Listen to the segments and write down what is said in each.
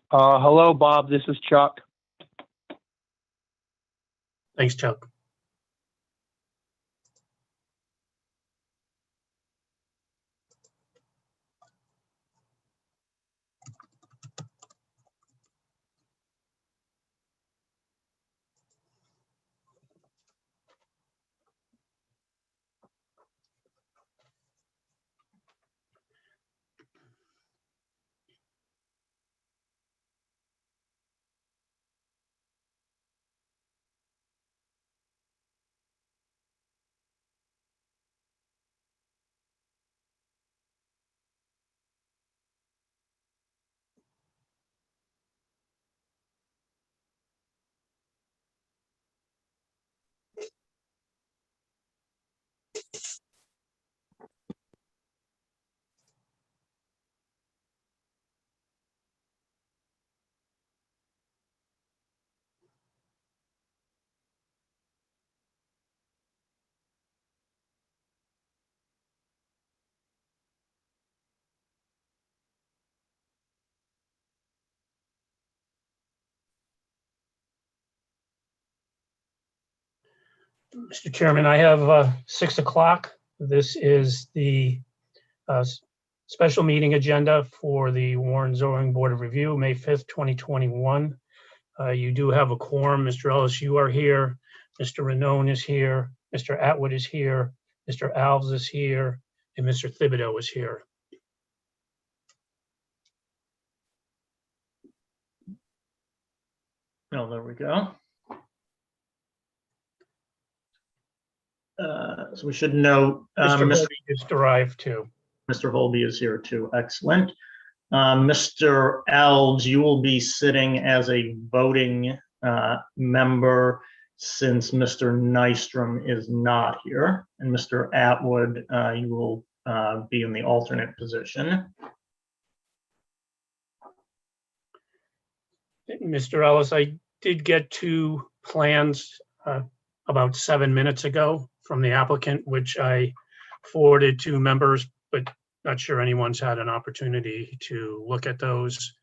Hello, Bob. This is Chuck. Thanks, Chuck. Mr. Chairman, I have 6 o'clock. This is the special meeting agenda for the Warren Zoning Board of Review, May 5th, 2021. You do have a quorum. Mr. Ellis, you are here. Mr. Ranone is here. Mr. Atwood is here. Mr. Alves is here. And Mr. Thibodeau is here. Oh, there we go. So we should note Mr. Holby just arrived too. Mr. Holby is here too. Excellent. Mr. Alves, you will be sitting as a voting member since Mr. Nystrom is not here. And Mr. Atwood, you will be in the alternate position. Mr. Ellis, I did get 2 plans about 7 minutes ago from the applicant, which I forwarded to members, but not sure anyone's had an opportunity to look at those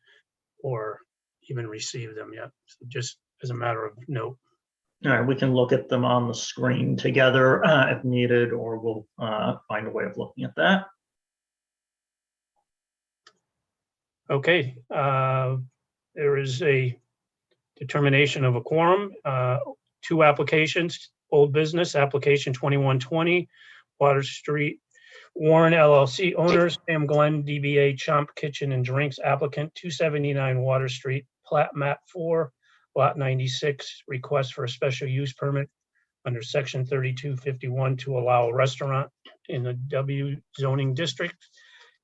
or even receive them yet. So just as a matter of note. All right, we can look at them on the screen together if needed, or we'll find a way of looking at that. Okay, there is a determination of a quorum. 2 applications, old business, application 2120, Water Street, Warren LLC owners, Sam Glenn, DBA Chomp Kitchen and Drinks applicant, 279 Water Street, plat map 4, lot 96, request for a special use permit under section 3251 to allow a restaurant in the W zoning district.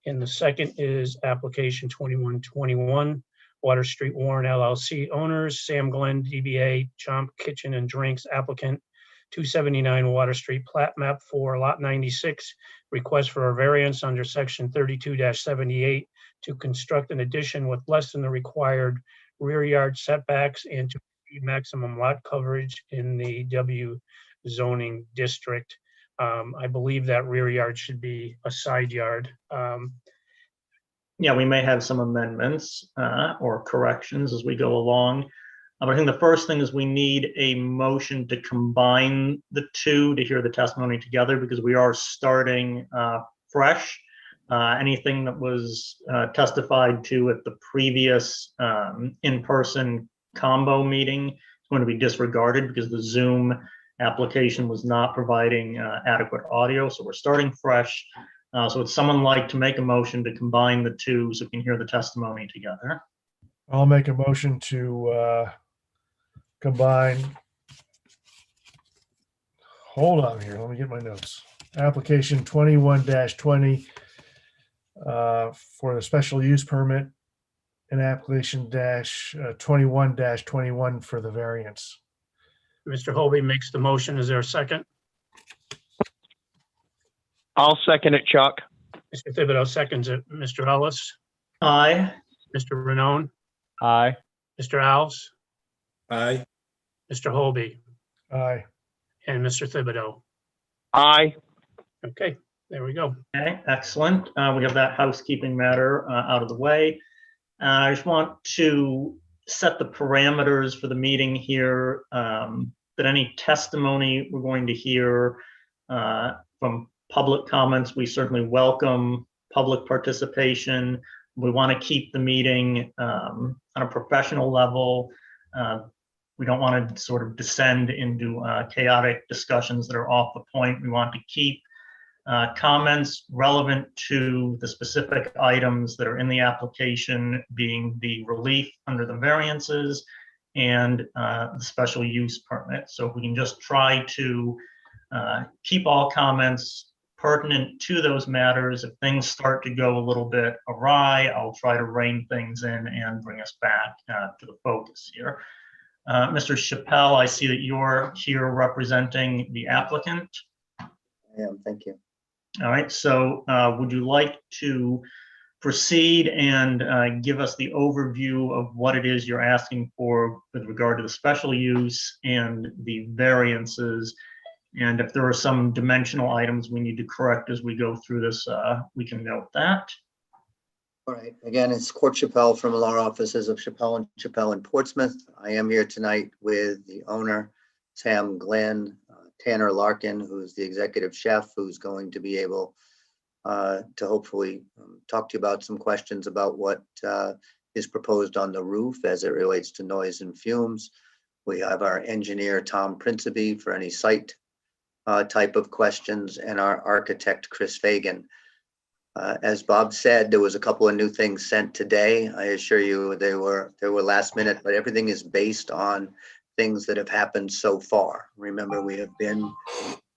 And the second is application 2121, Water Street, Warren LLC owners, Sam Glenn, DBA Chomp Kitchen and Drinks applicant, 279 Water Street, plat map 4, lot 96, request for a variance under section 32-78 to construct an addition with less than the required rear yard setbacks and to achieve maximum lot coverage in the W zoning district. I believe that rear yard should be a side yard. Yeah, we may have some amendments or corrections as we go along. But I think the first thing is we need a motion to combine the 2 to hear the testimony together, because we are starting fresh. Anything that was testified to at the previous in-person combo meeting is going to be disregarded because the Zoom application was not providing adequate audio. So we're starting fresh. So would someone like to make a motion to combine the 2 so we can hear the testimony together? I'll make a motion to combine. Hold on here. Let me get my notes. Application 21-20 for the special use permit and application 21-21 for the variance. Mr. Holby makes the motion. Is there a second? I'll second it, Chuck. Mr. Thibodeau seconds it. Mr. Ellis, Aye. Mr. Ranone, Aye. Mr. Alves, Aye. Mr. Holby, Aye. and Mr. Thibodeau. Aye. Okay, there we go. Okay, excellent. We have that housekeeping matter out of the way. I just want to set the parameters for the meeting here, that any testimony we're going to hear from public comments, we certainly welcome public participation. We want to keep the meeting on a professional level. We don't want to sort of descend into chaotic discussions that are off the point. We want to keep comments relevant to the specific items that are in the application, being the relief under the variances and the special use permit. So if we can just try to keep all comments pertinent to those matters. If things start to go a little bit awry, I'll try to rein things in and bring us back to the focus here. Mr. Chappelle, I see that you're here representing the applicant. I am, thank you. All right, so would you like to proceed and give us the overview of what it is you're asking for with regard to the special use and the variances? And if there are some dimensional items we need to correct as we go through this, we can note that. All right, again, it's Court Chappelle from the law offices of Chappelle & Chappelle in Portsmouth. I am here tonight with the owner, Sam Glenn, Tanner Larkin, who's the executive chef, who's going to be able to hopefully talk to you about some questions about what is proposed on the roof as it relates to noise and fumes. We have our engineer, Tom Principe, for any site type of questions, and our architect, Chris Fagan. As Bob said, there was a couple of new things sent today. I assure you they were last minute, but everything is based on things that have happened so far. Remember, we have been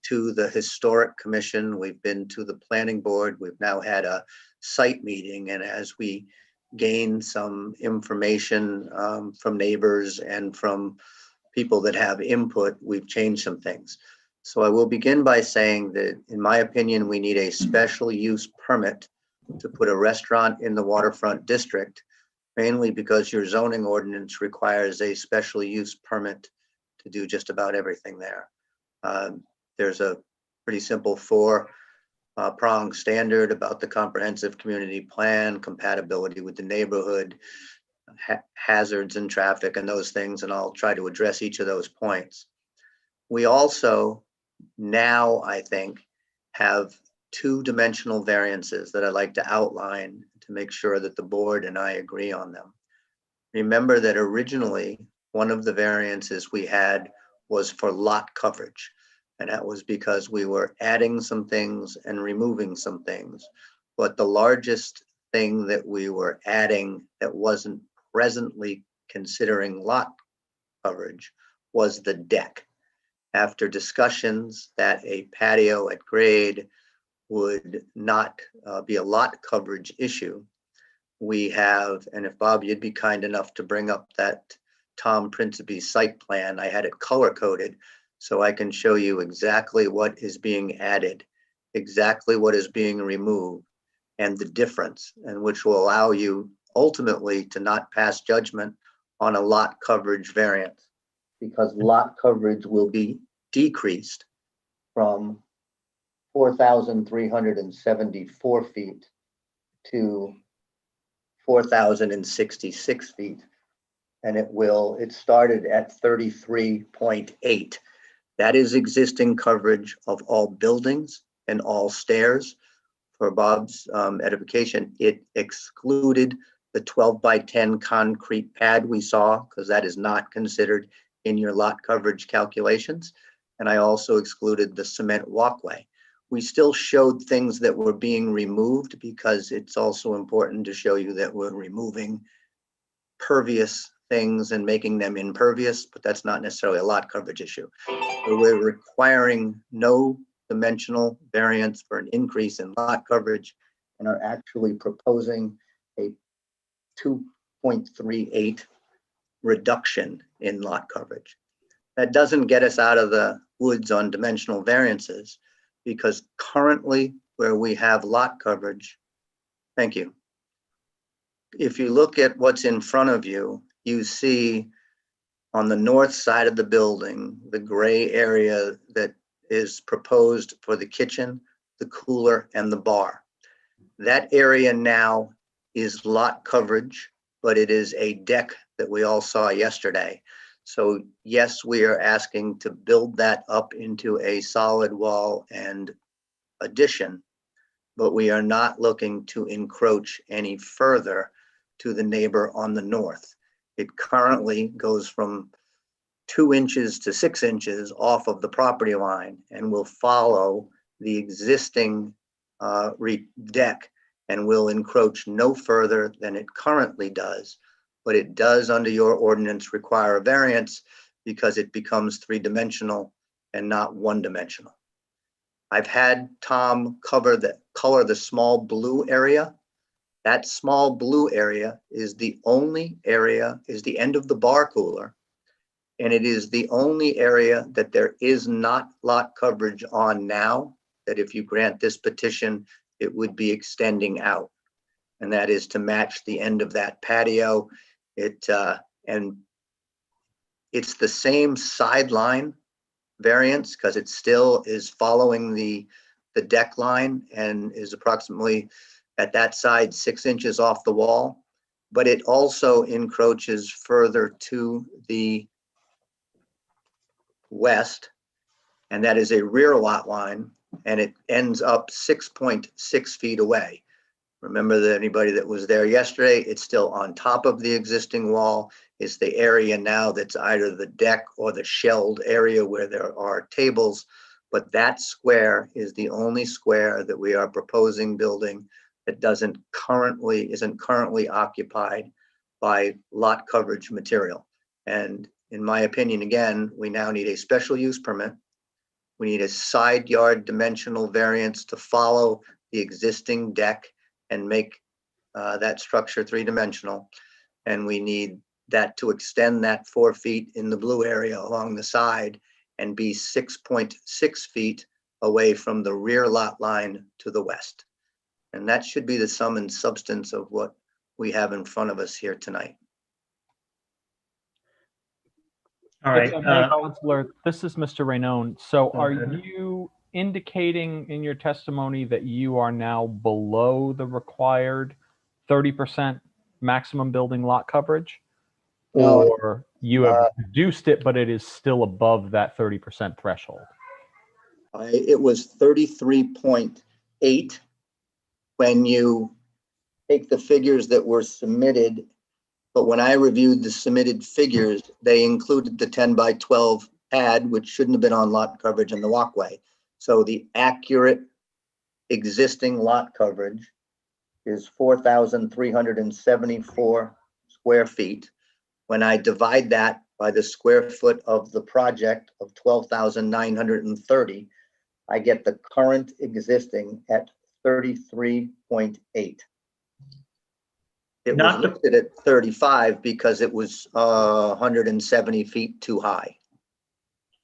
to the Historic Commission, we've been to the Planning Board, we've now had a site meeting, and as we gain some information from neighbors and from people that have input, we've changed some things. So I will begin by saying that, in my opinion, we need a special use permit to put a restaurant in the waterfront district, mainly because your zoning ordinance requires a special use permit to do just about everything there. There's a pretty simple four-prong standard about the comprehensive community plan, compatibility with the neighborhood, hazards and traffic and those things, and I'll try to address each of those points. We also now, I think, have two-dimensional variances that I'd like to outline to make sure that the board and I agree on them. Remember that originally, one of the variances we had was for lot coverage. And that was because we were adding some things and removing some things. But the largest thing that we were adding that wasn't presently considering lot coverage was the deck. After discussions that a patio at grade would not be a lot coverage issue, we have, and if Bob, you'd be kind enough to bring up that Tom Principe site plan, I had it color coded so I can show you exactly what is being added, exactly what is being removed, and the difference, and which will allow you ultimately to not pass judgment on a lot coverage variance, because lot coverage will be decreased from 4,374 feet to 4,066 feet. And it started at 33.8. That is existing coverage of all buildings and all stairs. For Bob's edification, it excluded the 12 by 10 concrete pad we saw, because that is not considered in your lot coverage calculations. And I also excluded the cement walkway. We still showed things that were being removed because it's also important to show you that we're removing pervious things and making them impervious, but that's not necessarily a lot coverage issue. So we're requiring no dimensional variance for an increase in lot coverage and are actually proposing a 2.38 reduction in lot coverage. That doesn't get us out of the woods on dimensional variances, because currently where we have lot coverage, thank you. If you look at what's in front of you, you see on the north side of the building, the gray area that is proposed for the kitchen, the cooler, and the bar. That area now is lot coverage but it is a deck that we all saw yesterday. So yes, we are asking to build that up into a solid wall and addition, but we are not looking to encroach any further to the neighbor on the north. It currently goes from 2 inches to 6 inches off of the property line and will follow the existing deck and will encroach no further than it currently does. But it does, under your ordinance, require a variance because it becomes 3-dimensional and not 1-dimensional. I've had Tom color the small blue area. That small blue area is the only area, is the end of the bar cooler. And it is the only area that there is not lot coverage on now, that if you grant this petition, it would be extending out. And that is to match the end of that patio. And it's the same sideline variance because it still is following the deck line and is approximately at that side 6 inches off the wall. But it also encroaches further to the west, and that is a rear lot line, and it ends up 6.6 feet away. Remember that anybody that was there yesterday, it's still on top of the existing wall. It's the area now that's either the deck or the shelled area where there are tables, but that square is the only square that we are proposing building that isn't currently occupied by lot coverage material. And in my opinion, again, we now need a special use permit. We need a side yard dimensional variance to follow the existing deck and make that structure 3-dimensional. And we need that to extend that 4 feet in the blue area along the side and be 6.6 feet away from the rear lot line to the west. And that should be the sum and substance of what we have in front of us here tonight. All right. If I may, Counselor, this is Mr. Rainone. So are Okay. you indicating in your testimony that you are now below the required 30% maximum building lot coverage? No. Or you have reduced it, but it is still above that 30% threshold? It was 33.8 when you take the figures that were submitted. But when I reviewed the submitted figures, they included the 10 by 12 pad, which shouldn't have been on lot coverage in the walkway. So the accurate existing lot coverage is 4,374 square feet. When I divide that by the square foot of the project of 12,930, I get the current existing at 33.8. It was Not to- listed at 35 because it was 170 feet too high.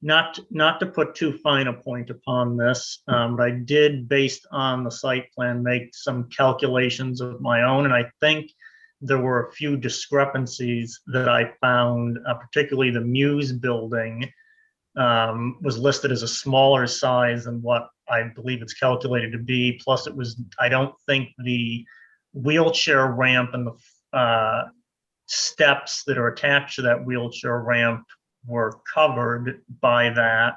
Not to put too fine a point upon this, but I did, based on the site plan, make some calculations of my own, and I think there were a few discrepancies that I found, particularly the Muse building was listed as a smaller size than what I believe it's calculated to be. Plus, it was, I don't think the wheelchair ramp and the steps that are attached to that wheelchair ramp were covered by that.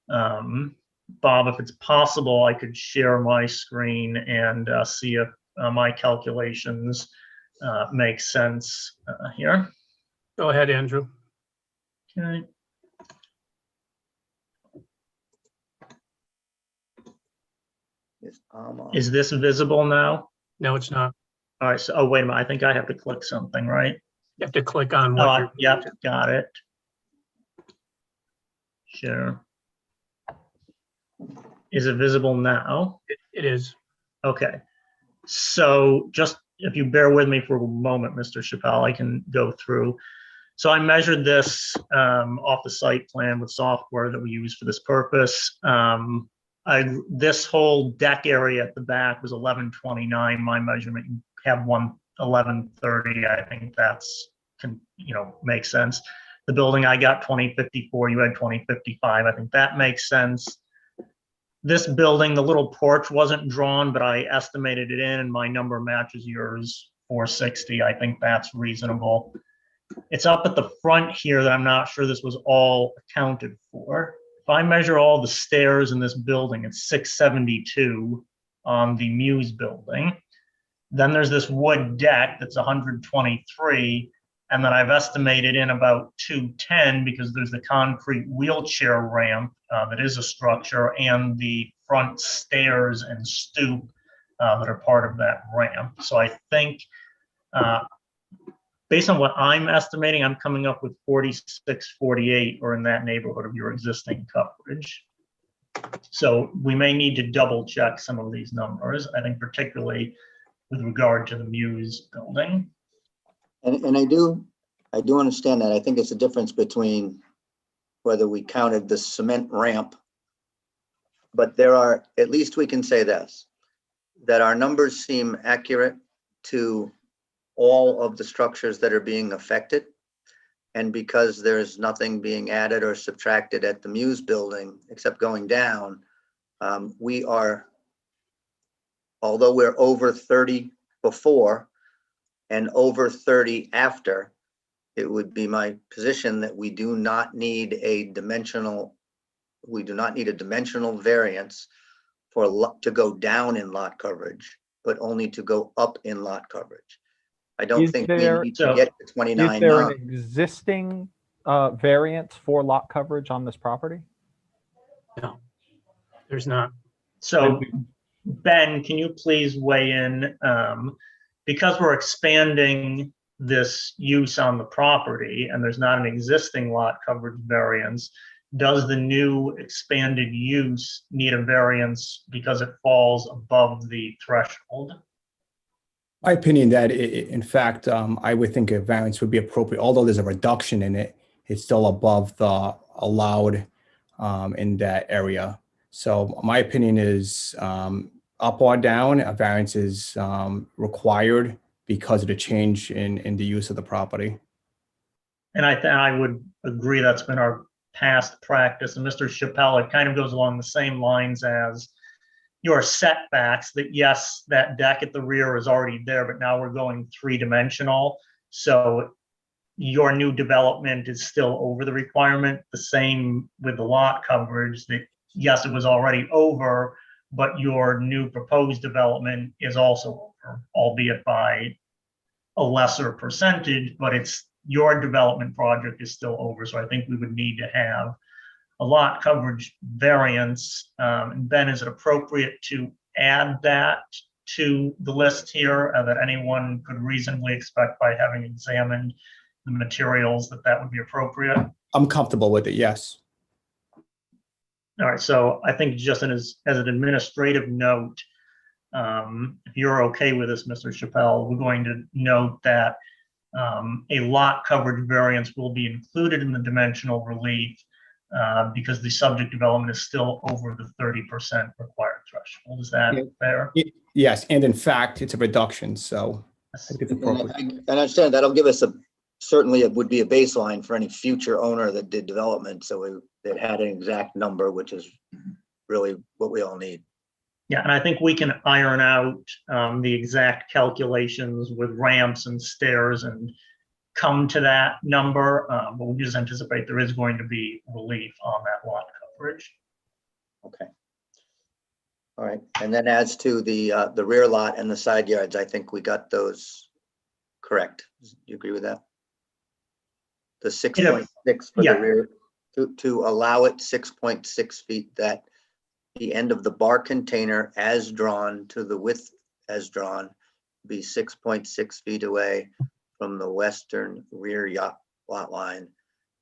Bob, if it's possible, I could share my screen and see if my calculations make sense here. Go ahead, Andrew. Okay. Is this visible now? No, it's not. All right, so, oh, wait a minute, I think I have to click something, right? You have to click on what Oh, you're. yep, got it. Sure. Is it visible now? It is. Okay. So just if you bear with me for a moment, Mr. Chappelle, I can go through. So I measured this off the site plan with software that we use for this purpose. This whole deck area at the back was 1129. My measurement, you have 1130. I think that's makes sense. The building I got 2054. You had 2055. I think that makes sense. This building, the little porch wasn't drawn, but I estimated it in, and my number matches yours 460. I think that's reasonable. It's up at the front here that I'm not sure this was all accounted for. If I measure all the stairs in this building, it's 672 on the Muse building. Then there's this wood deck that's 123. And then I've estimated in about 210 because there's the concrete wheelchair ramp that is a structure and the front stairs and stoop that are part of that ramp. So I think based on what I'm estimating, I'm coming up with 46, 48 or in that neighborhood of your existing coverage. So we may need to double check some of these numbers, I think particularly with regard to the Muse building. And I do understand that. I think it's a difference between whether we counted the cement ramp, but there are, at least we can say this, that our numbers seem accurate to all of the structures that are being affected. And because there's nothing being added or subtracted at the Muse building, except going down, we are, although we're over 30 before and over 30 after, it would be my position that we do not need a dimensional variance for to go down in lot coverage, but only to go up in lot coverage. I don't think we need to get to 29. Is there an existing variance for lot coverage on this property? No, there's not. So Ben, can you please weigh in? Because we're expanding this use on the property and there's not an existing lot coverage variance, does the new expanded use need a variance because it falls above the threshold? My opinion that in fact, I would think a variance would be appropriate. Although there's a reduction in it, it's still above the allowed in that area. So my opinion is up or down, a variance is required because of the change in the use of the property. And I would agree that's been our past practice. And Mr. Chappelle, it kind of goes along the same lines as your setbacks, that yes, that deck at the rear is already there, but now we're going 3-dimensional. So your new development is still over the requirement. The same with the lot coverage, that yes, it was already over, but your new proposed development is also over, albeit by a lesser percentage, but it's your development project is still over. So I think we would need to have a lot coverage variance. And Ben, is it appropriate to add that to the list here that anyone could reasonably expect by having examined the materials that would be appropriate? I'm comfortable with it, yes. All right, so I think just as an administrative note, if you're okay with this, Mr. Chappelle, we're going to note that a lot coverage variance will be included in the dimensional relief because the subject development is still over the 30% required threshold. Is that fair? Yes, and in fact, it's a reduction, so I think it's appropriate. And I understand that'll give us certainly it would be a baseline for any future owner that did development. So that had an exact number, which is really what we all need. Yeah, and I think we can iron out the exact calculations with ramps and stairs and come to that number, but we just anticipate there is going to be relief on that lot coverage. Okay. All right, and then as to the rear lot and the side yards, I think we got those correct. Do you agree with that? The 6.6 for the rear, to allow it 6.6 feet, that the end of the bar container as drawn to the width as drawn be 6.6 feet away from the western rear lot line,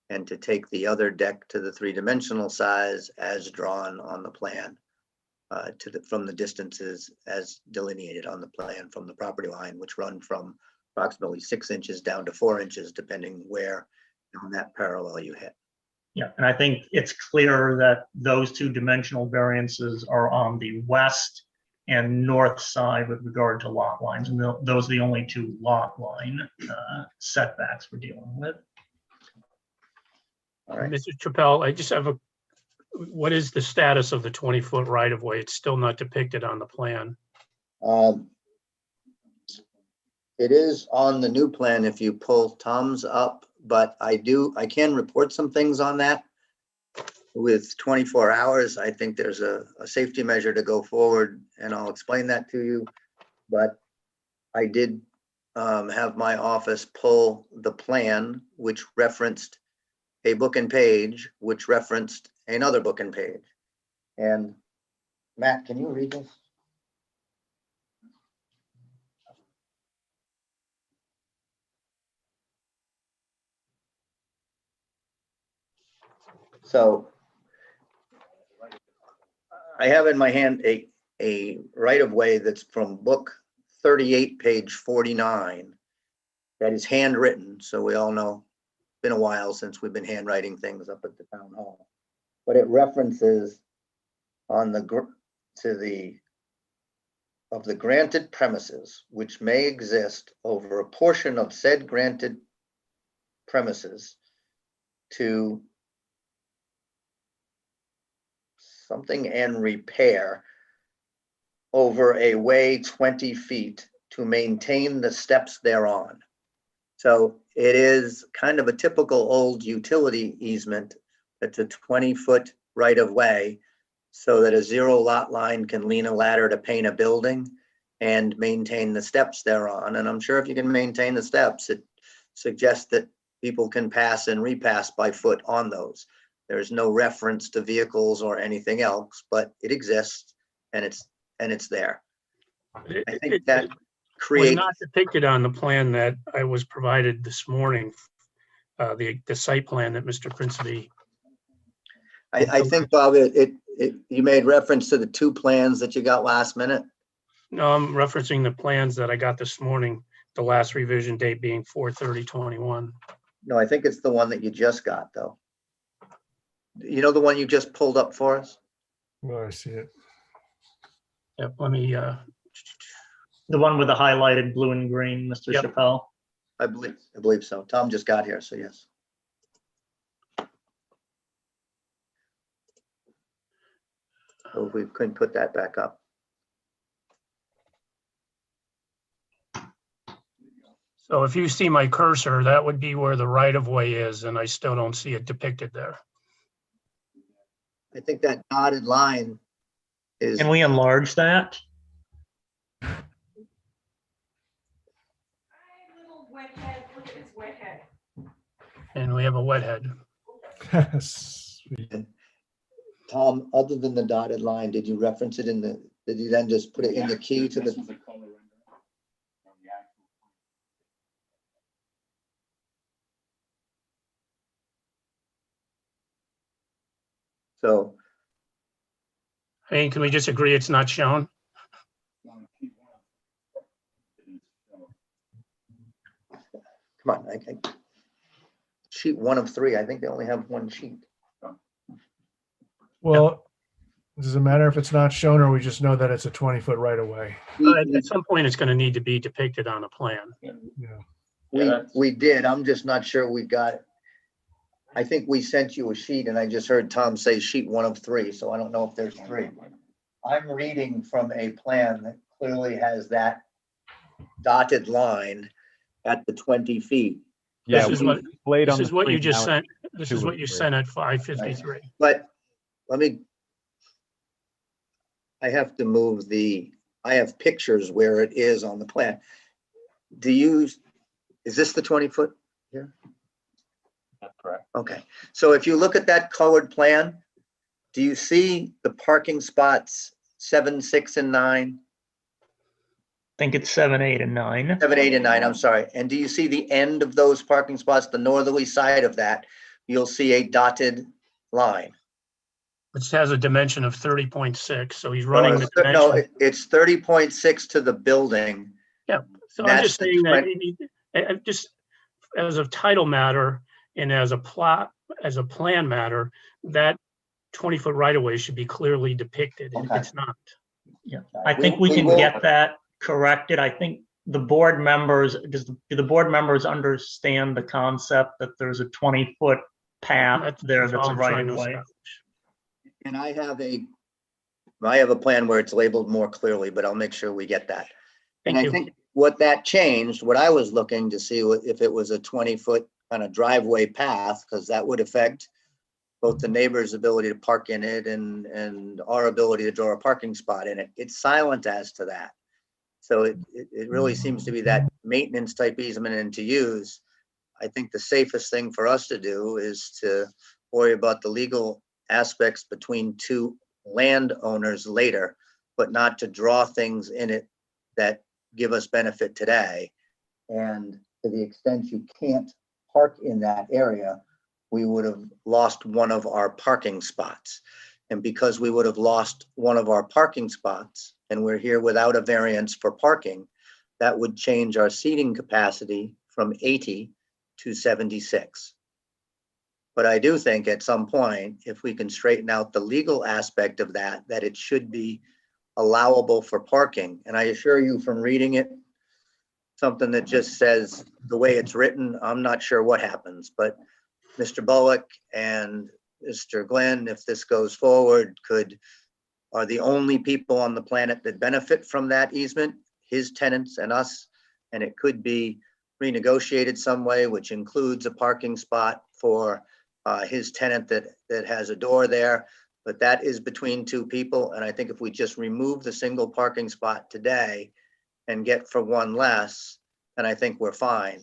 and to take the other deck to the 3-dimensional size as drawn on the plan from the distances as delineated on the plan from the property line, which run from approximately 6 inches down to 4 inches, depending where on that parallel you hit. Yeah, and I think it's clear that those 2 dimensional variances are on the west and north side with regard to lot lines, and those are the only 2 lot line setbacks we're dealing with. All right. Mr. Chappelle, I just have what is the status of the 20-foot right-of-way? It's still not depicted on the plan. It is on the new plan if you pull Tom's up, but I can report some things on that. With 24 hours, I think there's a safety measure to go forward, and I'll explain that to you. But I did have my office pull the plan, which referenced a book and page, which referenced another book and page. And Matt, can you read this? So I have in my hand a right-of-way that's from book 38, page 49, that is handwritten. So we all know it's been a while since we've been handwriting things up at the town hall. But it references on the of the granted premises which may exist over a portion of said granted premises to something and repair over a way 20 feet to maintain the steps thereon. So it is kind of a typical old utility easement. It's a 20-foot right of way so that a zero lot line can lean a ladder to paint a building and maintain the steps thereon. And I'm sure if you can maintain the steps, it suggests that people can pass and repass by foot on those. There's no reference to vehicles or anything else, but it exists and it's there. I think that was creates. not depicted on the plan that I was provided this morning, the site plan that Mr. Principe. I think, Bob, you made reference to the two plans that you got last minute. No, I'm referencing the plans that I got this morning, the last revision date being 4/30/21. No, I think it's the one that you just got, though. You know the one you just pulled up for us? Oh, I see it. Yep, let me, The one with the highlighted blue and green, Mr. Yep. Chappelle. I believe so. Tom just got here, so yes. So if we couldn't put that back up. so if you see my cursor, that would be where the right of way is, and I still don't see it depicted there. I think that dotted line is. Can we enlarge that? And we have a wet head. Sweet. Tom, other than the dotted line, did you reference it did you then just put it in the key to the? So, I mean, can we just agree it's not shown? come on, sheet 1 of 3, I think they only have one sheet. Well, does it matter if it's not shown or we just know that it's a 20-foot right of way? At some point, it's going to need to be depicted on a plan. Yeah. We did, I'm just not sure we got it. I think we sent you a sheet and I just heard Tom say sheet 1 of 3, so I don't know if there's 3. I'm reading from a plan that clearly has that dotted line at the 20 feet. Yeah, This is we what- displayed This on the is what you screen just now. sent. This is what you sent at 5:53. But I have to move I have pictures where it is on the plan. Is this the 20-foot here? That's correct. Okay, so if you look at that colored plan, do you see the parking spots 7, 6, and 9? I think it's 7, 8, and 9. 7, 8, and 9, I'm sorry. And do you see the end of those parking spots, the northerly side of that? You'll see a dotted line. Which has a dimension of 30.6, so he's running the No, dimension. it's 30.6 to the building. So I'm that's just the saying that, just as a title matter and as a plan matter, that 20-foot right-of-way should be clearly depicted. Okay. It's not. Yeah, I think we can will- get that corrected. I think the board members, do the board members understand the concept that there's a 20-foot path there That's all that's a I'm right trying of to way? establish. And I have a plan where it's labeled more clearly, but I'll make sure we get that. And Thank I you. think what that changed, what I was looking to see if it was a 20-foot kind of driveway path, because that would affect both the neighbor's ability to park in it and our ability to draw a parking spot in it. It's silent as to that. So it really seems to be that maintenance type easement and to use. I think the safest thing for us to do is to worry about the legal aspects between two landowners later, but not to draw things in it that give us benefit today. And to the extent you can't park in that area, we would have lost one of our parking spots. And because we would have lost one of our parking spots and we're here without a variance for parking, that would change our seating capacity from 80 to 76. But I do think at some point, if we can straighten out the legal aspect of that, that it should be allowable for parking. And I assure you from reading it, something that just says the way it's written, I'm not sure what happens, but Mr. Bullock and Mr. Glenn, if this goes forward, are the only people on the planet that benefit from that easement, his tenants and us, and it could be renegotiated some way, which includes a parking spot for his tenant that has a door there, but that is between two people. And I think if we just remove the single parking spot today and get for one less, then I think we're fine.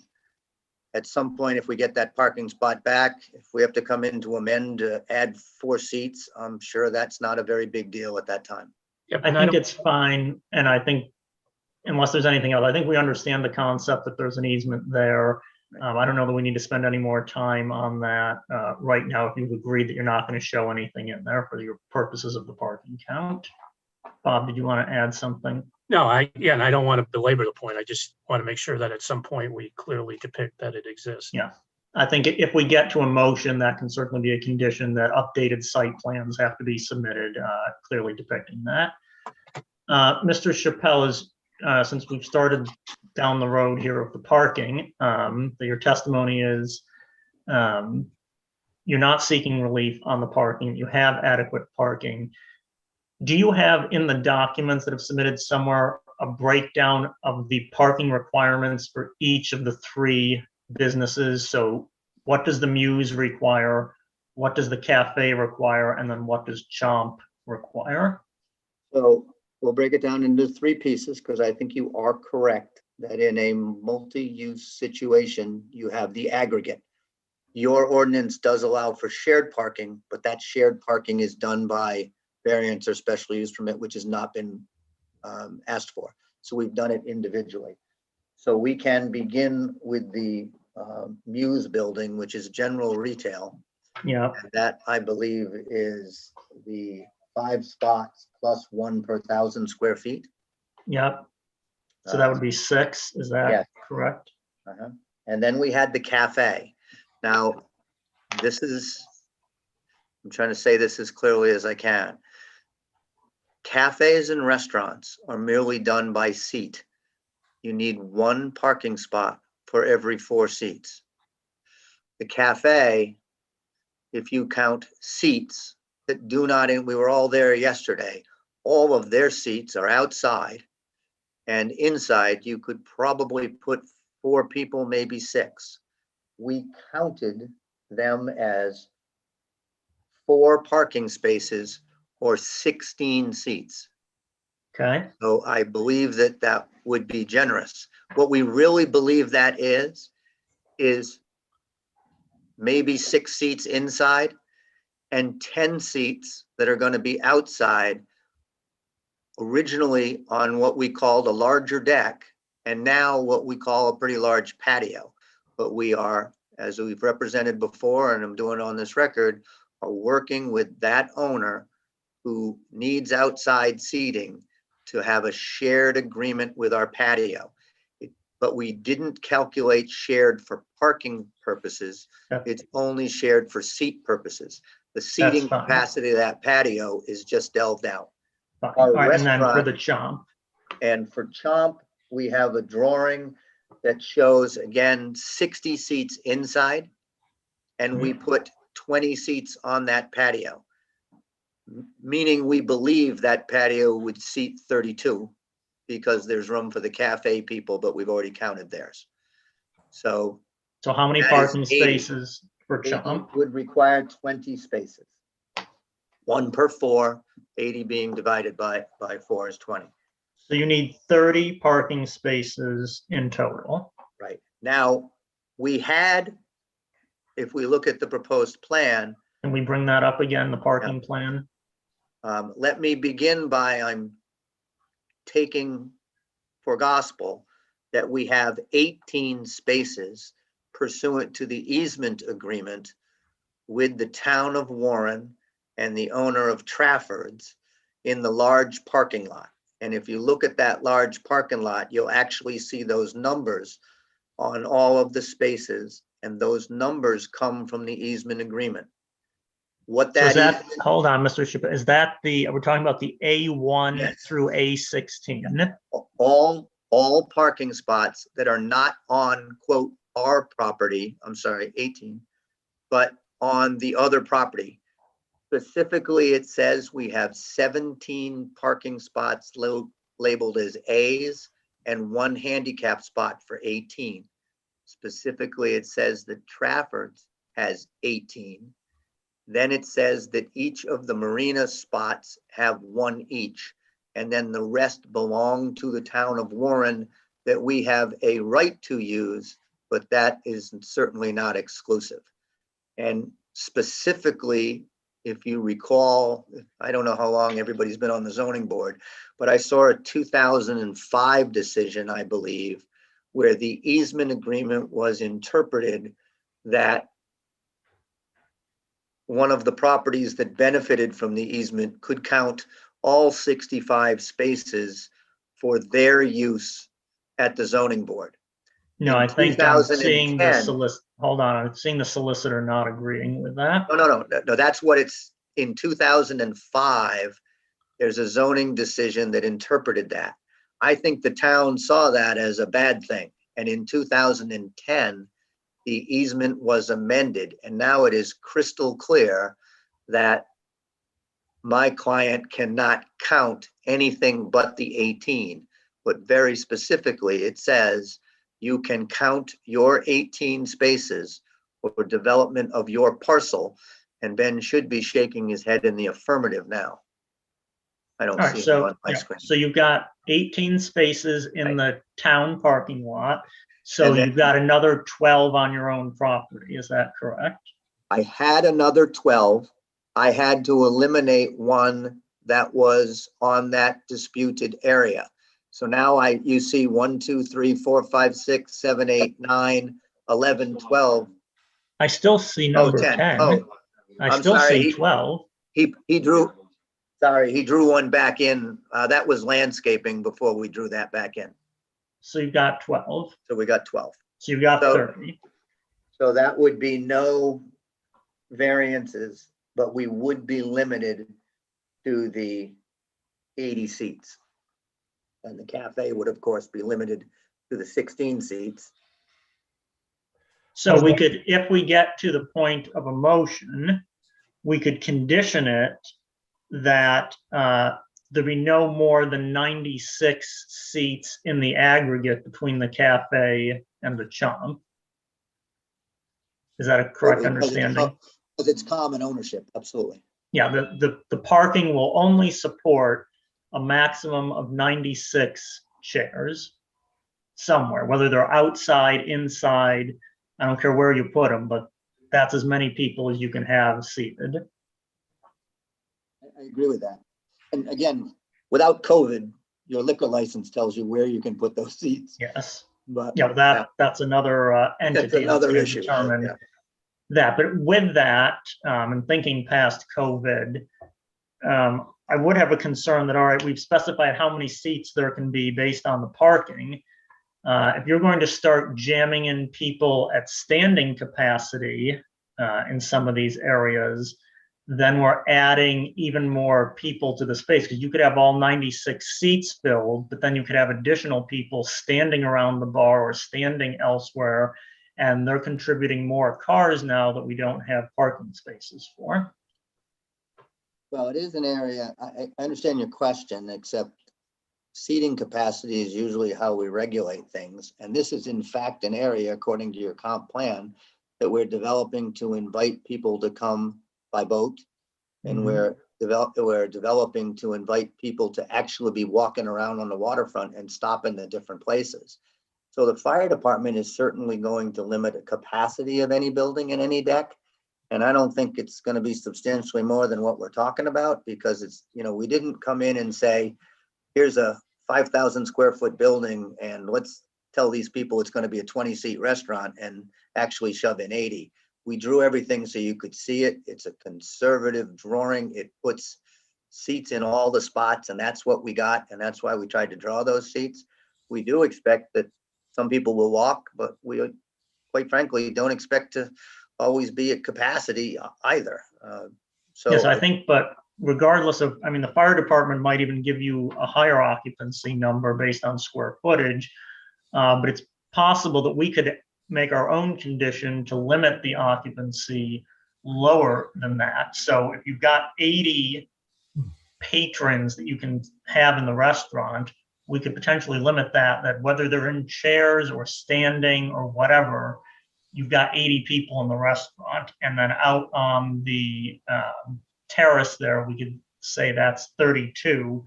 At some point, if we get that parking spot back, if we have to come in to amend to add 4 seats, I'm sure that's not a very big deal at that time. Yep, I and think it's fine, and I think, unless there's anything else, I think we understand the concept that there's an easement there. I don't know that we need to spend any more time on that right now, if you've agreed that you're not going to show anything in there for your purposes of the parking count. Bob, did you want to add something? No, and I don't want to belabor the point. I just want to make sure that at some point we clearly depict that it exists. Yeah. I think if we get to a motion, that can certainly be a condition that updated site plans have to be submitted, clearly depicting that. Mr. Chappelle, is since we've started down the road here of the parking, your testimony is you're not seeking relief on the parking. You have adequate parking. Do you have in the documents that have submitted somewhere a breakdown of the parking requirements for each of the 3 businesses? So what does the Muse require? What does the cafe require? And then what does Chomp require? So we'll break it down into 3 pieces, because I think you are correct that in a multi-use situation, you have the aggregate. Your ordinance does allow for shared parking, but that shared parking is done by variance or special use permit, which has not been asked for. So we've done it individually. So we can begin with the Muse building, which is general retail. Yeah. And that, I believe, is the 5 spots plus 1 per 1,000 square feet. Yep. So that would be 6. Is that Yes. correct? And then we had the cafe. Now, I'm trying to say this as clearly as I can. Cafes and restaurants are merely done by seat. You need 1 parking spot for every 4 seats. The cafe, if you count seats that do not, we were all there yesterday, all of their seats are outside, and inside you could probably put 4 people, maybe 6. We counted them as 4 parking spaces or 16 seats. Okay. So I believe that would be generous. What we really believe that is maybe 6 seats inside and 10 seats that are going to be outside, originally on what we called a larger deck, and now what we call a pretty large patio. But we are, as we've represented before, and I'm doing on this record, are working with that owner who needs outside seating to have a shared agreement with our patio. But we didn't calculate shared for parking purposes. Yep. It's only shared for seat purposes. The seating fine. capacity of that patio is just delved out. Fine. Our All right, and then for restaurant- the Chomp. And for Chomp, we have a drawing that shows, again, 60 seats inside, and we put 20 seats on that patio, meaning we believe that patio would seat 32 because there's room for the cafe people, but we've already counted theirs. So So how many That is parking 80. spaces for 80 Chump? would require 20 spaces. 1 per 4, 80 being divided by 4 is 20. So you need 30 parking spaces in total. Right. Now, we had, if we look at the proposed plan, Can we bring that up again, the parking plan? let me begin by, I'm taking for gospel that we have 18 spaces pursuant to the easement agreement with the town of Warren and the owner of Trafford's in the large parking lot. And if you look at that large parking lot, you'll actually see those numbers on all of the spaces, and those numbers come from the easement agreement. What So is that that, is, hold on, Mr. Chappelle, is that we're talking about the A1 Yes. through A16? all parking spots that are not on, quote, our property, I'm sorry, 18, but on the other property. Specifically, it says we have 17 parking spots labeled as A's and 1 handicap spot for 18. Specifically, it says that Trafford's has 18. Then it says that each of the marina spots have 1 each. And then the rest belong to the town of Warren that we have a right to use, but that is certainly not exclusive. And specifically, if you recall, I don't know how long everybody's been on the zoning board, but I saw a 2005 decision, I believe, where the easement agreement was interpreted that one of the properties that benefited from the easement could count all 65 spaces for their use at the zoning board. No, In I think I'm seeing the 2010 hold on, I'm seeing the solicitor not agreeing with that. No, that's what it's, in 2005, there's a zoning decision that interpreted that. I think the town saw that as a bad thing. And in 2010, the easement was amended, and now it is crystal clear that my client cannot count anything but the 18. But very specifically, it says you can count your 18 spaces for development of your parcel. And Ben should be shaking his head in the affirmative now. I don't All right, see him so, on my yeah, screen. so you've got 18 spaces in the town parking lot. So And then- you've got another 12 on your own property, is that correct? I had another 12. I had to eliminate 1 that was on that disputed area. So now you see 1, 2, 3, 4, 5, 6, 7, 8, 9, 11, 12. I still see Oh, number 10. 10. Oh, I I'm still sorry. see 12. he drew 1 back in. That was landscaping before we drew that back in. So you've got 12. So we got 12. So you've got So- 30. So that would be no variances, but we would be limited to the 80 seats. And the cafe would, of course, be limited to the 16 seats. So we could, if we get to the point of a motion, we could condition it that there be no more than 96 seats in the aggregate between the cafe and the Chump. Is that a correct understanding? Because it's common ownership, absolutely. Yeah, the parking will only support a maximum of 96 chairs somewhere, whether they're outside, inside, I don't care where you put them, but that's as many people as you can have seated. I agree with that. And again, without COVID, your liquor license tells you where you can put those seats, Yes. but. Yeah, that's another entity. That's another gonna issue. determine Yeah. that, but with that, and thinking past COVID, I would have a concern that, all right, we've specified how many seats there can be based on the parking. If you're going to start jamming in people at standing capacity in some of these areas, then we're adding even more people to the space, because you could have all 96 seats filled, but then you could have additional people standing around the bar or standing elsewhere, and they're contributing more cars now that we don't have parking spaces for. Well, it is an area, I understand your question, except seating capacity is usually how we regulate things. And this is in fact an area, according to your comp plan, that we're developing to invite people to come by boat. And we're developing to invite people to actually be walking around on the waterfront and stop in the different places. So the fire department is certainly going to limit the capacity of any building and any deck. And I don't think it's going to be substantially more than what we're talking about, because it's, you know, we didn't come in and say, here's a 5,000 square foot building and let's tell these people it's going to be a 20-seat restaurant and actually shove in 80. We drew everything so you could see it. It's a conservative drawing. It puts seats in all the spots, and that's what we got. And that's why we tried to draw those seats. We do expect that some people will walk, but we, quite frankly, don't expect to always be at capacity either. So Yes, I think, but regardless of, I mean, the fire department might even give you a higher occupancy number based on square footage. But it's possible that we could make our own condition to limit the occupancy lower than that. So if you've got 80 patrons that you can have in the restaurant, we could potentially limit that whether they're in chairs or standing or whatever, you've got 80 people in the restaurant. And then out on the terrace there, we could say that's 32,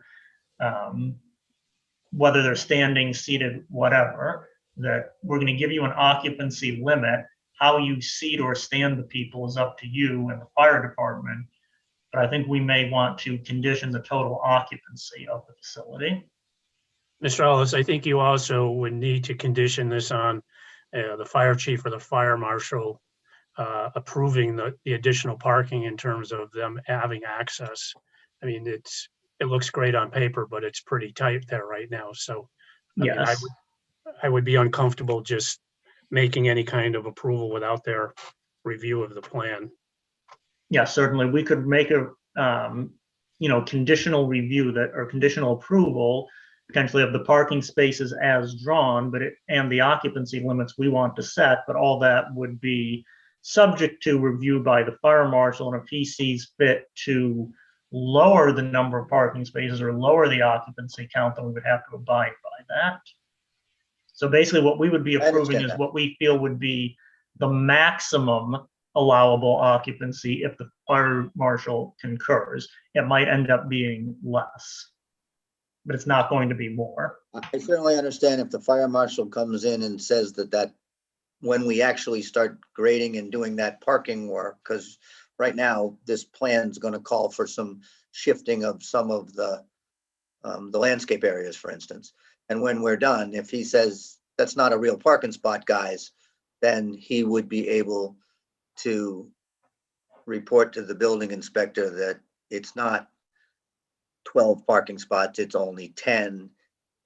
whether they're standing, seated, whatever, that we're going to give you an occupancy limit. How you seat or stand the people is up to you and the fire department. But I think we may want to condition the total occupancy of the facility. Mr. Ellis, I think you also would need to condition this on the fire chief or the fire marshal approving the additional parking in terms of them having access. I mean, it looks great on paper, but it's pretty tight there right now. So I mean, Yes. I would be uncomfortable just making any kind of approval without their review of the plan. Yeah, certainly. We could make a, conditional review that, or conditional approval, potentially of the parking spaces as drawn, and the occupancy limits we want to set, but all that would be subject to review by the fire marshal. And if he sees fit to lower the number of parking spaces or lower the occupancy count, then we would have to abide by that. So basically what we would be approving is what we feel would be the maximum allowable occupancy if the fire marshal concurs. It might end up being less, but it's not going to be more. I certainly understand if the fire marshal comes in and says that when we actually start grading and doing that parking work, because right now this plan is going to call for some shifting of some of the landscape areas, for instance. And when we're done, if he says that's not a real parking spot, guys, then he would be able to report to the building inspector that it's not 12 parking spots, it's only 10.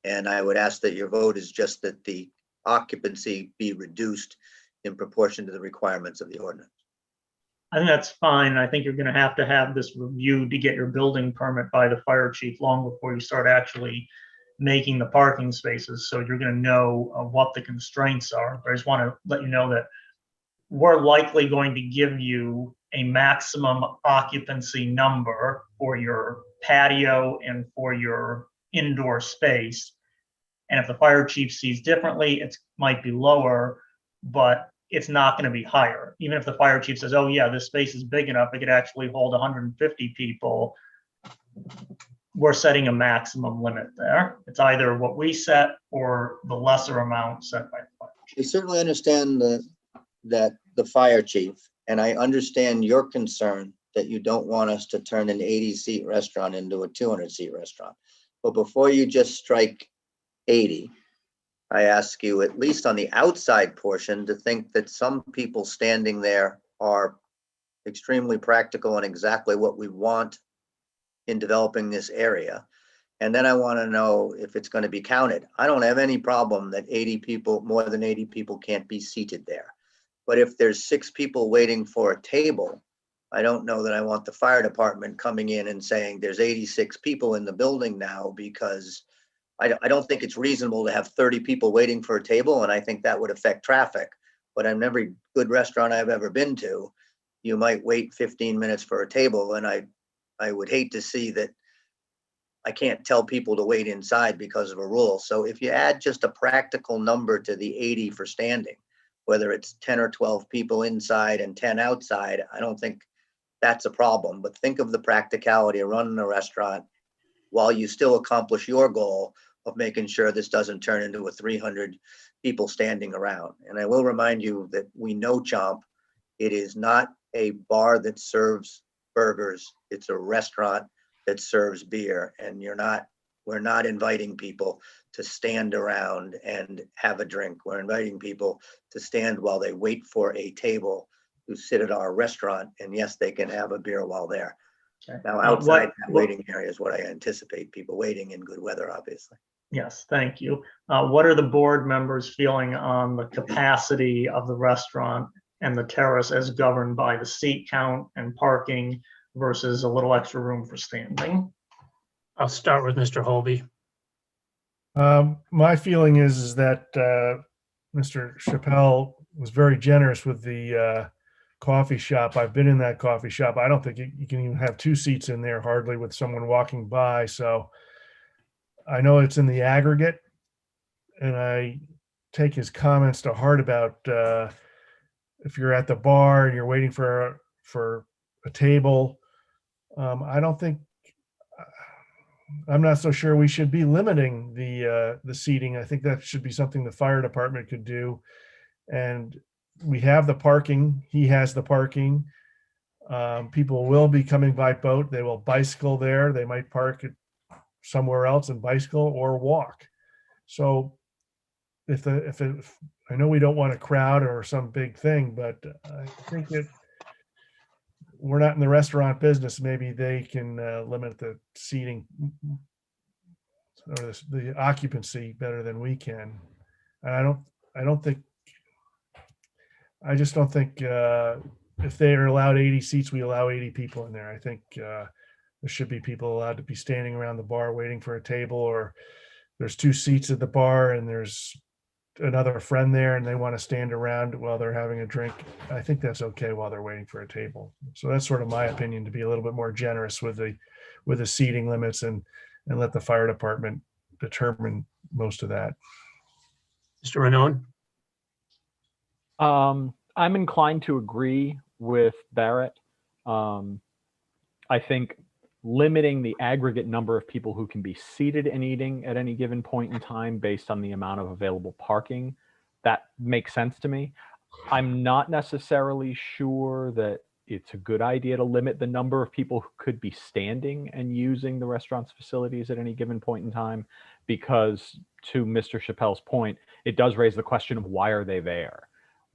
And I would ask that your vote is just that the occupancy be reduced in proportion to the requirements of the ordinance. I think that's fine. I think you're going to have this reviewed to get your building permit by the fire chief long before you start actually making the parking spaces. So you're going to know what the constraints are. But I just want to let you know that we're likely going to give you a maximum occupancy number for your patio and for your indoor space. And if the fire chief sees differently, it might be lower, but it's not going to be higher. Even if the fire chief says, oh yeah, this space is big enough, it could actually hold 150 people. We're setting a maximum limit there. It's either what we set or the lesser amount set by the fire chief. I certainly understand that the fire chief, and I understand your concern that you don't want us to turn an 80-seat restaurant into a 200-seat restaurant. But before you just strike 80, I ask you, at least on the outside portion, to think that some people standing there are extremely practical and exactly what we want in developing this area. And then I want to know if it's going to be counted. I don't have any problem that 80 people, more than 80 people can't be seated there. But if there's 6 people waiting for a table, I don't know that I want the fire department coming in and saying there's 86 people in the building now, because I don't think it's reasonable to have 30 people waiting for a table, and I think that would affect traffic. But in every good restaurant I've ever been to, you might wait 15 minutes for a table, and I would hate to see that. I can't tell people to wait inside because of a rule. So if you add just a practical number to the 80 for standing, whether it's 10 or 12 people inside and 10 outside, I don't think that's a problem. But think of the practicality of running a restaurant while you still accomplish your goal of making sure this doesn't turn into a 300 people standing around. And I will remind you that we know Chomp. It is not a bar that serves burgers. It's a restaurant that serves beer, and we're not inviting people to stand around and have a drink. We're inviting people to stand while they wait for a table to sit at our restaurant, and yes, they can have a beer while there. Okay. Now, outside that waiting area is what I anticipate, people waiting in good weather, obviously. Yes, thank you. What are the board members feeling on the capacity of the restaurant and the terrace as governed by the seat count and parking versus a little extra room for standing? I'll start with Mr. Holby. My feeling is that Mr. Chappelle was very generous with the coffee shop. I've been in that coffee shop. I don't think you can even have 2 seats in there hardly with someone walking by. So I know it's in the aggregate, and I take his comments to heart about if you're at the bar and you're waiting for a table. I don't think, I'm not so sure we should be limiting the seating. I think that should be something the fire department could do. And we have the parking. He has the parking. People will be coming by boat. They will bicycle there. They might park it somewhere else and bicycle or walk. So if I know we don't want a crowd or some big thing, but I think that we're not in the restaurant business. Maybe they can limit the seating or the occupancy better than we can. And I just don't think if they are allowed 80 seats, we allow 80 people in there. I think there should be people allowed to be standing around the bar waiting for a table, or there's 2 seats at the bar and there's another friend there and they want to stand around while they're having a drink. I think that's okay while they're waiting for a table. So that's sort of my opinion, to be a little bit more generous with the seating limits and let the fire department determine most of that. Mr. Ranone? I'm inclined to agree with Barrett. I think limiting the aggregate number of people who can be seated and eating at any given point in time based on the amount of available parking, that makes sense to me. I'm not necessarily sure that it's a good idea to limit the number of people who could be standing and using the restaurant's facilities at any given point in time, because to Mr. Chappelle's point, it does raise the question of why are they there?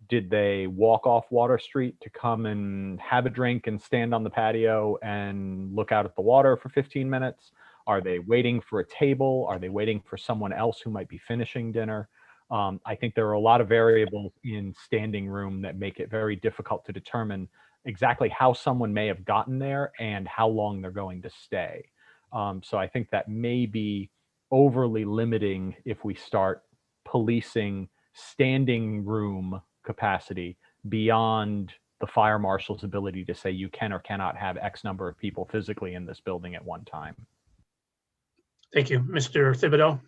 Did they walk off Water Street to come and have a drink and stand on the patio and look out at the water for 15 minutes? Are they waiting for a table? Are they waiting for someone else who might be finishing dinner? I think there are a lot of variables in standing room that make it very difficult to determine exactly how someone may have gotten there and how long they're going to stay. So I think that may be overly limiting if we start policing standing room capacity beyond the fire marshal's ability to say you can or cannot have X number of people physically in this building at one time. Thank you. Mr. Thibodeau?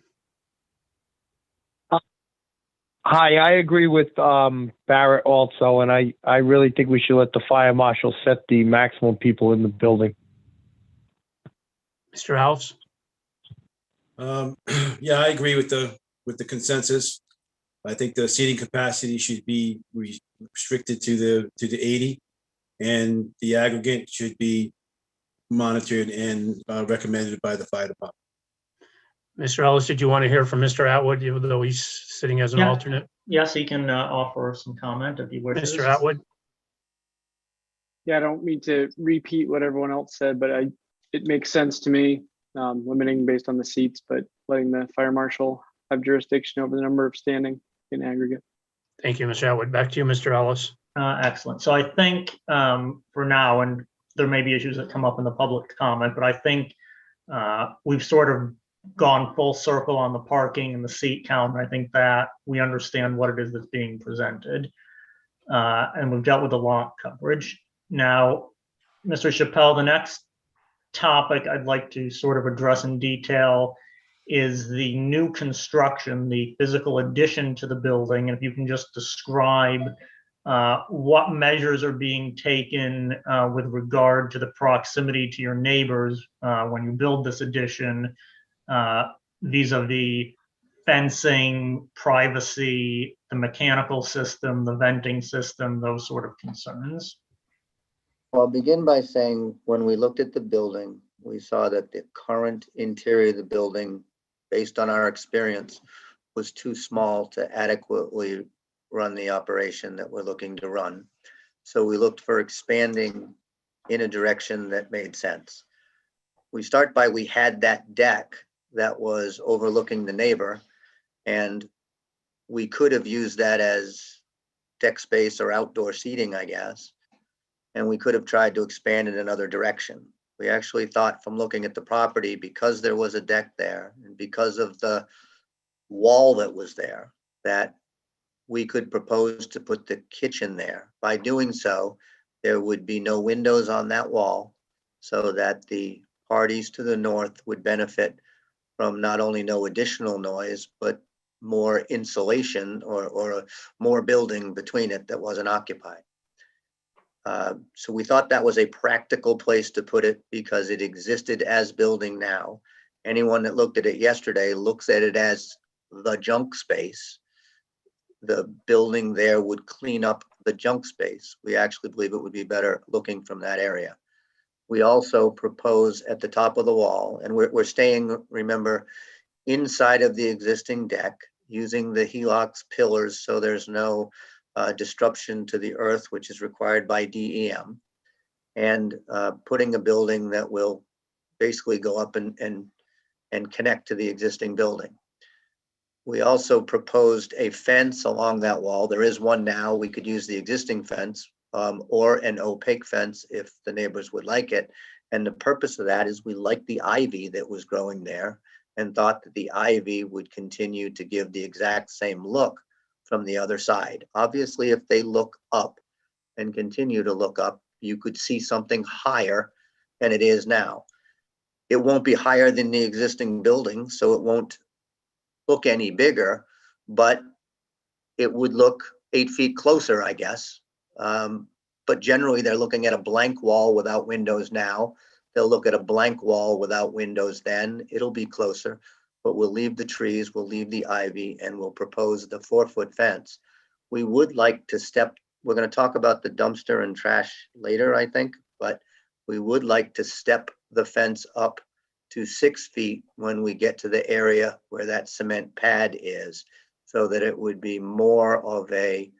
Hi, I agree with Barrett also, and I really think we should let the fire marshal set the maximum people in the building. Mr. Alves? Yeah, I agree with the consensus. I think the seating capacity should be restricted to the 80, and the aggregate should be monitored and recommended by the fire department. Mr. Ellis, did you want to hear from Mr. Atwood, even though he's sitting as an Yeah. alternate? Yes, he can offer some comment if he wishes. Mr. Atwood? Yeah, I don't mean to repeat what everyone else said, but it makes sense to me, limiting based on the seats, but letting the fire marshal have jurisdiction over the number of standing in aggregate. Thank you, Mr. Atwood. Back to you, Mr. Ellis. Excellent. So I think for now, and there may be issues that come up in the public comment, but I think we've sort of gone full circle on the parking and the seat count. And I think that we understand what it is that's being presented. And we've dealt with the lot coverage. Now, Mr. Chappelle, the next topic I'd like to sort of address in detail is the new construction, the physical addition to the building. And if you can just describe what measures are being taken with regard to the proximity to your neighbors when you build this addition, vis-a-vis fencing, privacy, the mechanical system, the venting system, those sort of concerns. Well, I'll begin by saying, when we looked at the building, we saw that the current interior of the building, based on our experience, was too small to adequately run the operation that we're looking to run. So we looked for expanding in a direction that made sense. We start by, we had that deck that was overlooking the neighbor, and we could have used that as deck space or outdoor seating, I guess. And we could have tried to expand in another direction. We actually thought, from looking at the property, because there was a deck there and because of the wall that was there, that we could propose to put the kitchen there. By doing so, there would be no windows on that wall, so that the parties to the north would benefit from not only no additional noise, but more insulation or more building between it that wasn't occupied. So we thought that was a practical place to put it because it existed as building now. Anyone that looked at it yesterday looks at it as the junk space. The building there would clean up the junk space. We actually believe it would be better looking from that area. We also propose at the top of the wall, and we're staying, remember, inside of the existing deck, using the HELOX pillars so there's no disruption to the earth, which is required by DEM, and putting a building that will basically go up and connect to the existing building. We also proposed a fence along that wall. There is one now. We could use the existing fence or an opaque fence if the neighbors would like it. And the purpose of that is we liked the ivy that was growing there and thought that the ivy would continue to give the exact same look from the other side. Obviously, if they look up and continue to look up, you could see something higher than it is now. It won't be higher than the existing building, so it won't look any bigger, but it would look 8 feet closer, I guess. But generally, they're looking at a blank wall without windows now. They'll look at a blank wall without windows then. It'll be closer, but we'll leave the trees, we'll leave the ivy, and we'll propose the 4-foot fence. We would like to we're going to talk about the dumpster and trash later, I think, but we would like to step the fence up to 6 feet when we get to the area where that cement pad is, so that it would be more of a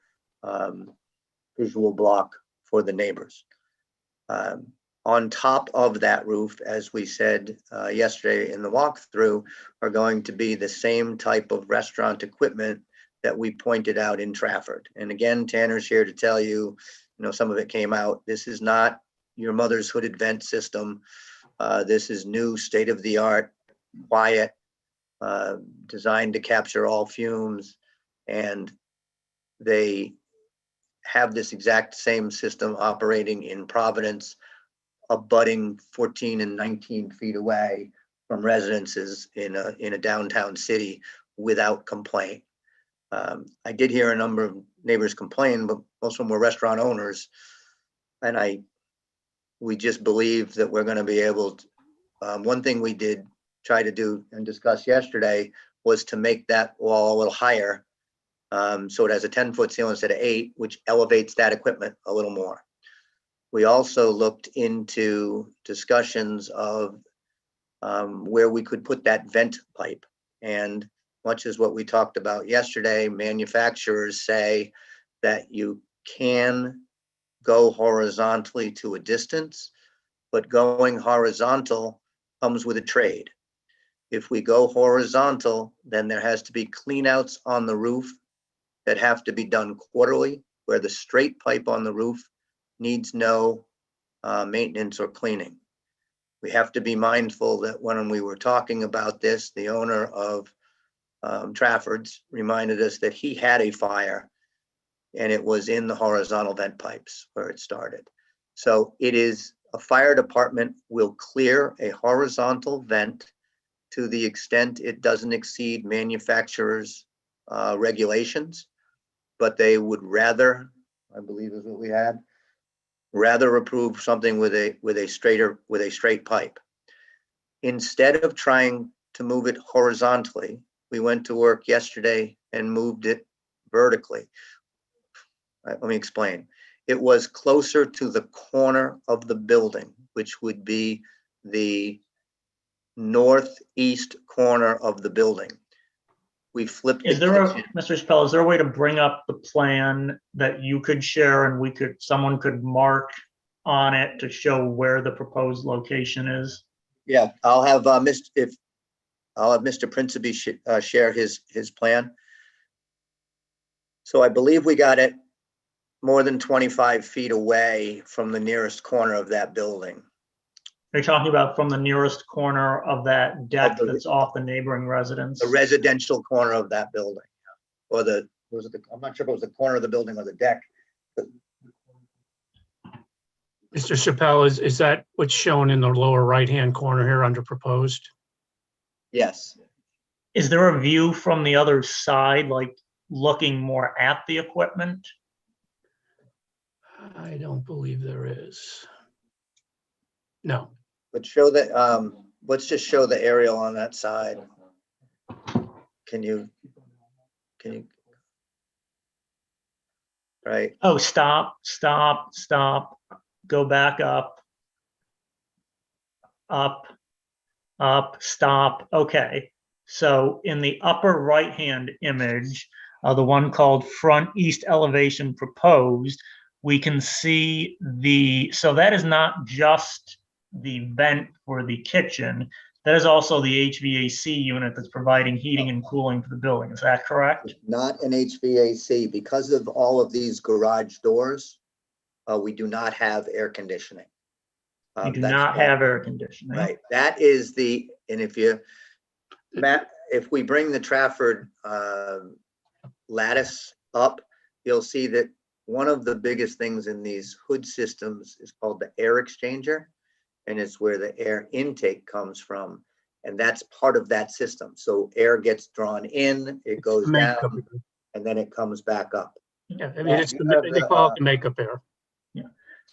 visual block for the neighbors. On top of that roof, as we said yesterday in the walkthrough, are going to be the same type of restaurant equipment that we pointed out in Trafford. And again, Tanner's here to tell you, some of it came out. This is not your mother's hooded vent system. This is new, state-of-the-art, quiet, designed to capture all fumes. And they have this exact same system operating in Providence, abutting 14 and 19 feet away from residences in a downtown city without complaint. I did hear a number of neighbors complain, but most of them were restaurant owners. And we just believe that we're going to be able to, one thing we did try to do and discuss yesterday was to make that wall a little higher. So it has a 10-foot ceiling instead of 8, which elevates that equipment a little more. We also looked into discussions of where we could put that vent pipe. And much as what we talked about yesterday, manufacturers say that you can go horizontally to a distance, but going horizontal comes with a trade. If we go horizontal, then there has to be cleanouts on the roof that have to be done quarterly, where the straight pipe on the roof needs no maintenance or cleaning. We have to be mindful that when we were talking about this, the owner of Trafford's reminded us that he had a fire and it was in the horizontal vent pipes where it started. So it is a fire department will clear a horizontal vent to the extent it doesn't exceed manufacturer's regulations, but they would rather, I believe is what we had, rather approve something with a straight pipe. Instead of trying to move it horizontally, we went to work yesterday and moved it vertically. Let me explain. It was closer to the corner of the building, which would be the northeast corner of the building. We flipped Is the there a, kitchen. Mr. Chappelle, is there a way to bring up the plan that you could share and someone could mark on it to show where the proposed location is? Yeah, I'll have Mr. Principe share his plan. So I believe we got it more than 25 feet away from the nearest corner of that building. Are you talking about from the nearest corner of that deck Of the- that's off the neighboring residence? The residential corner of that building, or I'm not sure if it was the corner of the building or the deck. Mr. Chappelle, is that what's shown in the lower right-hand corner here under proposed? Yes, Is there a view from the other side, like looking more at the equipment? I don't believe there is. No. but show that, let's just show the aerial on that side. Can you? Right, Oh, stop. Go back up. Up, stop. Okay. So in the upper right-hand image, the one called front east elevation proposed, we can see so that is not just the vent for the kitchen. That is also the HVAC unit that's providing heating and cooling for the building. Is that correct? not an HVAC, because of all of these garage doors, we do not have air conditioning. You do That's not why- have air conditioning. Right, that is and if we bring the Trafford lattice up, you'll see that one of the biggest things in these hood systems is called the air exchanger, and it's where the air intake comes from, and that's part of that system. So air gets drawn in, it goes down, Makeup. and then it comes back up. Yeah, I mean, You have they the, call it the makeup air.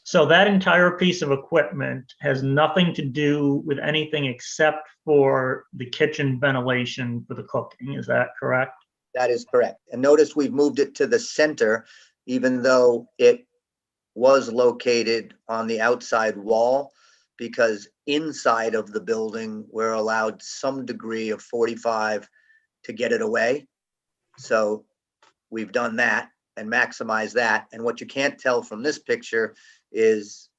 So that entire piece of equipment has nothing to do with anything except for the kitchen ventilation for the cooking. Is that correct? That is correct. And notice we've moved it to the center, even though it was located on the outside wall, because inside of the building, we're allowed some degree of 45 to get it away. So we've done that and maximized that. And what you can't tell from this picture is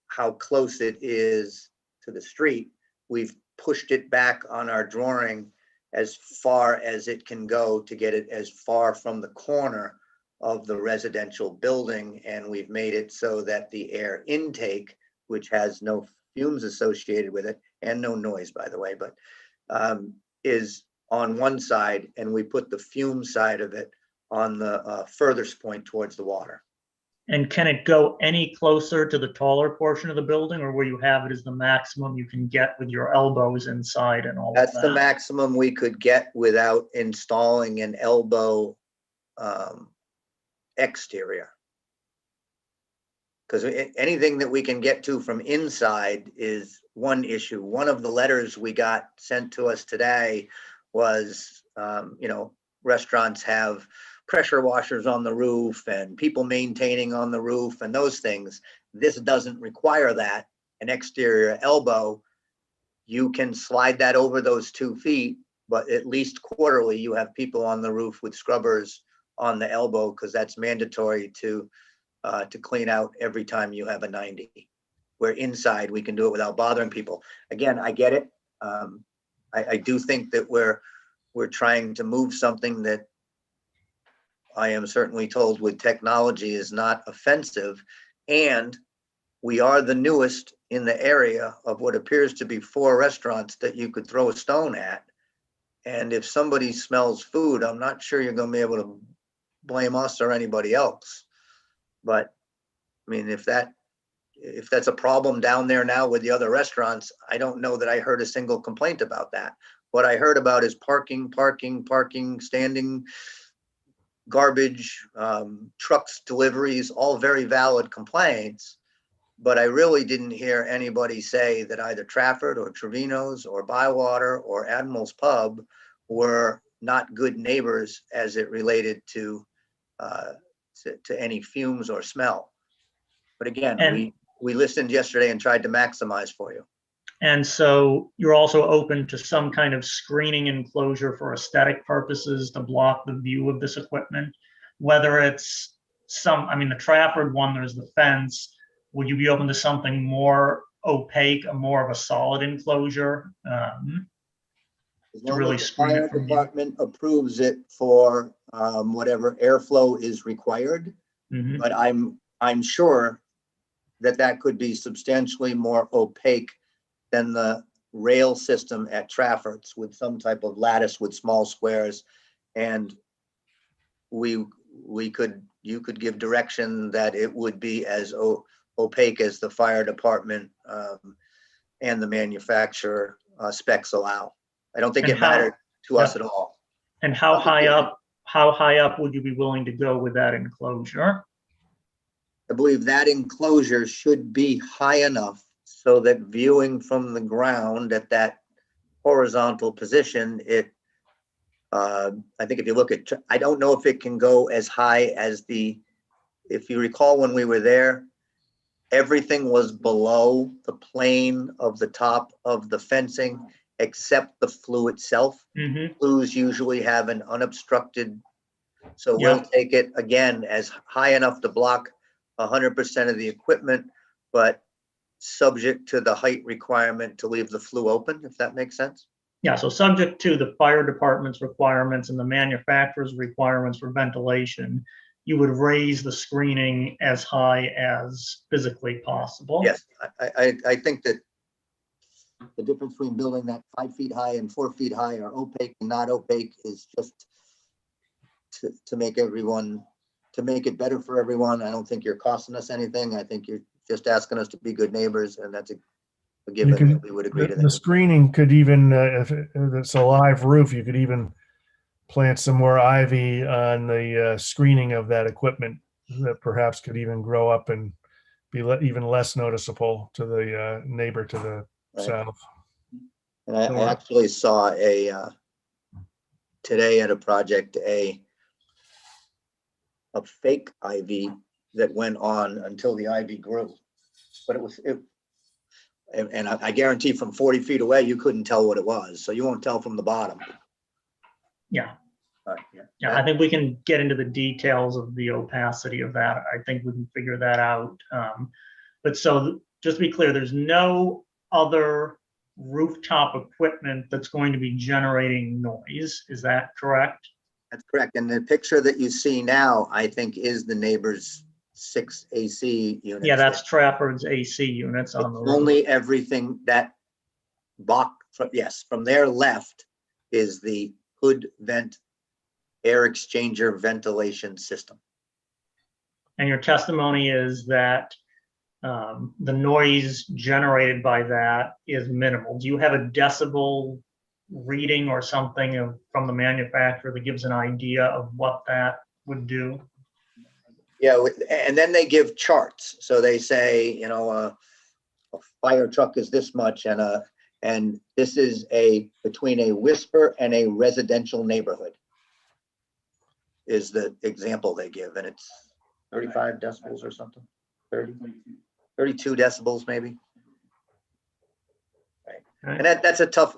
how close it is to the street. We've pushed it back on our drawing as far as it can go to get it as far from the corner of the residential building. And we've made it so that the air intake, which has no fumes associated with it and no noise, by the way, but is on one side, and we put the fume side of it on the furthest point towards the water. And can it go any closer to the taller portion of the building, or where you have it is the maximum you can get with your elbows inside and all That's of the that? maximum we could get without installing an elbow exterior. Because anything that we can get to from inside is one issue. One of the letters we got sent to us today was, restaurants have pressure washers on the roof and people maintaining on the roof and those things. This doesn't require that. An exterior elbow, you can slide that over those 2 feet, but at least quarterly, you have people on the roof with scrubbers on the elbow, because that's mandatory to clean out every time you have a 90. Where inside, we can do it without bothering people. Again, I get it. I do think that we're trying to move something that I am certainly told with technology is not offensive. And we are the newest in the area of what appears to be 4 restaurants that you could throw a stone at. And if somebody smells food, I'm not sure you're going to be able to blame us or anybody else. But I mean, if if that's a problem down there now with the other restaurants, I don't know that I heard a single complaint about that. What I heard about is parking, standing, garbage, trucks, deliveries, all very valid complaints. But I really didn't hear anybody say that either Trafford or Trevino's or Bywater or Admiral's Pub were not good neighbors as it related to any fumes or smell. But again, And- we listened yesterday and tried to maximize for you. And so you're also open to some kind of screening enclosure for aesthetic purposes to block the view of this equipment, whether it's the Trafford one, there's the fence. Would you be open to something more opaque, more of a solid enclosure? As long really as the screen it fire from you. department approves it for whatever airflow is required, Mhm. but I'm sure that could be substantially more opaque than the rail system at Trafford's with some type of lattice with small squares. And you could give direction that it would be as opaque as the fire department and the manufacturer specs allow. I don't think And it mattered to us yeah. at all. And how high up would you be willing to go with that enclosure? I believe that enclosure should be high enough so that viewing from the ground at that horizontal position, I think if you look at, I don't know if it can go as high as if you recall when we were there, everything was below the plane of the top of the fencing except the flue itself. Mhm. Flues usually have an unobstructed, so Yeah. we'll take it again as high enough to block 100% of the equipment, but subject to the height requirement to leave the flue open, if that makes sense. Yeah, so subject to the fire department's requirements and the manufacturer's requirements for ventilation, you would raise the screening as high as physically possible. Yes, I think that the difference between building that 5 feet high and 4 feet high or opaque and not opaque is just to make it better for everyone. I don't think you're costing us anything. I think you're just asking us to be good neighbors, and that's a given that we would agree to The that. screening could even, if it's a live roof, you could even plant some more ivy on the screening of that equipment that perhaps could even grow up and be even less noticeable to the neighbor to the Right. south. And I actually saw today at a project, a fake ivy that went on until the ivy grew. But and I guarantee from 40 feet away, you couldn't tell what it was. So you won't tell from the bottom. Yeah, Yeah. yeah, I think we can get into the details of the opacity of that. I think we can figure that out. But so just to be clear, there's no other rooftop equipment that's going to be generating noise. Is that correct? That's correct. And the picture that you see now, I think, is the neighbor's 6 AC units. Yeah, that's Trafford's AC units on the roof. Only everything that from their left is the hood vent air exchanger ventilation system. And your testimony is that the noise generated by that is minimal. Do you have a decibel reading or something from the manufacturer that gives an idea of what that would do? Yeah, and then they give charts. So they say, a fire truck is this much, and this is between a whisper and a residential neighborhood is the example they give, and it's 35 decibels or something, 32 decibels maybe. Right. And that's a tough.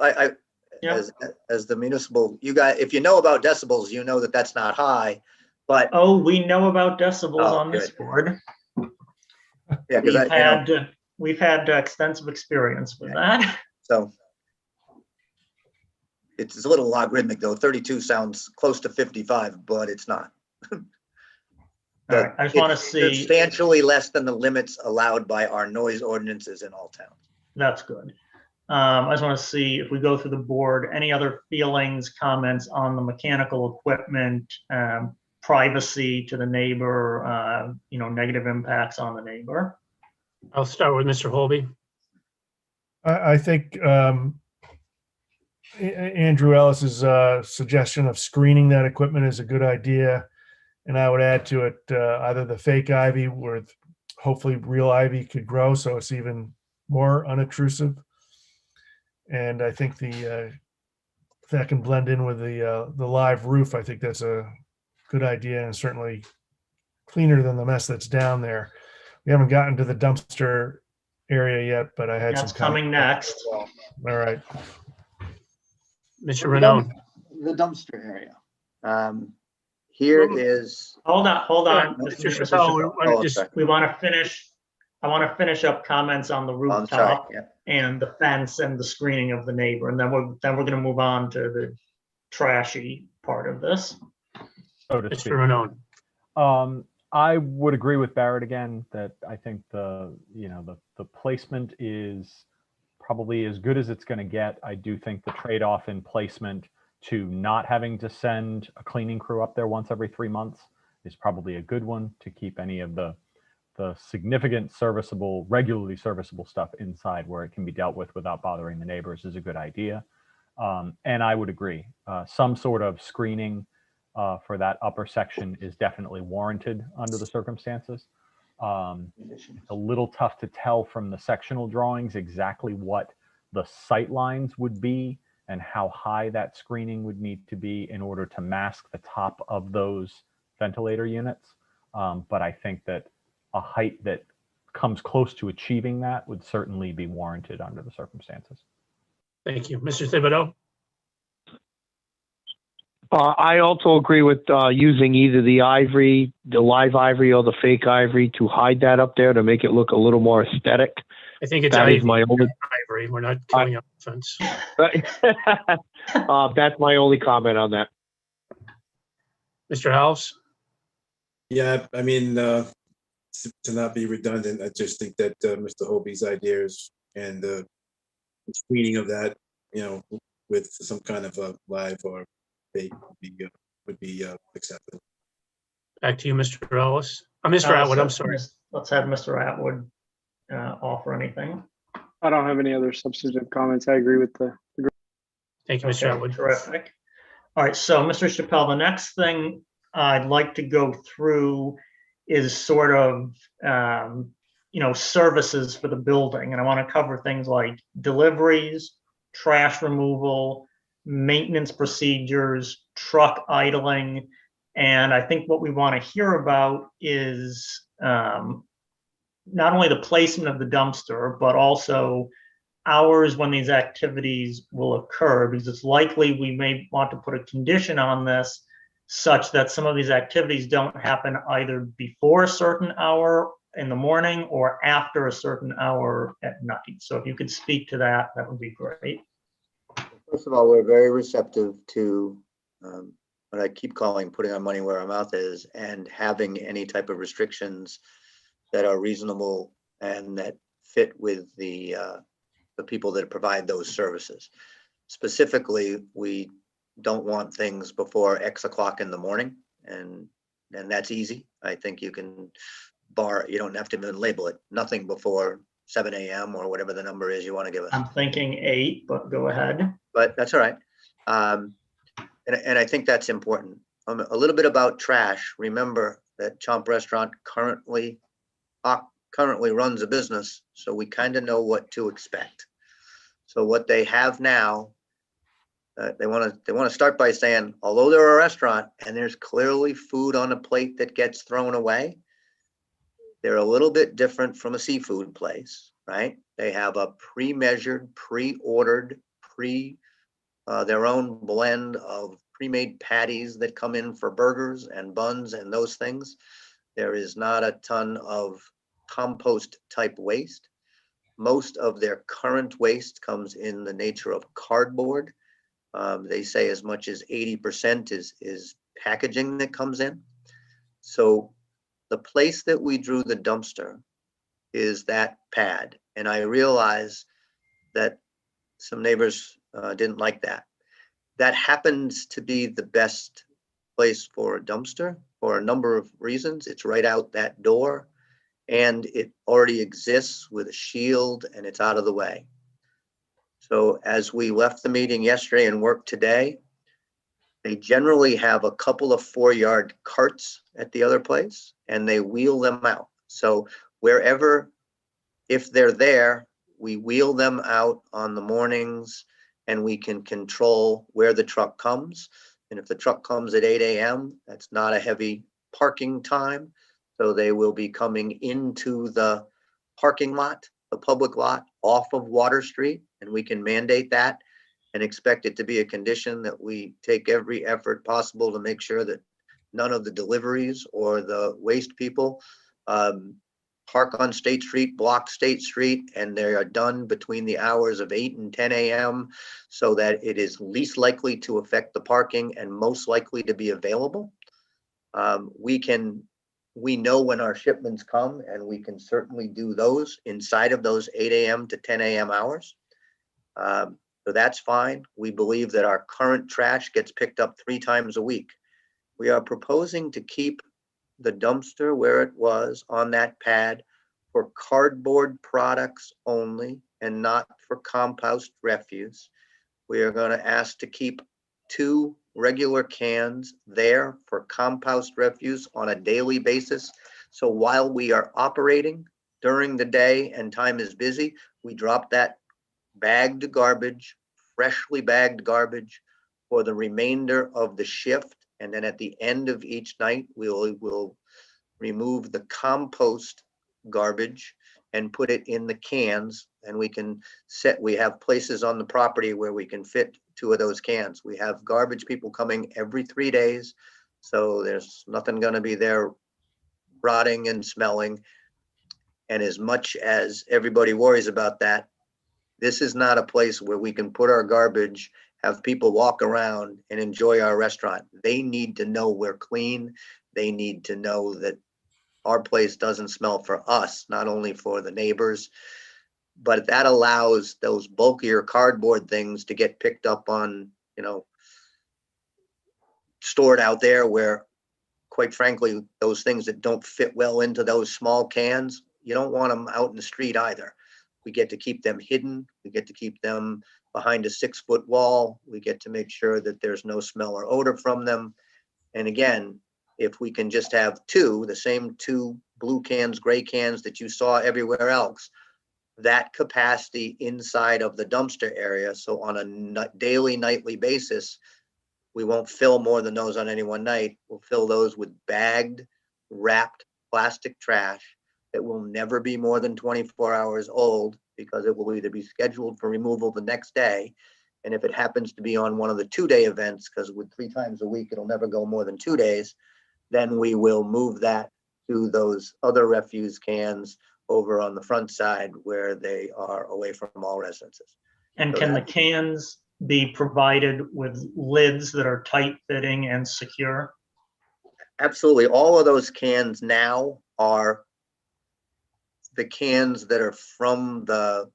Yeah. As the municipal, you guys, if you know about decibels, you know that that's not high. But we know about decibels on this board. Yeah, because we've had extensive experience with that. So it's a little logarithmic though. 32 sounds close to 55, but it's not. All right, I just want to see. Substantially less than the limits allowed by our noise ordinances in all towns. That's good. I just want to see if we go through the board, any other feelings, comments on the mechanical equipment, privacy to the neighbor, negative impacts on the neighbor. I'll start with Mr. Holby. I think Andrew Ellis's suggestion of screening that equipment is a good idea. And I would add to it either the fake ivy where hopefully real ivy could grow so it's even more unobtrusive. And I think if that can blend in with the live roof, I think that's a good idea and certainly cleaner than the mess that's down there. We haven't gotten to the dumpster area yet, but I had That's some coming next. All right. Mr. Renaud. The dumpster area. Here is, Hold on. Mr. Chappelle, we want oh, to I'm just, sorry. We want to finish, I want to finish up comments on the Oh, I'm sorry. rooftop Yeah. and the fence and the screening of the neighbor. And then we're going to move on to the trashy part of this. so to speak. Mr. Renaud. I would agree with Barrett again that I think the placement is probably as good as it's going to get. I do think the trade-off in placement to not having to send a cleaning crew up there once every 3 months is probably a good one to keep any of the significant regularly serviceable stuff inside where it can be dealt with without bothering the neighbors is a good idea. And I would agree. Some sort of screening for that upper section is definitely warranted under the circumstances. It's a little tough to tell from the sectional drawings exactly what the sight lines would be and how high that screening would need to be in order to mask the top of those ventilator units. But I think that a height that comes close to achieving that would certainly be warranted under the circumstances. Thank you. Mr. Thibodeau. I also agree with using either the live ivory or the fake ivory to hide that up there to make it look a little more aesthetic. I think it's That is my only. ivory. We're not killing up the fence. That's my only comment on that. Mr. Halves. Yeah, I mean, to not be redundant, I just think that Mr. Hobie's ideas and the screening of that, with some kind of a live or fake would be acceptable. Back to you, Mr. Ellis. Mr. Atwood, I'm sorry. Let's have Mr. Atwood offer anything. I don't have any other substantive comments. I agree with the group. Thank you, Mr. Okay, Atwood. terrific. All right, so Mr. Chappelle, the next thing I'd like to go through is sort of, services for the building. And I want to cover things like deliveries, trash removal, maintenance procedures, truck idling. And I think what we want to hear about is not only the placement of the dumpster, but also hours when these activities will occur, because it's likely we may want to put a condition on this such that some of these activities don't happen either before a certain hour in the morning or after a certain hour at night. So if you could speak to that, that would be great. First of all, we're very receptive to what I keep calling putting our money where our mouth is and having any type of restrictions that are reasonable and that fit with the people that provide those services. Specifically, we don't want things before X o'clock in the morning, and that's easy. I think you can you don't have to even label it, nothing before 7 a.m. or whatever the number is you want to give us. I'm thinking 8, but go ahead. But that's all right. And I think that's important. A little bit about trash. Remember that Chomp Restaurant currently runs a business, so we kind of know what to expect. So what they have now, they want to start by saying, although they're a restaurant and there's clearly food on a plate that gets thrown away, they're a little bit different from a seafood place, right? They have a pre-measured, pre-ordered, their own blend of pre-made patties that come in for burgers and buns and those things. There is not a ton of compost type waste. Most of their current waste comes in the nature of cardboard. They say as much as 80% is packaging that comes in. So the place that we drew the dumpster is that pad. And I realize that some neighbors didn't like that. That happens to be the best place for a dumpster for a number of reasons. It's right out that door. and it already exists with a shield and it's out of the way. So as we left the meeting yesterday and worked today, they generally have a couple of 4-yard carts at the other place and they wheel them out. So wherever, if they're there, we wheel them out on the mornings and we can control where the truck comes. And if the truck comes at 8 a.m., that's not a heavy parking time. So they will be coming into the parking lot, the public lot off of Water Street, and we can mandate that and expect it to be a condition that we take every effort possible to make sure that none of the deliveries or the waste people park on State Street, block State Street, and they are done between the hours of 8 and 10 a.m. so that it is least likely to affect the parking and most likely to be available. We know when our shipments come, and we can certainly do those inside of those 8 a.m. to 10 a.m. hours. So that's fine. We believe that our current trash gets picked up 3 times a week. We are proposing to keep the dumpster where it was on that pad for cardboard products only and not for compost refuse. We are going to ask to keep 2 regular cans there for compost refuse on a daily basis. So while we are operating during the day and time is busy, we drop that bagged garbage, freshly bagged garbage for the remainder of the shift. And then at the end of each night, we'll remove the compost garbage and put it in the cans. And we have places on the property where we can fit 2 of those cans. We have garbage people coming every 3 days. So there's nothing going to be there rotting and smelling. And as much as everybody worries about that, this is not a place where we can put our garbage, have people walk around and enjoy our restaurant. They need to know we're clean. They need to know that our place doesn't smell for us, not only for the neighbors, but that allows those bulkier cardboard things to get picked up on, stored out there where, quite frankly, those things that don't fit well into those small cans, you don't want them out in the street either. We get to keep them hidden. We get to keep them behind a 6-foot wall. We get to make sure that there's no smell or odor from them. And again, if we can just have 2, the same 2 blue cans, gray cans that you saw everywhere else, that capacity inside of the dumpster area. So on a daily, nightly basis, we won't fill more than those on any one night. We'll fill those with bagged, wrapped plastic trash that will never be more than 24 hours old, because it will either be scheduled for removal the next day. And if it happens to be on one of the 2-day events, because with 3 times a week, it'll never go more than 2 days, then we will move that to those other refuse cans over on the front side where they are away from all residences. And So can the that- cans be provided with lids that are tight fitting and secure? Absolutely. All of those cans now are the cans that are from the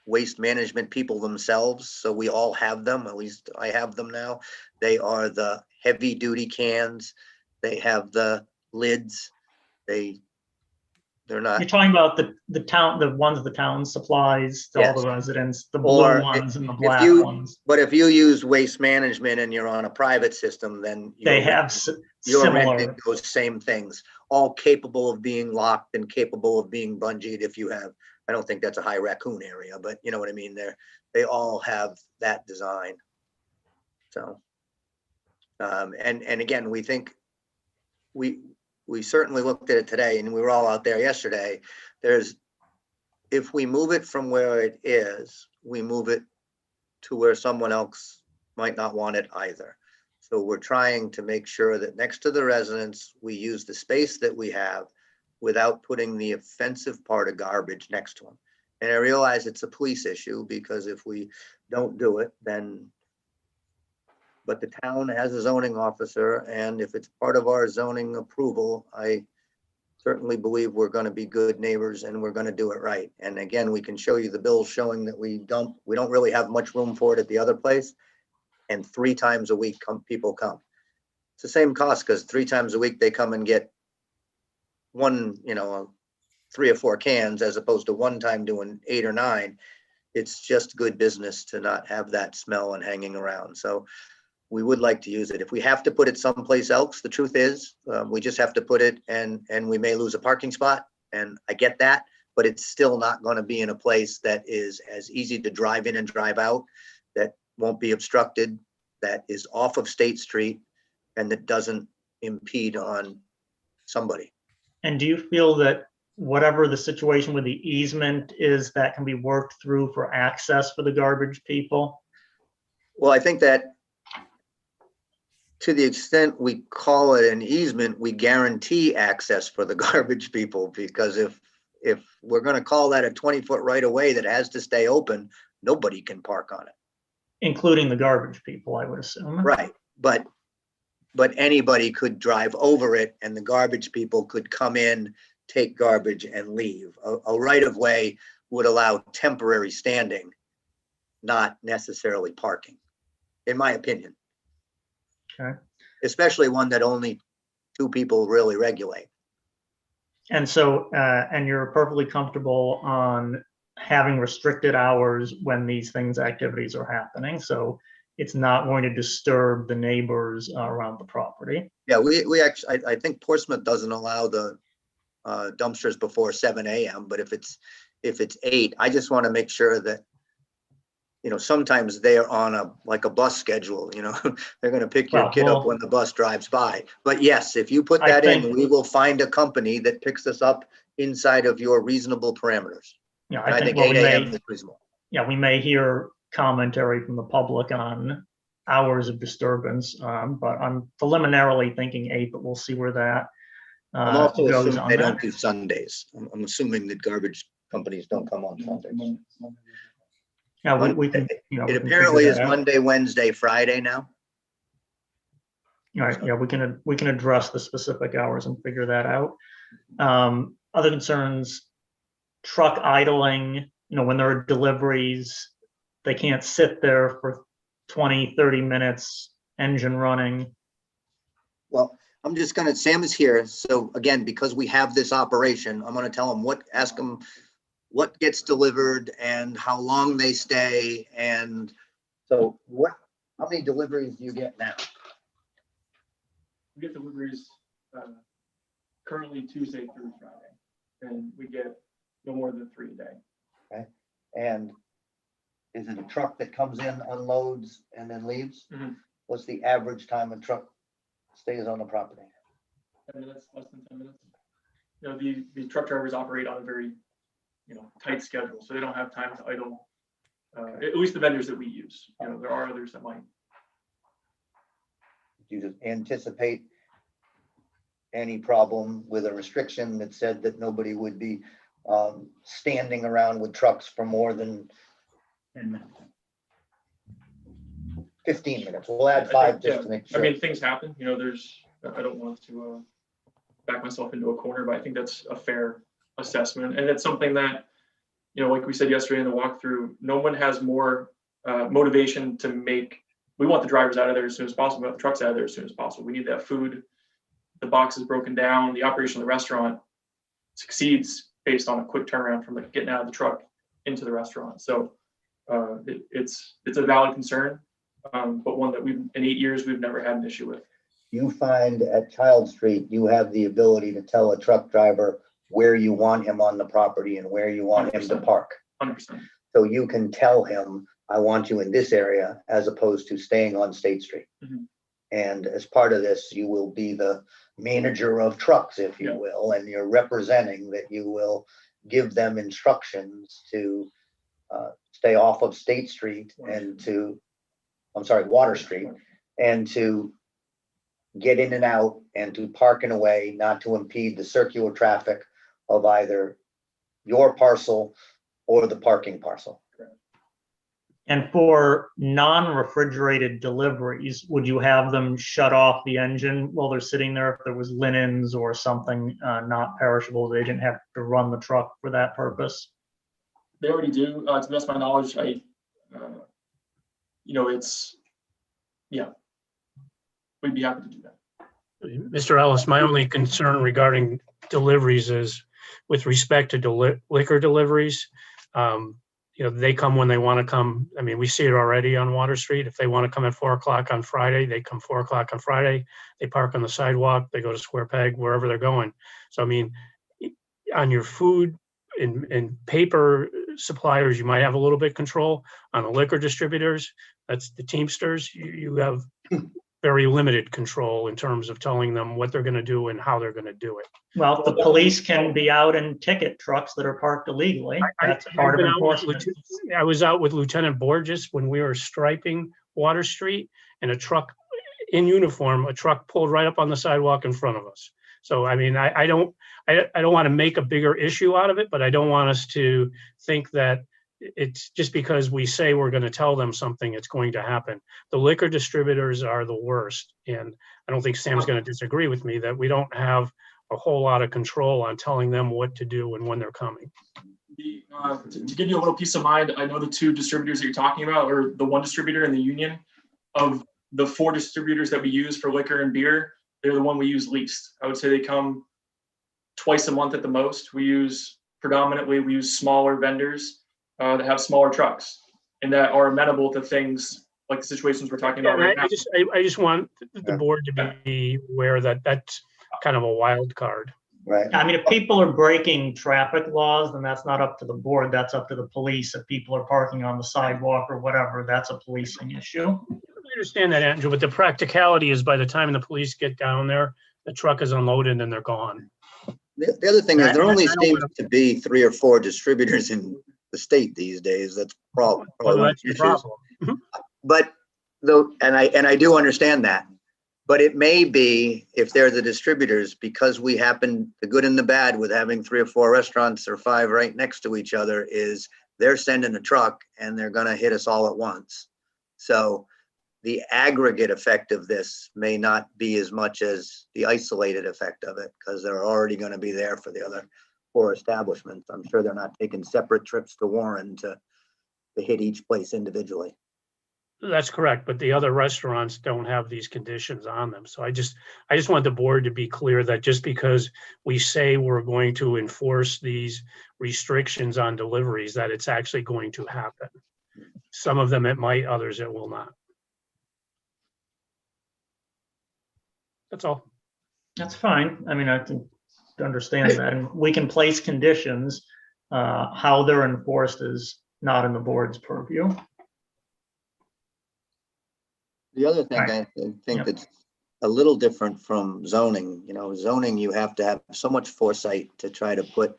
waste management people themselves. So we all have them, at least I have them now. They are the heavy duty cans. They have the lids. They're not. You're talking about the ones the town supplies to all the residents, the Or blue ones and the if black you- ones. But if you use waste management and you're on a private system, then They you're have you're renting similar. those same things, all capable of being locked and capable of being bungeed if you have, I don't think that's a high raccoon area, but you know what I mean? They all have that design. So, and again, we think we certainly looked at it today, and we were all out there yesterday. If we move it from where it is, we move it to where someone else might not want it either. So we're trying to make sure that next to the residents, we use the space that we have without putting the offensive part of garbage next to them. And I realize it's a police issue, because if we don't do it, then, but the town has a zoning officer, and if it's part of our zoning approval, I certainly believe we're going to be good neighbors and we're going to do it right. And again, we can show you the bills showing that we don't really have much room for it at the other place. And 3 times a week people come. It's the same cost, because 3 times a week they come and get one, 3 or 4 cans as opposed to one time doing 8 or 9. It's just good business to not have that smell and hanging around. So we would like to use it. If we have to put it someplace else, the truth is, we just have to put it, and we may lose a parking spot. And I get that, but it's still not going to be in a place that is as easy to drive in and drive out, that won't be obstructed, that is off of State Street, and that doesn't impede on somebody. And do you feel that whatever the situation with the easement is, that can be worked through for access for the garbage people? Well, I think that to the extent we call it an easement, we guarantee access for the garbage people, because if we're going to call that a 20-foot right of way that has to stay open, nobody can park on it. Including the garbage people, I would assume. Right. But anybody could drive over it, and the garbage people could come in, take garbage and leave. A right of way would allow temporary standing, not necessarily parking, in my opinion. Okay. Especially one that only 2 people really regulate. And so, and you're perfectly comfortable on having restricted hours when these activities are happening. So it's not going to disturb the neighbors around the property. Yeah, we actually, I think Portsmouth doesn't allow the dumpsters before 7 a.m. But if it's 8, I just want to make sure that, sometimes they're on a bus schedule, they're going to pick your kid up when the bus drives by. But yes, if you put that in, we will find a company that picks us up inside of your reasonable parameters. Yeah, I think 8 a.m. is reasonable. Yeah, we may hear commentary from the public on hours of disturbance, but I'm preliminarily thinking 8, but we'll see where that I'm also goes assuming on they that. don't do Sundays. I'm assuming that garbage companies don't come on Sundays. Yeah, we can, It apparently is Monday, Wednesday, Friday now. All right, yeah, we can address the specific hours and figure that out. Other concerns, truck idling, when there are deliveries, they can't sit there for 20, 30 minutes, engine running. Well, Sam is here. So again, because we have this operation, I'm going to tell him ask him what gets delivered and how long they stay. And so how many deliveries do you get now? We get deliveries currently Tuesday through Friday, and we get no more than 3 a day. Okay. And is it a truck that comes in, unloads, and then leaves? Mm-hmm. What's the average time a truck stays on the property? 10 minutes, less than 10 minutes. The truck drivers operate on a very, tight schedule, so they don't have time to idle. At least the vendors that we use. There are others that might. Do you anticipate any problem with a restriction that said that nobody would be standing around with trucks for more than 10 minutes? 15 minutes. We'll add 5 just to make sure. I mean, things happen. I don't want to back myself into a corner, but I think that's a fair assessment. And it's something that, like we said yesterday in the walkthrough, no one has more motivation to we want the drivers out of there as soon as possible, we want the trucks out of there as soon as possible. We need that food, the box is broken down, the operation of the restaurant succeeds based on a quick turnaround from getting out of the truck into the restaurant. So it's a valid concern, but one that in 8 years, we've never had an issue with. You find at Child Street, you have the ability to tell a truck driver where you want him on the property and where you want 100%. Him to park. 100%. So you can tell him, I want you in this area, as opposed to staying on State Street. Mm-hmm. And as part of this, you will be the manager of trucks, if you will, and you're representing that you will give them instructions to stay off of State Street and Water Street, and to get in and out and to park in a way not to impede the circular traffic of either your parcel or the parking parcel. And for non-refrigerated deliveries, would you have them shut off the engine while they're sitting there if there was linens or something not perishable? They didn't have to run the truck for that purpose? They already do. To the best of my knowledge, we'd be happy to do that. Mr. Ellis, my only concern regarding deliveries is with respect to liquor deliveries, they come when they want to come. I mean, we see it already on Water Street. If they want to come at 4 o'clock on Friday, they come 4 o'clock on Friday. They park on the sidewalk. They go to Square Peg, wherever they're going. So, I mean, on your food and paper suppliers, you might have a little bit control. On the liquor distributors, that's the Teamsters, you have very limited control in terms of telling them what they're going to do and how they're going to do it. Well, the police can be out and ticket trucks that are parked illegally. That's part of enforcement. I was out with Lieutenant Borges when we were striping Water Street, and a truck in uniform, a truck pulled right up on the sidewalk in front of us. So, I mean, I don't want to make a bigger issue out of it, but I don't want us to think that it's just because we say we're going to tell them something, it's going to happen. The liquor distributors are the worst. And I don't think Sam's going to disagree with me that we don't have a whole lot of control on telling them what to do and when they're coming. To give you a little peace of mind, I know the 2 distributors that you're talking about, or the 1 distributor in the union. Of the 4 distributors that we use for liquor and beer, they're the one we use least. I would say they come twice a month at the most. We use smaller vendors that have smaller trucks and that are amenable to things like the situations we're talking about right now. I just want the board to be aware that that's kind of a wild card. Right. I mean, if people are breaking traffic laws, then that's not up to the board. That's up to the police. If people are parking on the sidewalk or whatever, that's a policing issue. I understand that, Andrew, but the practicality is by the time the police get down there, the truck is unloaded and they're gone. The other thing is there only seems to be 3 or 4 distributors in the state these days. That's probably Well, that's the problem. But though, and I do understand that, but it may be, if they're the distributors, because we happen, the good and the bad with having 3 or 4 restaurants or 5 right next to each other is they're sending a truck and they're going to hit us all at once. So the aggregate effect of this may not be as much as the isolated effect of it, because they're already going to be there for the other 4 establishments. I'm sure they're not taking separate trips to Warren to hit each place individually. That's correct, but the other restaurants don't have these conditions on them. So I just want the board to be clear that just because we say we're going to enforce these restrictions on deliveries, that it's actually going to happen. Some of them it might, others it will not. That's all. That's fine. I mean, I can understand that. And we can place conditions. How they're enforced is not in the board's purview. The other thing I think that's a little different from zoning, zoning, you have to have so much foresight to try to put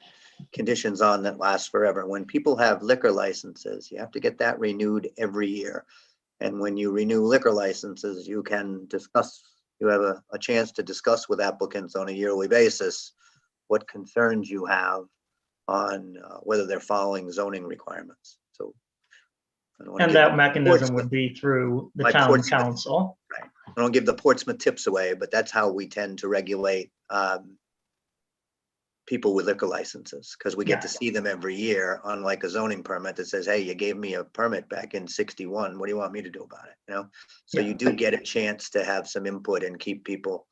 conditions on that last forever. When people have liquor licenses, you have to get that renewed every year. And when you renew liquor licenses, you can discuss, you have a chance to discuss with applicants on a yearly basis what concerns you have on whether they're following zoning requirements. So, and that mechanism would be through the town council. Right. I don't give the Portsmouth tips away, but that's how we tend to regulate people with liquor licenses, because we get to see them every year, unlike a zoning permit that says, hey, you gave me a permit back in '61. What do you want me to do about it? So you do get a chance to have some input and keep people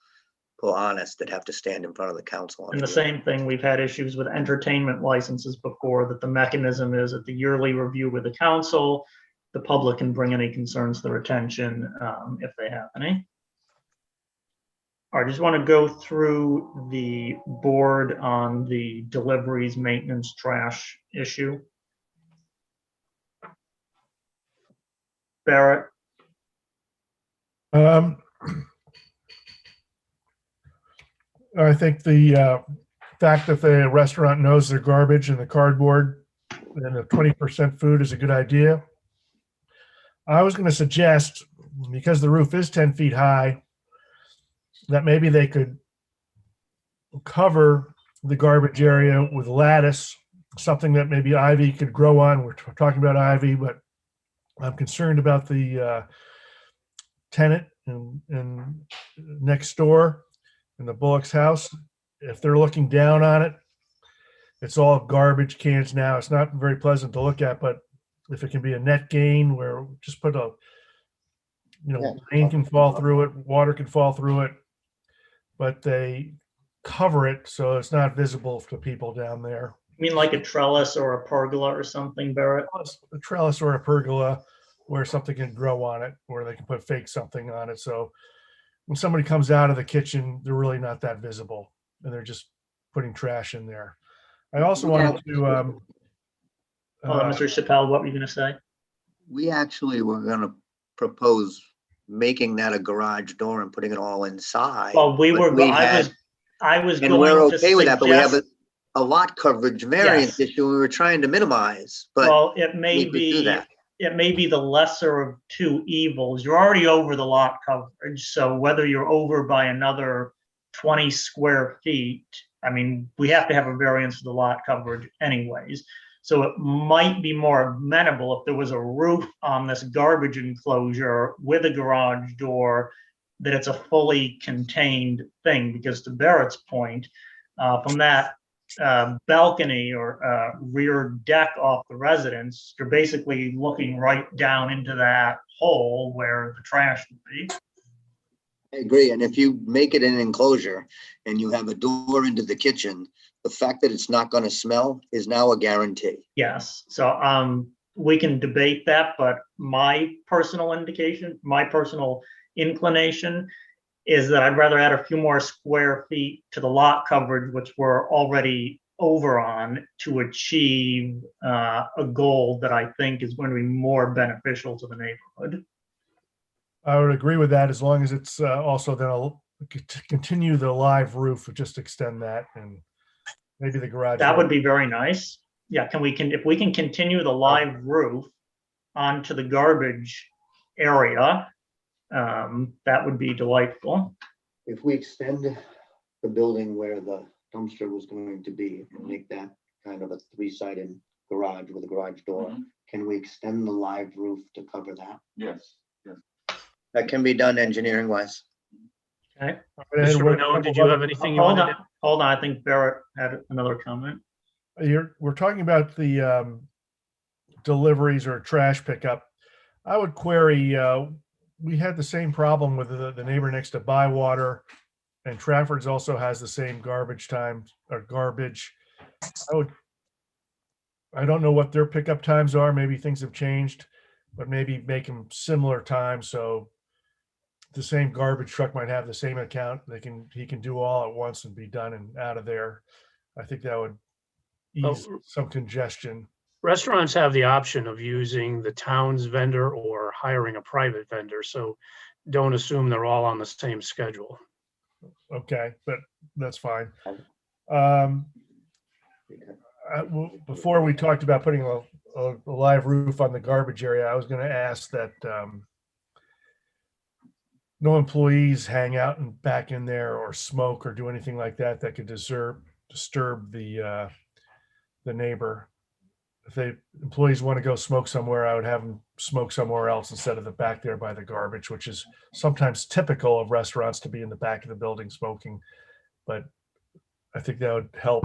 honest that have to stand in front of the council. And the same thing, we've had issues with entertainment licenses before, that the mechanism is at the yearly review with the council, the public can bring any concerns to their attention if they have any. All right, I just want to go through the board on the deliveries, maintenance, trash issue. Barrett? I think the fact that the restaurant knows their garbage and the cardboard and the 20% food is a good idea. I was going to suggest, because the roof is 10 feet high, that maybe they could cover the garbage area with lattice, something that maybe ivy could grow on. We're talking about ivy, but I'm concerned about the tenant and next door in the Bullock's house. If they're looking down on it, it's all garbage cans now. It's not very pleasant to look at, but if it can be a net gain where just put a, rain can fall through it, water can fall through it, but they cover it so it's not visible to people down there. I mean, like a trellis or a pergola or something, Barrett? A trellis or a pergola where something can grow on it, where they can put fake something on it. So when somebody comes out of the kitchen, they're really not that visible and they're just putting trash in there. I also wanted to, Hold on, Mr. Chappelle, what were you gonna say? We actually were gonna propose making that a garage door and putting it all inside. Well, we but were, we I had- was And we're going to okay with that, but we have suggest, a lot coverage variance Yes. issue we were trying to minimize, but well, it may we could do be, that. it may be the lesser of two evils. You're already over the lot coverage, so whether you're over by another 20 square feet, I mean, we have to have a variance for the lot coverage anyways. So it might be more amenable if there was a roof on this garbage enclosure with a garage door, that it's a fully contained thing, because to Barrett's point, from that balcony or rear deck off the residence, you're basically looking right down into that hole where the trash would be. I agree, and if you make it an enclosure and you have a door into the kitchen, the fact that it's not gonna smell is now a guarantee. Yes, so we can debate that, but my personal indication, my personal inclination is that I'd rather add a few more square feet to the lot coverage, which we're already over on, to achieve a goal that I think is going to be more beneficial to the neighborhood. I would agree with that as long as it's also then to continue the live roof, just extend that and maybe the garage. That door. would be very nice. Yeah, if we can continue the live roof onto the garbage area, that would be delightful. If we extend the building where the dumpster was going to be and make that kind of a three-sided garage with a garage door, Mhm. can we extend the live roof to cover that? Yes, yes. That can be done engineering wise. Okay, Mr. Renaud, did you have anything you hold wanted on, to? hold on. I think Barrett had another comment. We're talking about the deliveries or trash pickup. I would query, we had the same problem with the neighbor next to Bywater, and Trafford's also has the same garbage time or garbage. I don't know what their pickup times are. Maybe things have changed, but maybe make them similar times. So the same garbage truck might have the same account. He can do all at once and be done and out of there. I think that would ease some congestion. Restaurants have the option of using the town's vendor or hiring a private vendor, so don't assume they're all on the same schedule. Okay, but that's fine. Before we talked about putting a live roof on the garbage area, I was going to ask that no employees hang out and back in there or smoke or do anything like that that could disturb the neighbor. If employees want to go smoke somewhere, I would have them smoke somewhere else instead of the back there by the garbage, which is sometimes typical of restaurants to be in the back of the building smoking. But I think that would help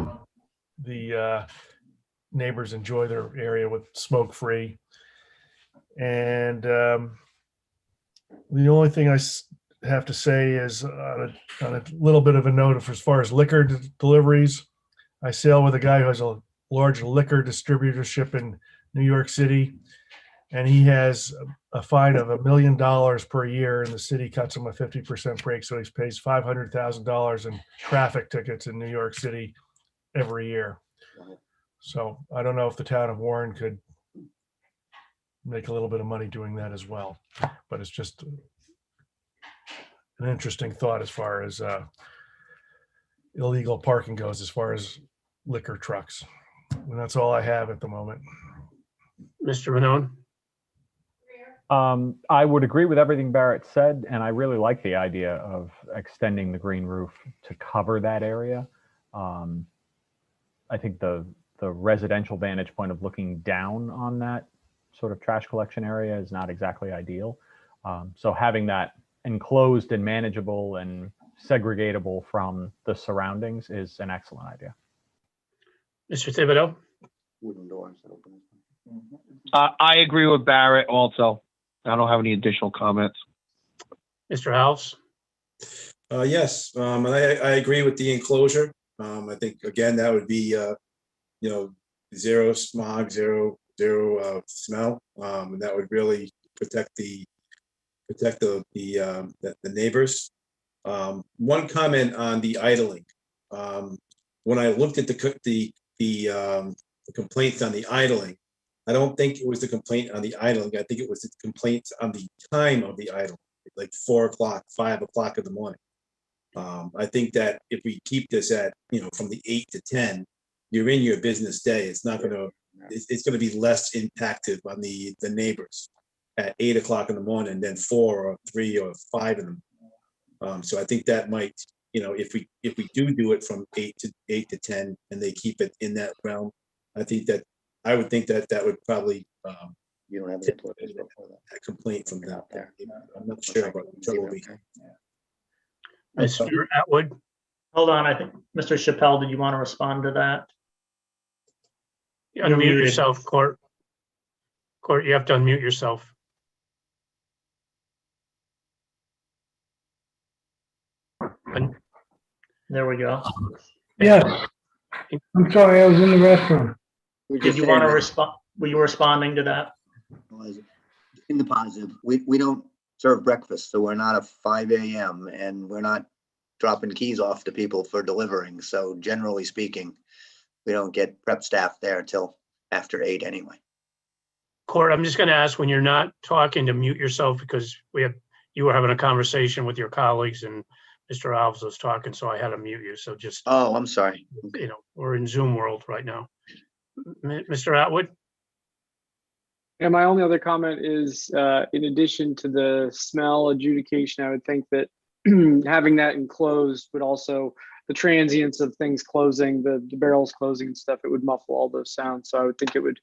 the neighbors enjoy their area with smoke free. And the only thing I have to say is on a little bit of a note as far as liquor deliveries, I sail with a guy who has a large liquor distributorship in New York City, and he has a fine of $1 million per year, and the city cuts him a 50% break, so he pays $500,000 in traffic tickets in New York City every year. So I don't know if the town of Warren could make a little bit of money doing that as well, but it's just an interesting thought as far as illegal parking goes, as far as liquor trucks. And that's all I have at the moment. Mr. Renaud? I would agree with everything Barrett said, and I really like the idea of extending the green roof to cover that area. I think the residential vantage point of looking down on that sort of trash collection area is not exactly ideal. So having that enclosed and manageable and segregatable from the surroundings is an excellent idea. Mr. Thibodeau? Wooden doors that open. I agree with Barrett also. I don't have any additional comments. Mr. House? Yes, and I agree with the enclosure. I think, again, that would be, zero smog, zero smell. And that would really protect the neighbors. One comment on the idling. When I looked at the complaints on the idling, I don't think it was the complaint on the idling. I think it was the complaints on the time of the idling, like 4 o'clock, 5 o'clock in the morning. I think that if we keep this at, from the 8 to 10, you're in your business day. It's not gonna, it's gonna be less impacted on the neighbors at 8 o'clock in the morning than 4 or 3 or 5 in the morning. So I think that might, if we do it from 8 to 10 and they keep it in that realm, I would think that would probably You don't have Tip- any employees before that. a complaint from that. Out there. I'm not sure about the trouble we. Okay. Mr. Atwood, Hold on, I think, Mr. Chappelle, did you want to respond to that? unmute muted. yourself, Court. Court, you have to unmute yourself. There we go. Yes. I'm sorry, I was in the restroom. We're Did just you want to saying respond? Were you responding to that? that in the positive, we don't serve breakfast, so we're not a 5 a.m. and we're not dropping keys off to people for delivering. So generally speaking, we don't get prep staff there till after 8 anyway. Court, I'm just going to ask when you're not talking to mute yourself because you were having a conversation with your colleagues and Mr. Alves was talking, so I had to mute you. So just, Oh, I'm sorry. we're in Zoom world right now. Mr. Atwood? And my only other comment is, in addition to the smell adjudication, I would think that having that enclosed would also, the transients of things closing, the barrels closing and stuff, it would muffle all those sounds. So I would think it would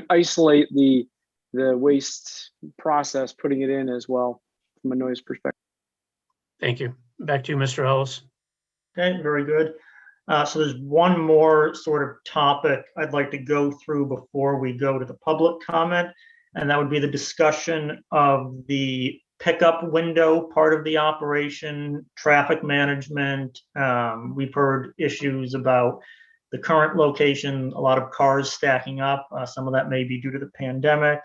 isolate the waste process, putting it in as well from a noise perspective. Thank you. Back to you, Mr. Ellis. Okay, very good. So there's one more sort of topic I'd like to go through before we go to the public comment, and that would be the discussion of the pickup window part of the operation, traffic management. We've heard issues about the current location, a lot of cars stacking up. Some of that may be due to the pandemic.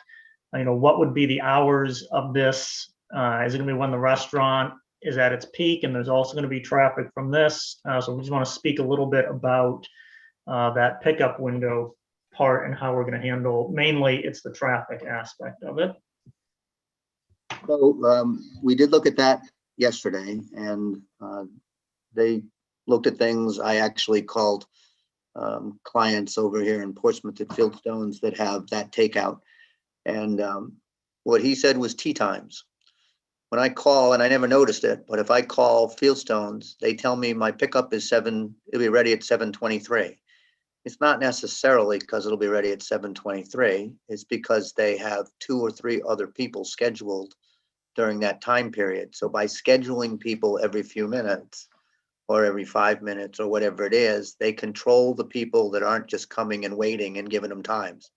What would be the hours of this? Is it gonna be when the restaurant is at its peak and there's also going to be traffic from this? So we just want to speak a little bit about that pickup window part and how we're going to handle, mainly it's the traffic aspect of it. So we did look at that yesterday and they looked at things. I actually called clients over here in Portsmouth at Fieldstones that have that takeout. And what he said was tea times. When I call, and I never noticed it, but if I call Fieldstones, they tell me my pickup is it'll be ready at 7:23. It's not necessarily because it'll be ready at 7:23. It's because they have 2 or 3 other people scheduled during that time period. So by scheduling people every few minutes or every 5 minutes or whatever it is, they control the people that aren't just coming and waiting and giving them times.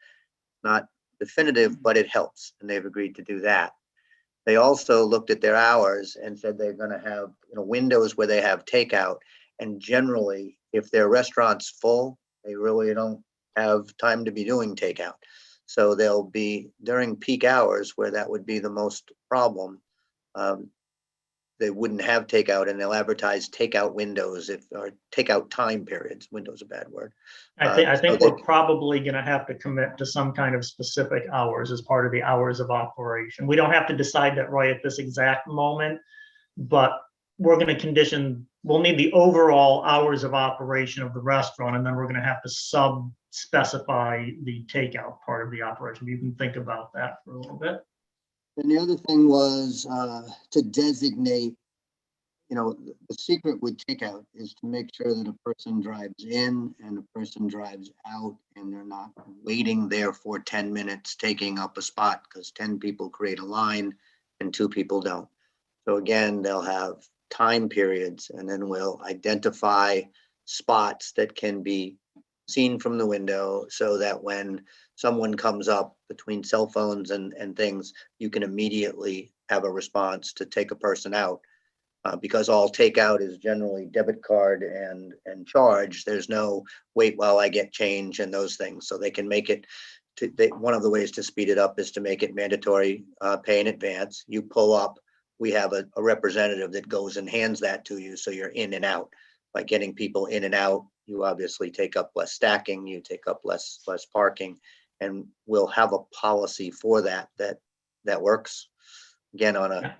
Not definitive, but it helps, and they've agreed to do that. They also looked at their hours and said they're going to have windows where they have takeout. And generally, if their restaurant's full, they really don't have time to be doing takeout. So they'll be during peak hours where that would be the most problem. They wouldn't have takeout, and they'll advertise takeout windows or takeout time periods. Window's a bad word. I think we're probably going to have to commit to some kind of specific hours as part of the hours of operation. We don't have to decide that right at this exact moment, but we're going to we'll need the overall hours of operation of the restaurant, and then we're going to have to specify the takeout part of the operation. You can think about that for a little bit. And the other thing was to designate, the secret with takeout is to make sure that a person drives in and a person drives out and they're not waiting there for 10 minutes taking up a spot, because 10 people create a line and 2 people don't. So again, they'll have time periods, and then we'll identify spots that can be seen from the window so that when someone comes up between cell phones and things, you can immediately have a response to take a person out. because all takeout is generally debit card and charge. There's no wait while I get change and those things. So they can make it one of the ways to speed it up is to make it mandatory, pay in advance. You pull up, we have a representative that goes and hands that to you. So you're in and out. By getting people in and out, you obviously take up less stacking, you take up less parking, and we'll have a policy for that works. Again, on a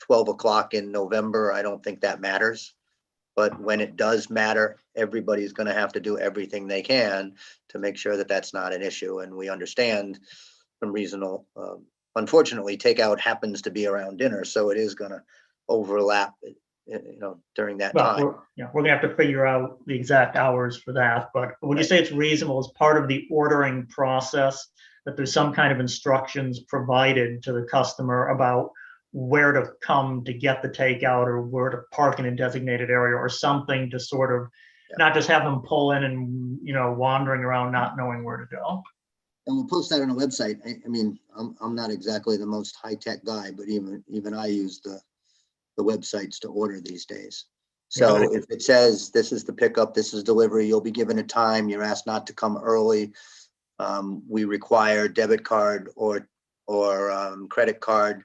12 o'clock in November, I don't think that matters. But when it does matter, everybody's going to have to do everything they can to make sure that that's not an issue. And we understand some reasonable, unfortunately, takeout happens to be around dinner, so it is going to overlap, during that time. We're gonna have to figure out the exact hours for that, but would you say it's reasonable as part of the ordering process that there's some kind of instructions provided to the customer about where to come to get the takeout or where to park in a designated area or something to sort of not just have them pull in and, wandering around not knowing where to go? And we'll post that on the website. I mean, I'm not exactly the most high-tech guy, but even I use the websites to order these days. So if it says this is the pickup, this is delivery, you'll be given a time, you're asked not to come early. We require debit card or credit card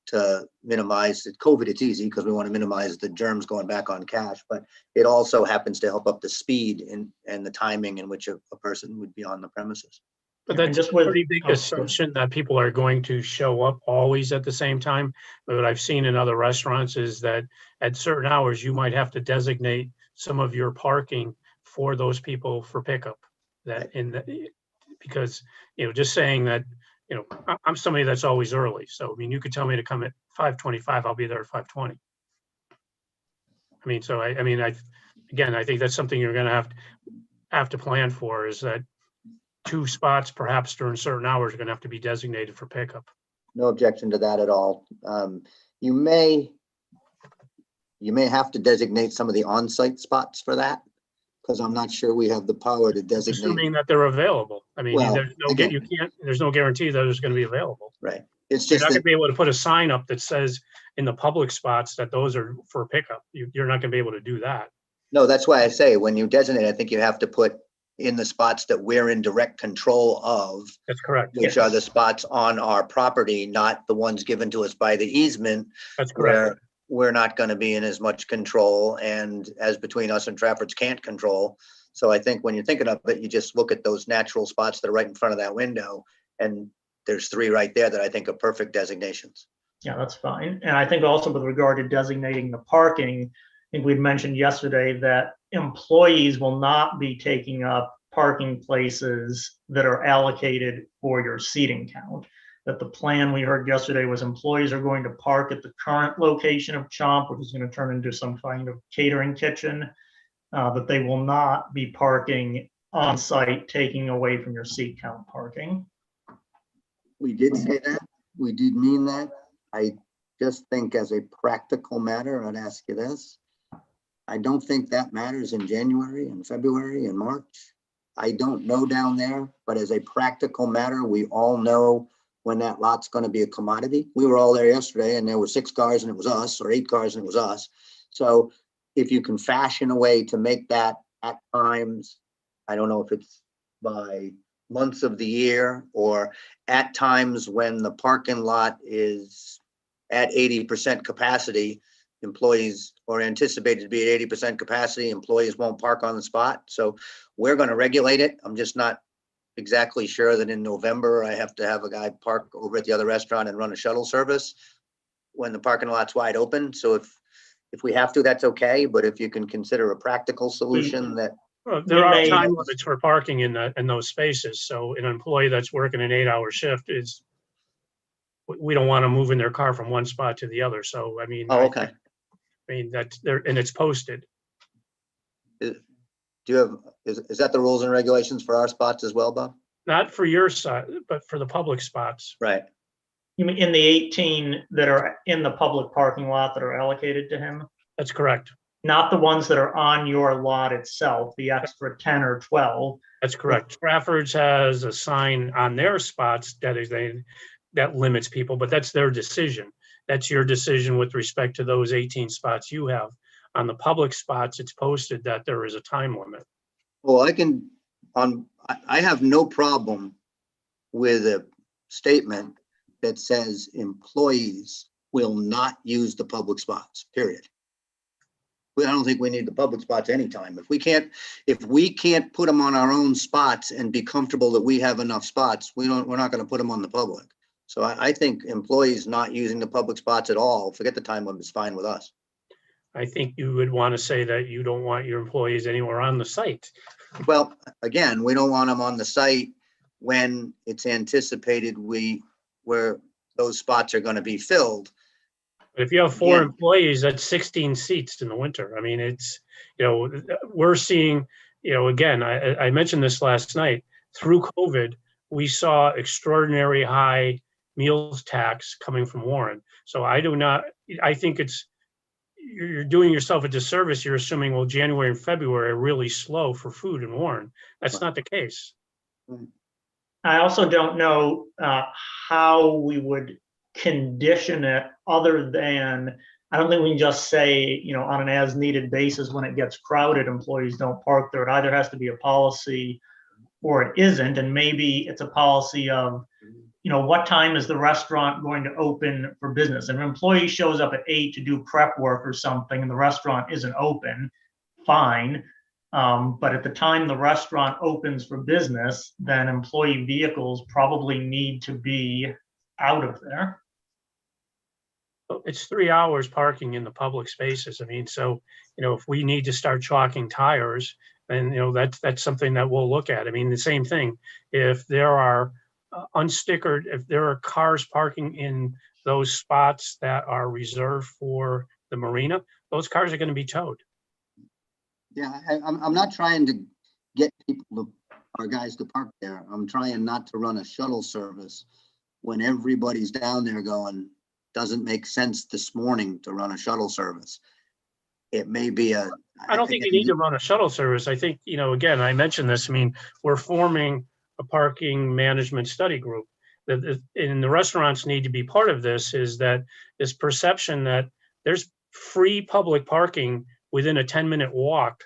to minimize it. COVID, it's easy because we want to minimize the germs going back on cash, but it also happens to help up the speed and the timing in which a person would be on the premises. But that's just a pretty big assumption that people are going to show up always at the same time. But what I've seen in other restaurants is that at certain hours, you might have to designate some of your parking for those people for pickup. Because, just saying that, I'm somebody that's always early. So, I mean, you could tell me to come at 5:25, I'll be there at 5:20. I mean, so I think that's something you're going to have to plan for, is that 2 spots perhaps during certain hours are going to have to be designated for pickup. No objection to that at all. You may have to designate some of the on-site spots for that, because I'm not sure we have the power to designate. Assuming that they're available. I mean, Well, there's no guarantee that it's going to be available. Right. It's You're just not going that to be able to put a sign up that says in the public spots that those are for pickup. You're not going to be able to do that. no, that's why I say when you designate, I think you have to put in the spots that we're in direct control of, That's correct. which are the spots on our property, not the ones given to us by the easement, That's correct. where we're not going to be in as much control, and as between us and Trafford's can't control. So I think when you're thinking of it, you just look at those natural spots that are right in front of that window, and there's 3 right there that I think are perfect designations. Yeah, that's fine. And I think also with regard to designating the parking, I think we'd mentioned yesterday that employees will not be taking up parking places that are allocated for your seating count. That the plan we heard yesterday was employees are going to park at the current location of Chomp, which is going to turn into some kind of catering kitchen, that they will not be parking on site, taking away from your seat count parking. We did say that. We did mean that. I just think as a practical matter, I'd ask you this. I don't think that matters in January and February and March. I don't know down there, but as a practical matter, we all know when that lot's going to be a commodity. We were all there yesterday and there were 6 cars and it was us, or 8 cars and it was us. So if you can fashion a way to make that at times, I don't know if it's by months of the year or at times when the parking lot is at 80% capacity, employees are anticipated to be at 80% capacity, employees won't park on the spot. So we're going to regulate it. I'm just not exactly sure that in November, I have to have a guy park over at the other restaurant and run a shuttle service when the parking lot's wide open. So if we have to, that's okay. But if you can consider a practical solution that. Well, there are time limits for parking in those spaces. So an employee that's working an 8-hour shift we don't want to move in their car from one spot to the other. So, I mean, Oh, okay. I mean, that's there, and it's posted. Do you have, is that the rules and regulations for our spots as well, Bob? Not for your side, but for the public spots. Right. You mean in the 18 that are in the public parking lot that are allocated to him? That's correct. Not the ones that are on your lot itself, the extra 10 or 12. That's correct. Trafford's has a sign on their spots that limits people, but that's their decision. that's your decision with respect to those 18 spots you have. On the public spots, it's posted that there is a time limit. Well, I have no problem with a statement that says employees will not use the public spots, period. I don't think we need the public spots anytime. If we can't put them on our own spots and be comfortable that we have enough spots, we're not going to put them on the public. So I think employees not using the public spots at all, forget the time limit, is fine with us. I think you would want to say that you don't want your employees anywhere on the site. Well, again, we don't want them on the site when it's anticipated where those spots are going to be filled. But if you have 4 Yeah. employees, that's 16 seats in the winter. I mean, it's, we're seeing, again, I mentioned this last night, through COVID, we saw extraordinary high meals tax coming from Warren. So I think you're doing yourself a disservice. You're assuming, well, January and February are really slow for food in Warren. That's not the case. I also don't know how we would condition it other than, I don't think we can just say, on an as needed basis, when it gets crowded, employees don't park there. It either has to be a policy or it isn't. And maybe it's a policy of, what time is the restaurant going to open for business? If an employee shows up at 8 to do prep work or something and the restaurant isn't open, fine. But at the time the restaurant opens for business, then employee vehicles probably need to be out of there. It's 3 hours parking in the public spaces. I mean, so, if we need to start chalking tires, then, that's something that we'll look at. I mean, the same thing, if there are unstickered, if there are cars parking in those spots that are reserved for the marina, those cars are going to be towed. Yeah, I'm not trying to get our guys to park there. I'm trying not to run a shuttle service when everybody's down there going, doesn't make sense this morning to run a shuttle service. It may be I don't think you need to run a shuttle service. I think, again, I mentioned this. I mean, we're forming a parking management study group. And the restaurants need to be part of this, is that this perception that there's free public parking within a 10-minute walk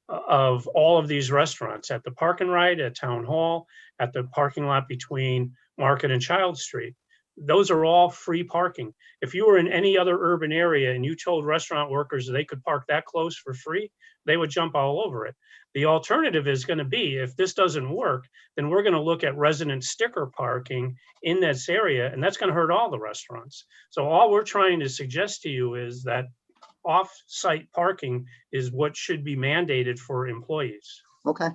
of all of these restaurants, at the Park and Ride, at Town Hall, at the parking lot between Market and Child Street. Those are all free parking. If you were in any other urban area and you told restaurant workers they could park that close for free, they would jump all over it. The alternative is going to be, if this doesn't work, then we're going to look at resident sticker parking in this area, and that's going to hurt all the restaurants. So all we're trying to suggest to you is that off-site parking is what should be mandated for employees. Okay.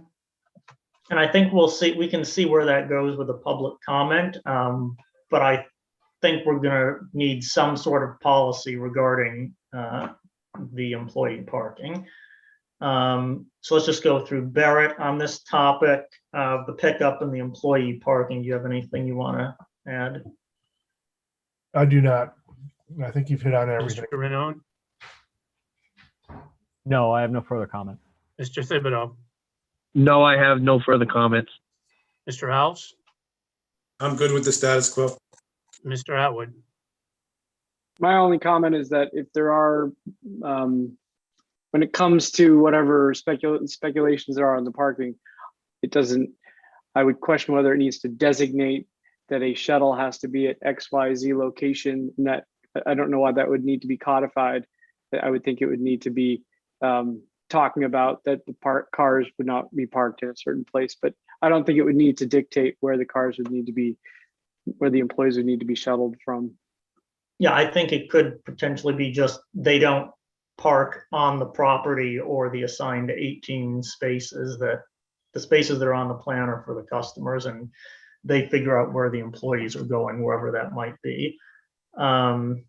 And I think we can see where that goes with the public comment. But I think we're going to need some sort of policy regarding the employee parking. So let's just go through. Barrett, on this topic of the pickup and the employee parking, do you have anything you want to add? I do not. I think you've hit on everything. Mr. Rennone, No, I have no further comment. Mr. Thibodeau, No, I have no further comments. Mr. House, I'm good with the status quo. Mr. Atwood. My only comment is that if there are, when it comes to whatever speculations there are on the parking, I would question whether it needs to designate that a shuttle has to be at XYZ location. And that, I don't know why that would need to be codified. I would think it would need to be talking about that the cars would not be parked in a certain place, but I don't think it would need to dictate where the cars would need to be, where the employees would need to be shuttled from. Yeah, I think it could potentially be just they don't park on the property or the assigned 18 spaces, that the spaces that are on the plan are for the customers, and they figure out where the employees are going, wherever that might be. And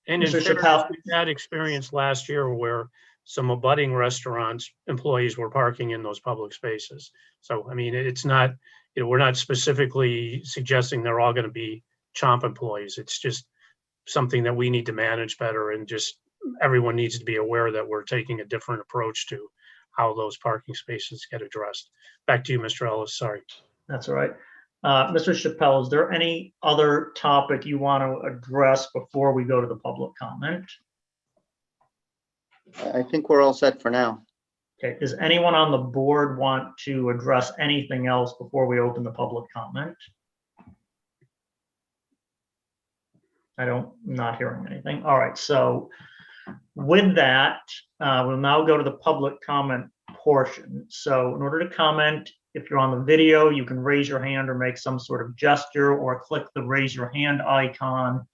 in Mr. fairness, Chappelle. we had experience last year where some abutting restaurants, employees were parking in those public spaces. So, I mean, it's not, we're not specifically suggesting they're all going to be Chomp employees. It's just something that we need to manage better, and just everyone needs to be aware that we're taking a different approach to how those parking spaces get addressed. Back to you, Mr. Ellis. Sorry. That's all right. Mr. Chappelle, is there any other topic you want to address before we go to the public comment? I think we're all set for now. Okay, does anyone on the board want to address anything else before we open the public comment? I'm not hearing anything. All right, so with that, we'll now go to the public comment portion. So in order to comment, if you're on the video, you can raise your hand or make some sort of gesture or click the raise your hand icon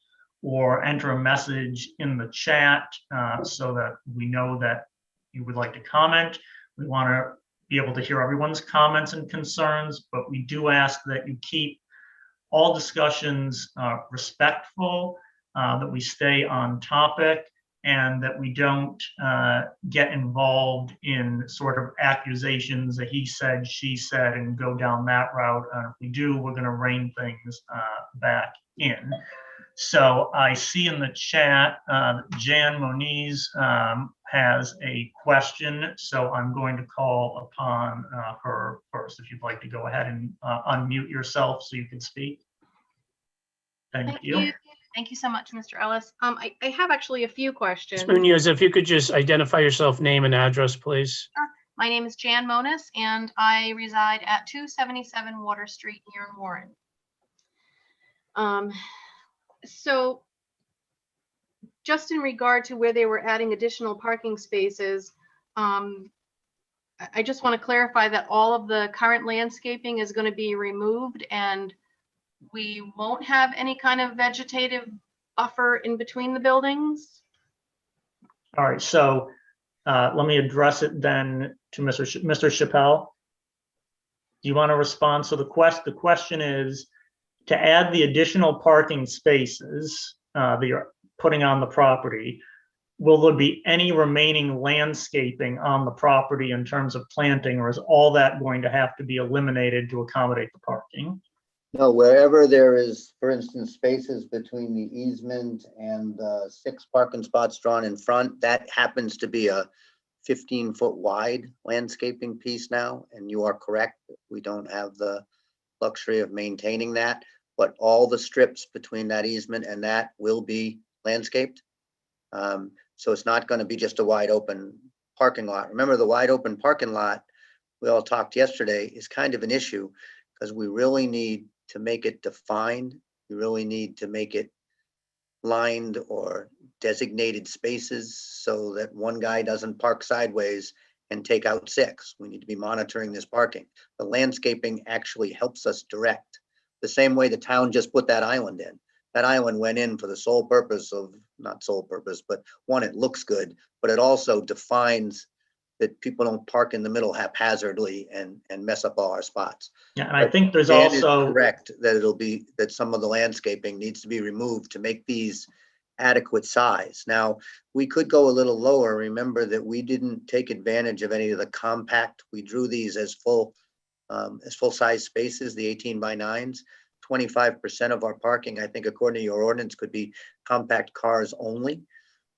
or enter a message in the chat so that we know that you would like to comment. We want to be able to hear everyone's comments and concerns, but we do ask that you keep all discussions respectful, that we stay on topic, and that we don't get involved in sort of accusations that he said, she said, and go down that route. If we do, we're going to rein things back in. So I see in the chat, Jan Moniz has a question. So I'm going to call upon her first. If you'd like to go ahead and unmute yourself so you can speak. Thank you. Thank you so much, Mr. Ellis. I have actually a few questions. Ms. Munoz, if you could just identify yourself, name and address, please. My name is Jan Monis, and I reside at 277 Water Street here in Warren. So just in regard to where they were adding additional parking spaces, I just want to clarify that all of the current landscaping is going to be removed and we won't have any kind of vegetative buffer in between the buildings. All right, so let me address it then to Mr. Chappelle. Do you want to respond? So the question is, to add the additional parking spaces that you're putting on the property, will there be any remaining landscaping on the property in terms of planting, or is all that going to have to be eliminated to accommodate the parking? No, wherever there is, for instance, spaces between the easement and 6 parking spots drawn in front, that happens to be a 15-foot wide landscaping piece now. And you are correct, we don't have the luxury of maintaining that, but all the strips between that easement and that will be landscaped. So it's not going to be just a wide open parking lot. Remember, the wide open parking lot, we all talked yesterday, is kind of an issue because we really need to make it defined. We really need to make it lined or designated spaces so that one guy doesn't park sideways and take out 6. We need to be monitoring this parking. The landscaping actually helps us direct. The same way the town just put that island in. That island went in for the sole purpose of, not sole purpose, but one, it looks good, but it also defines that people don't park in the middle haphazardly and mess up all our spots. Yeah, and I think there's Dan is also correct that that some of the landscaping needs to be removed to make these adequate size. Now, we could go a little lower. Remember that we didn't take advantage of any of the compact. We drew these as full size spaces, the 18 by 9s. 25% of our parking, I think, according to your ordinance, could be compact cars only.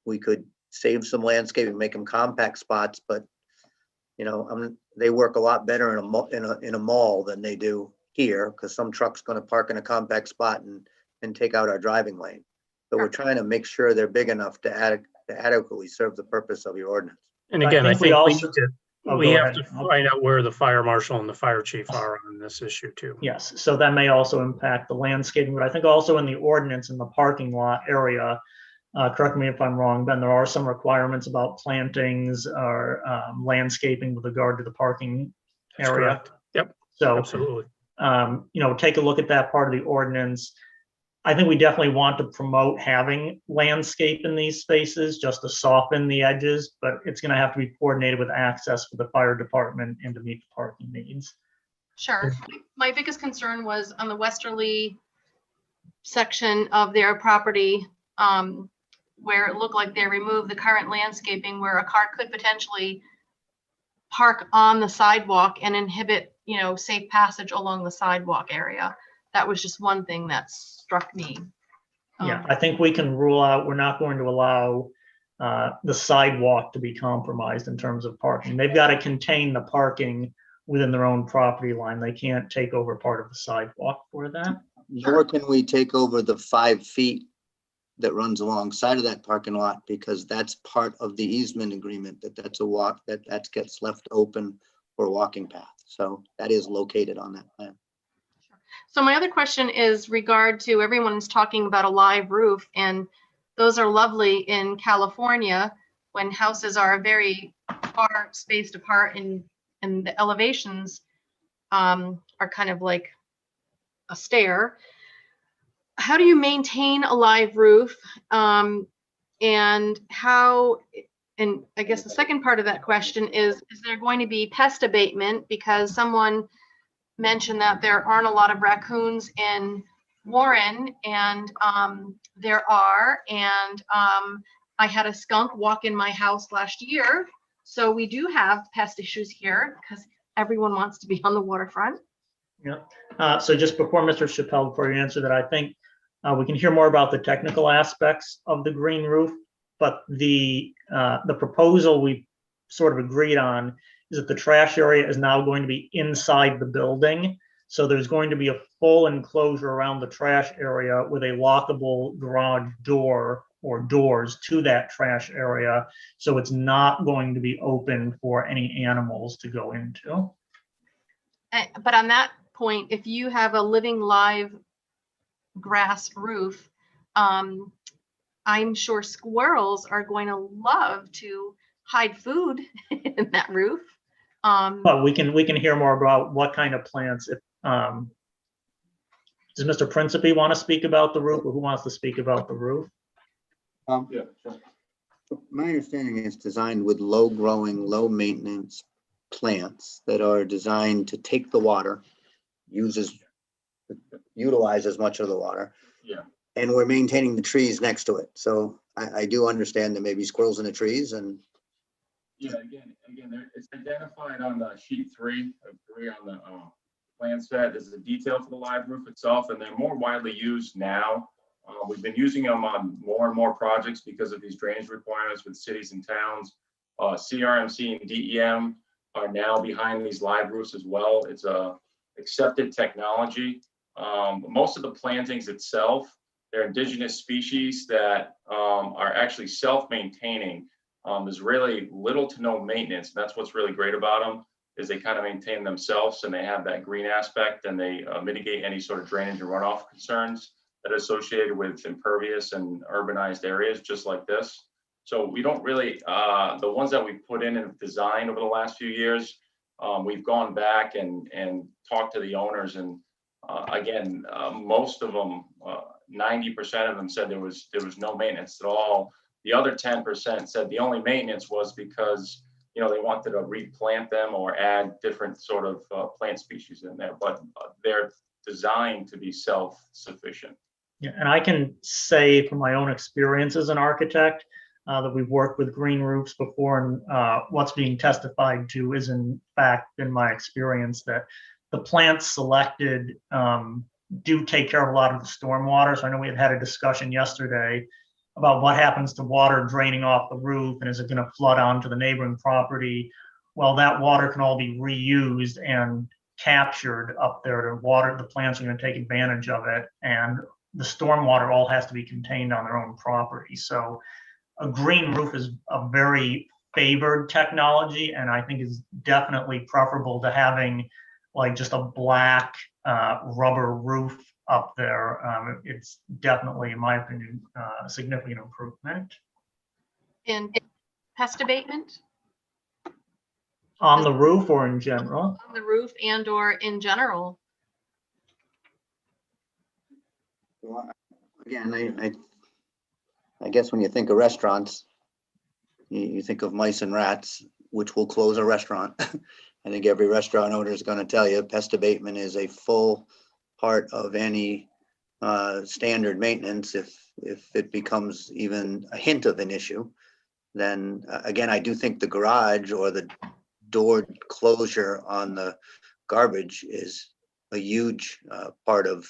We could save some landscaping, make them compact spots, but you know, they work a lot better in a mall than they do here, because some truck's going to park in a compact spot and take out our driving lane. So we're trying to make sure they're big enough to adequately serve the purpose of your ordinance. And again, I think we have to Oh, find out where the fire marshal and the fire chief are on this issue too. yes, so that may also impact the landscaping, but I think also in the ordinance in the parking lot area, correct me if I'm wrong, Ben, there are some requirements about plantings or landscaping with regard to the parking That's area. correct. Yep, So, absolutely. you know, take a look at that part of the ordinance. I think we definitely want to promote having landscape in these spaces just to soften the edges, but it's going to have to be coordinated with access for the fire department and to meet the parking needs. Sure. My biggest concern was on the westerly section of their property, where it looked like they removed the current landscaping where a car could potentially park on the sidewalk and inhibit, you know, safe passage along the sidewalk area. That was just one thing that struck me. Yeah, I think we can rule out, we're not going to allow the sidewalk to be compromised in terms of parking. They've got to contain the parking within their own property line. They can't take over part of the sidewalk for that. Nor can we take over the 5 feet that runs alongside of that parking lot, because that's part of the easement agreement, that's a walk, that gets left open for a walking path. So that is located on that plan. So my other question is regard to everyone's talking about a live roof, and those are lovely in California when houses are very far spaced apart and the elevations are kind of like a stair. How do you maintain a live roof? And how, and I guess the second part of that question is there going to be pest abatement? Because someone mentioned that there aren't a lot of raccoons in Warren, and there are, and I had a skunk walk in my house last year. So we do have pest issues here because everyone wants to be on the waterfront. Yeah. So just before Mr. Chappelle, before you answer that, I think we can hear more about the technical aspects of the green roof, but the proposal we sort of agreed on is that the trash area is now going to be inside the building. So there's going to be a full enclosure around the trash area with a lockable garage door or doors to that trash area. So it's not going to be open for any animals to go into. But on that point, if you have a living live grass roof, I'm sure squirrels are going to love to hide food in that roof. But we can hear more about what kind of plants. If does Mr. Principe want to speak about the roof, or who wants to speak about the roof? Yeah, sure. My understanding is designed with low growing, low maintenance plants that are designed to take the water, utilize as much of the water. Yeah. And we're maintaining the trees next to it. So I do understand there may be squirrels in the trees, and Yeah, again, it's identified on the sheet 3 of 3 on the plan set. There's a detail for the live roof itself, and they're more widely used now. We've been using them on more and more projects because of these drainage requirements with cities and towns. CRMC and DEM are now behind these live roofs as well. It's a accepted technology. Most of the plantings itself, they're indigenous species that are actually self-maintaining. There's really little to no maintenance. And that's what's really great about them, is they kind of maintain themselves, and they have that green aspect, and they mitigate any sort of drainage and runoff concerns that are associated with impervious and urbanized areas just like this. So we don't really, the ones that we've put in and designed over the last few years, we've gone back and talked to the owners, and again, most of them, 90% of them said there was no maintenance at all. The other 10% said the only maintenance was because, you know, they wanted to replant them or add different sort of plant species in there, but they're designed to be self-sufficient. Yeah, and I can say from my own experience as an architect that we've worked with green roofs before, and what's being testified to is in fact, in my experience, that the plants selected do take care of a lot of the stormwater. So I know we had a discussion yesterday about what happens to water draining off the roof, and is it going to flood onto the neighboring property? Well, that water can all be reused and captured up there to water. The plants are going to take advantage of it, and the stormwater all has to be contained on their own property. So a green roof is a very favored technology, and I think is definitely preferable to having like just a black rubber roof up there. It's definitely, in my opinion, a significant improvement. And pest abatement? On the roof or in general? On the roof and or in general? well, again, I guess when you think of restaurants, you think of mice and rats, which will close a restaurant. I think every restaurant owner is going to tell you pest abatement is a full part of any standard maintenance. If it becomes even a hint of an issue, then again, I do think the garage or the door closure on the garbage is a huge part of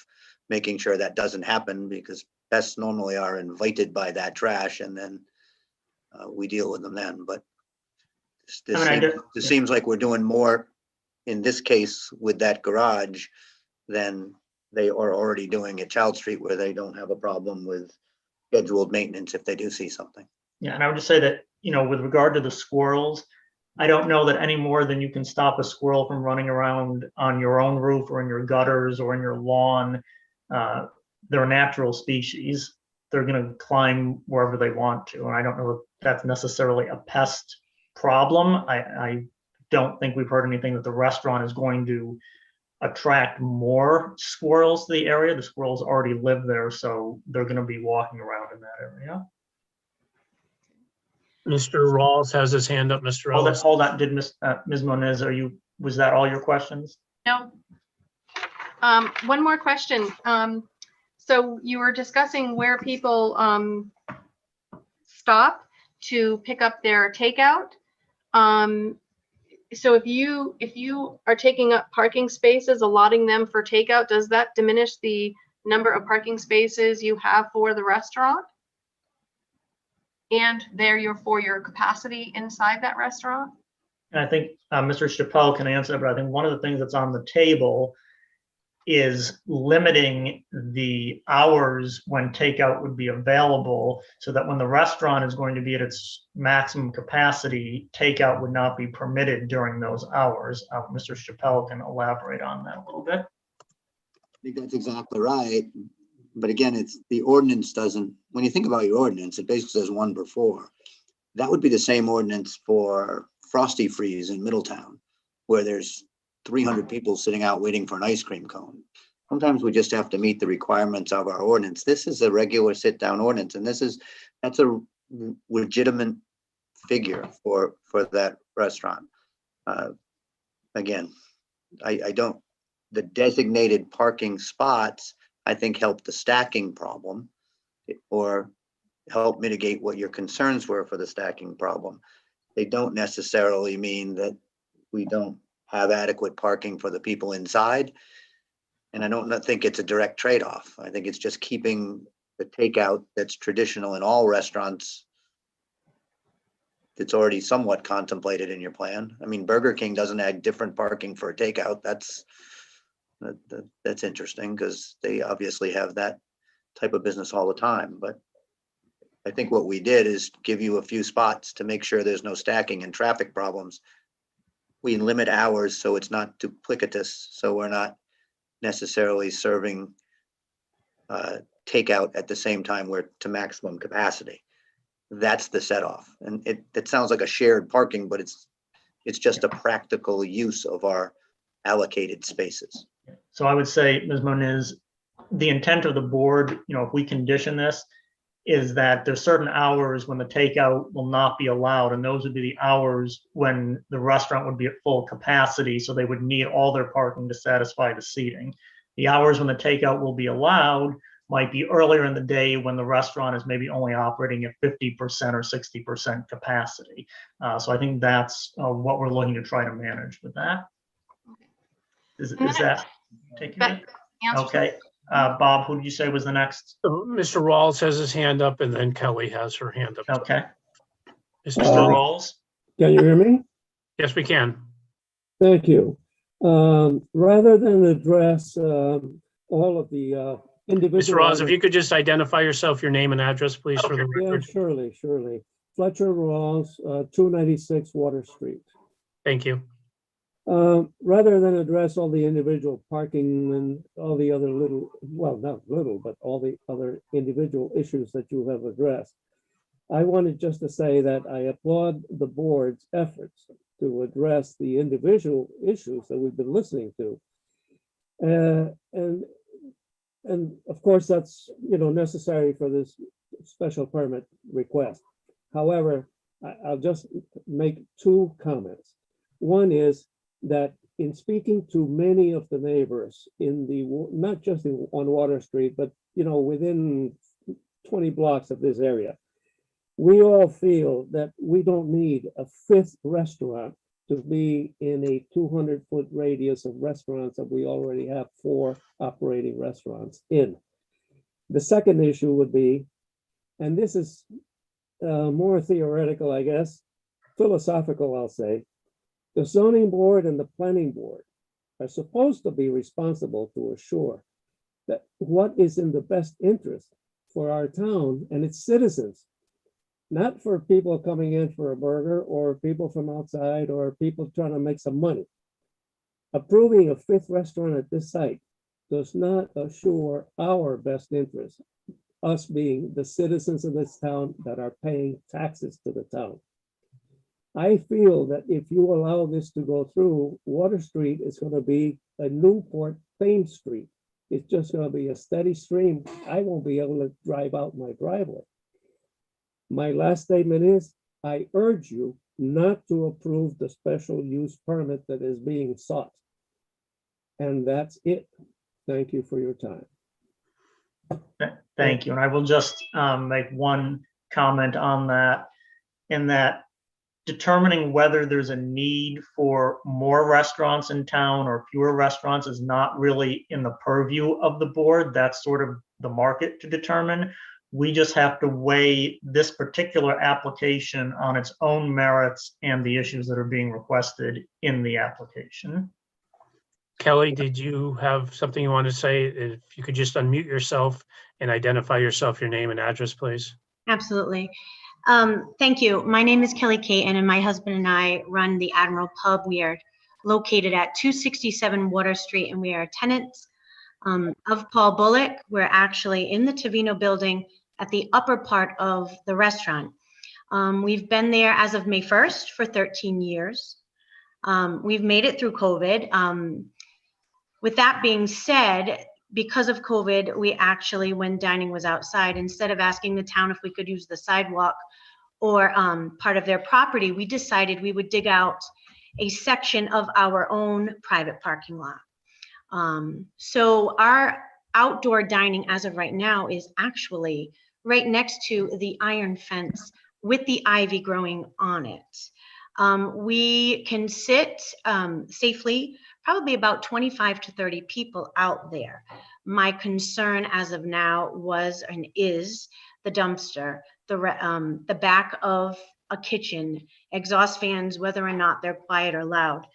making sure that doesn't happen, because pests normally are invited by that trash, and then we deal with them then. But this seems like we're doing more in this case, with that garage, then they are already doing at Child Street where they don't have a problem with scheduled maintenance if they do see something. Yeah, and I would just say that, with regard to the squirrels, I don't know that any more than you can stop a squirrel from running around on your own roof or in your gutters or in your lawn. They're a natural species. They're going to climb wherever they want to. And I don't know if that's necessarily a pest problem. I don't think we've heard anything that the restaurant is going to attract more squirrels to the area. The squirrels already live there, so they're going to be walking around in that area. Mr. Rawls has his hand up, Mr. Ellis. Hold on. Did Ms. Moniz, was that all your questions? No. One more question. So you were discussing where people stop to pick up their takeout. So if you are taking up parking spaces, allotting them for takeout, does that diminish the number of parking spaces you have for the restaurant? And for your capacity inside that restaurant? And I think Mr. Chappelle can answer, but I think one of the things that's on the table is limiting the hours when takeout would be available so that when the restaurant is going to be at its maximum capacity, takeout would not be permitted during those hours. Mr. Chappelle can elaborate on that a little bit. I think that's exactly right. But again, it's the ordinance doesn't, when you think about your ordinance, it basically says 1 before. That would be the same ordinance for Frosty Freeze in Middletown, where there's 300 people sitting out waiting for an ice cream cone. Sometimes we just have to meet the requirements of our ordinance. This is a regular sit down ordinance, and that's a legitimate figure for that restaurant. Again, the designated parking spots, I think, help the stacking problem or help mitigate what your concerns were for the stacking problem. They don't necessarily mean that we don't have adequate parking for the people inside. And I don't think it's a direct trade-off. I think it's just keeping the takeout that's traditional in all restaurants that's already somewhat contemplated in your plan. I mean, Burger King doesn't add different parking for a takeout. That's interesting because they obviously have that type of business all the time. But I think what we did is give you a few spots to make sure there's no stacking and traffic problems. We limit hours so it's not duplicitous, so we're not necessarily serving takeout at the same time we're to maximum capacity. That's the set off. And it sounds like a shared parking, but it's just a practical use of our allocated spaces. So I would say, Ms. Moniz, the intent of the board, if we condition this, is that there's certain hours when the takeout will not be allowed, and those would be the hours when the restaurant would be at full capacity, so they would need all their parking to satisfy the seating. The hours when the takeout will be allowed might be earlier in the day when the restaurant is maybe only operating at 50% or 60% capacity. So I think that's what we're looking to try to manage with that. Is that taking it? Okay. Bob, who did you say was the next? Mr. Rawls has his hand up, and then Kelly has her hand up. Okay. Mr. Rawls? Can you hear me? Yes, we can. Thank you. Rather than address all of the individual. Mr. Rawls, if you could just identify yourself, your name and address, please, for the Yeah, record. surely. Fletcher Rawls, 296 Water Street. Thank you. Rather than address all the individual parking and all the other all the other individual issues that you have addressed, I wanted just to say that I applaud the board's efforts to address the individual issues that we've been listening to. And of course, that's necessary for this special permit request. However, I'll just make 2 comments. One is that in speaking to many of the neighbors not just on Water Street, but within 20 blocks of this area, we all feel that we don't need a 5th restaurant to be in a 200-foot radius of restaurants that we already have 4 operating restaurants in. The second issue would be, and this is more theoretical, I guess, philosophical, I'll say, The zoning board and the planning board are supposed to be responsible to assure that what is in the best interest for our town and its citizens, not for people coming in for a burger or people from outside or people trying to make some money. Approving a fifth restaurant at this site does not assure our best interest, us being the citizens of this town that are paying taxes to the town. I feel that if you allow this to go through, Water Street is going to be a Newport Thames Street. It's just going to be a steady stream. I won't be able to drive out my driveway. My last statement is, I urge you not to approve the special use permit that is being sought. And that's it. Thank you for your time. Thank you. And I will just make one comment on that, in that determining whether there's a need for more restaurants in town or fewer restaurants is not really in the purview of the board. That's sort of the market to determine. We just have to weigh this particular application on its own merits and the issues that are being requested in the application. Kelly, did you have something you want to say? If you could just unmute yourself and identify yourself, your name and address, please. Absolutely. Thank you. My name is Kelly Caton, and my husband and I run the Admiral Pub. We are located at 267 Water Street, and we are tenants of Paul Bullock. We're actually in the Tavino building at the upper part of the restaurant. We've been there as of May 1st for 13 years. We've made it through COVID. With that being said, because of COVID, we actually, when dining was outside, instead of asking the town if we could use the sidewalk or part of their property, we decided we would dig out a section of our own private parking lot. So our outdoor dining as of right now is actually right next to the iron fence with the ivy growing on it. We can sit safely, probably about 25 to 30 people out there. My concern as of now was and is the dumpster, the back of a kitchen, exhaust fans, whether or not they're quiet or loud.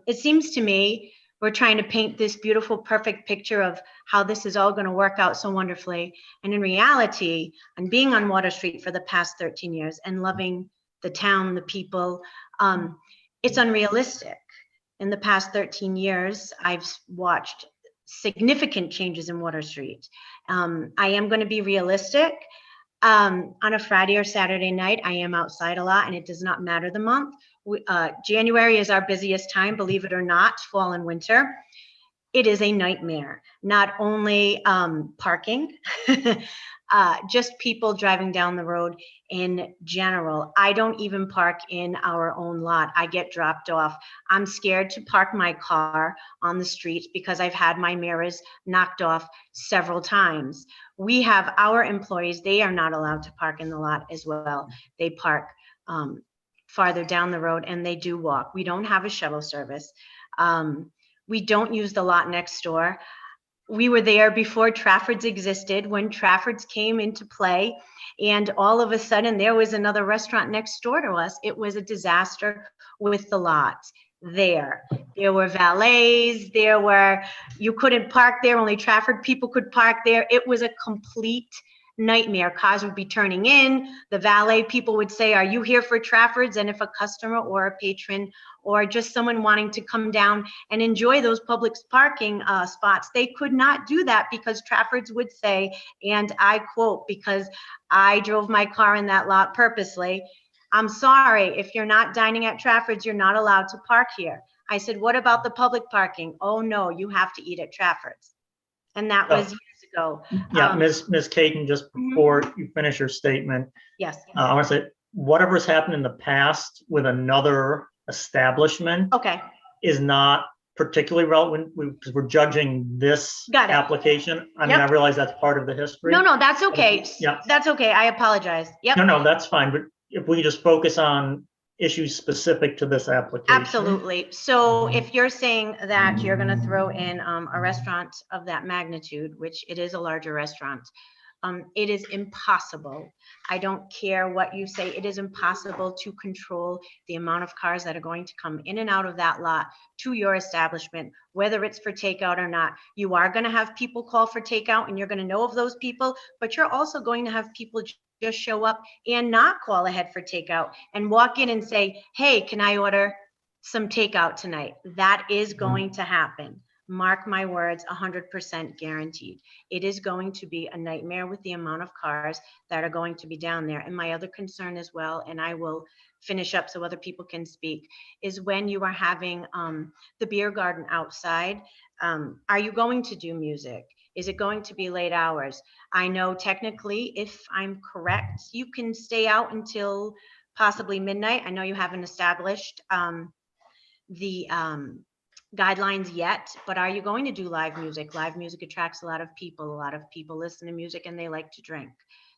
It seems to me we're trying to paint this beautiful, perfect picture of how this is all going to work out so wonderfully. And in reality, and being on Water Street for the past 13 years and loving the town, the people, it's unrealistic. In the past 13 years, I've watched significant changes in Water Street. I am going to be realistic. On a Friday or Saturday night, I am outside a lot, and it does not matter the month. January is our busiest time, believe it or not, fall and winter. It is a nightmare. Not only parking, just people driving down the road in general. I don't even park in our own lot. I get dropped off. I'm scared to park my car on the street because I've had my mirrors knocked off several times. We have our employees, they are not allowed to park in the lot as well. They park farther down the road, and they do walk. We don't have a shuttle service. We don't use the lot next door. We were there before Trafford's existed, when Trafford's came into play, and all of a sudden there was another restaurant next door to us. It was a disaster with the lot there. There were valets, you couldn't park there, only Trafford people could park there. It was a complete nightmare. Cars would be turning in. The valet people would say, "Are you here for Trafford's?" And if a customer or a patron or just someone wanting to come down and enjoy those public parking spots, they could not do that because Trafford's would say, and I quote, because I drove my car in that lot purposely, "I'm sorry, if you're not dining at Trafford's, you're not allowed to park here." I said, "What about the public parking?" "Oh no, you have to eat at Trafford's." And that was years ago. Yeah, Ms. Caton, just before you finish your statement, Yes. I want to say whatever's happened in the past with another establishment Okay. is not particularly relevant because we're judging this Got it. application. I mean, Yep. I realize that's part of the history. No, that's okay. Yeah. That's okay. I apologize. Yep. No, that's fine. But if we just focus on issues specific to this application. Absolutely. So if you're saying that you're going to throw in a restaurant of that magnitude, which it is a larger restaurant, It is impossible. I don't care what you say. It is impossible to control the amount of cars that are going to come in and out of that lot to your establishment, whether it's for takeout or not. You are going to have people call for takeout and you're going to know of those people, but you're also going to have people just show up and not call ahead for takeout and walk in and say, hey, can I order some takeout tonight? That is going to happen. Mark my words, 100% guaranteed. It is going to be a nightmare with the amount of cars that are going to be down there. And my other concern as well, and I will finish up so other people can speak, is when you are having the beer garden outside, are you going to do music? Is it going to be late hours? I know technically, if I'm correct, you can stay out until possibly midnight. I know you haven't established the guidelines yet, but are you going to do live music? Live music attracts a lot of people. A lot of people listen to music and they like to drink.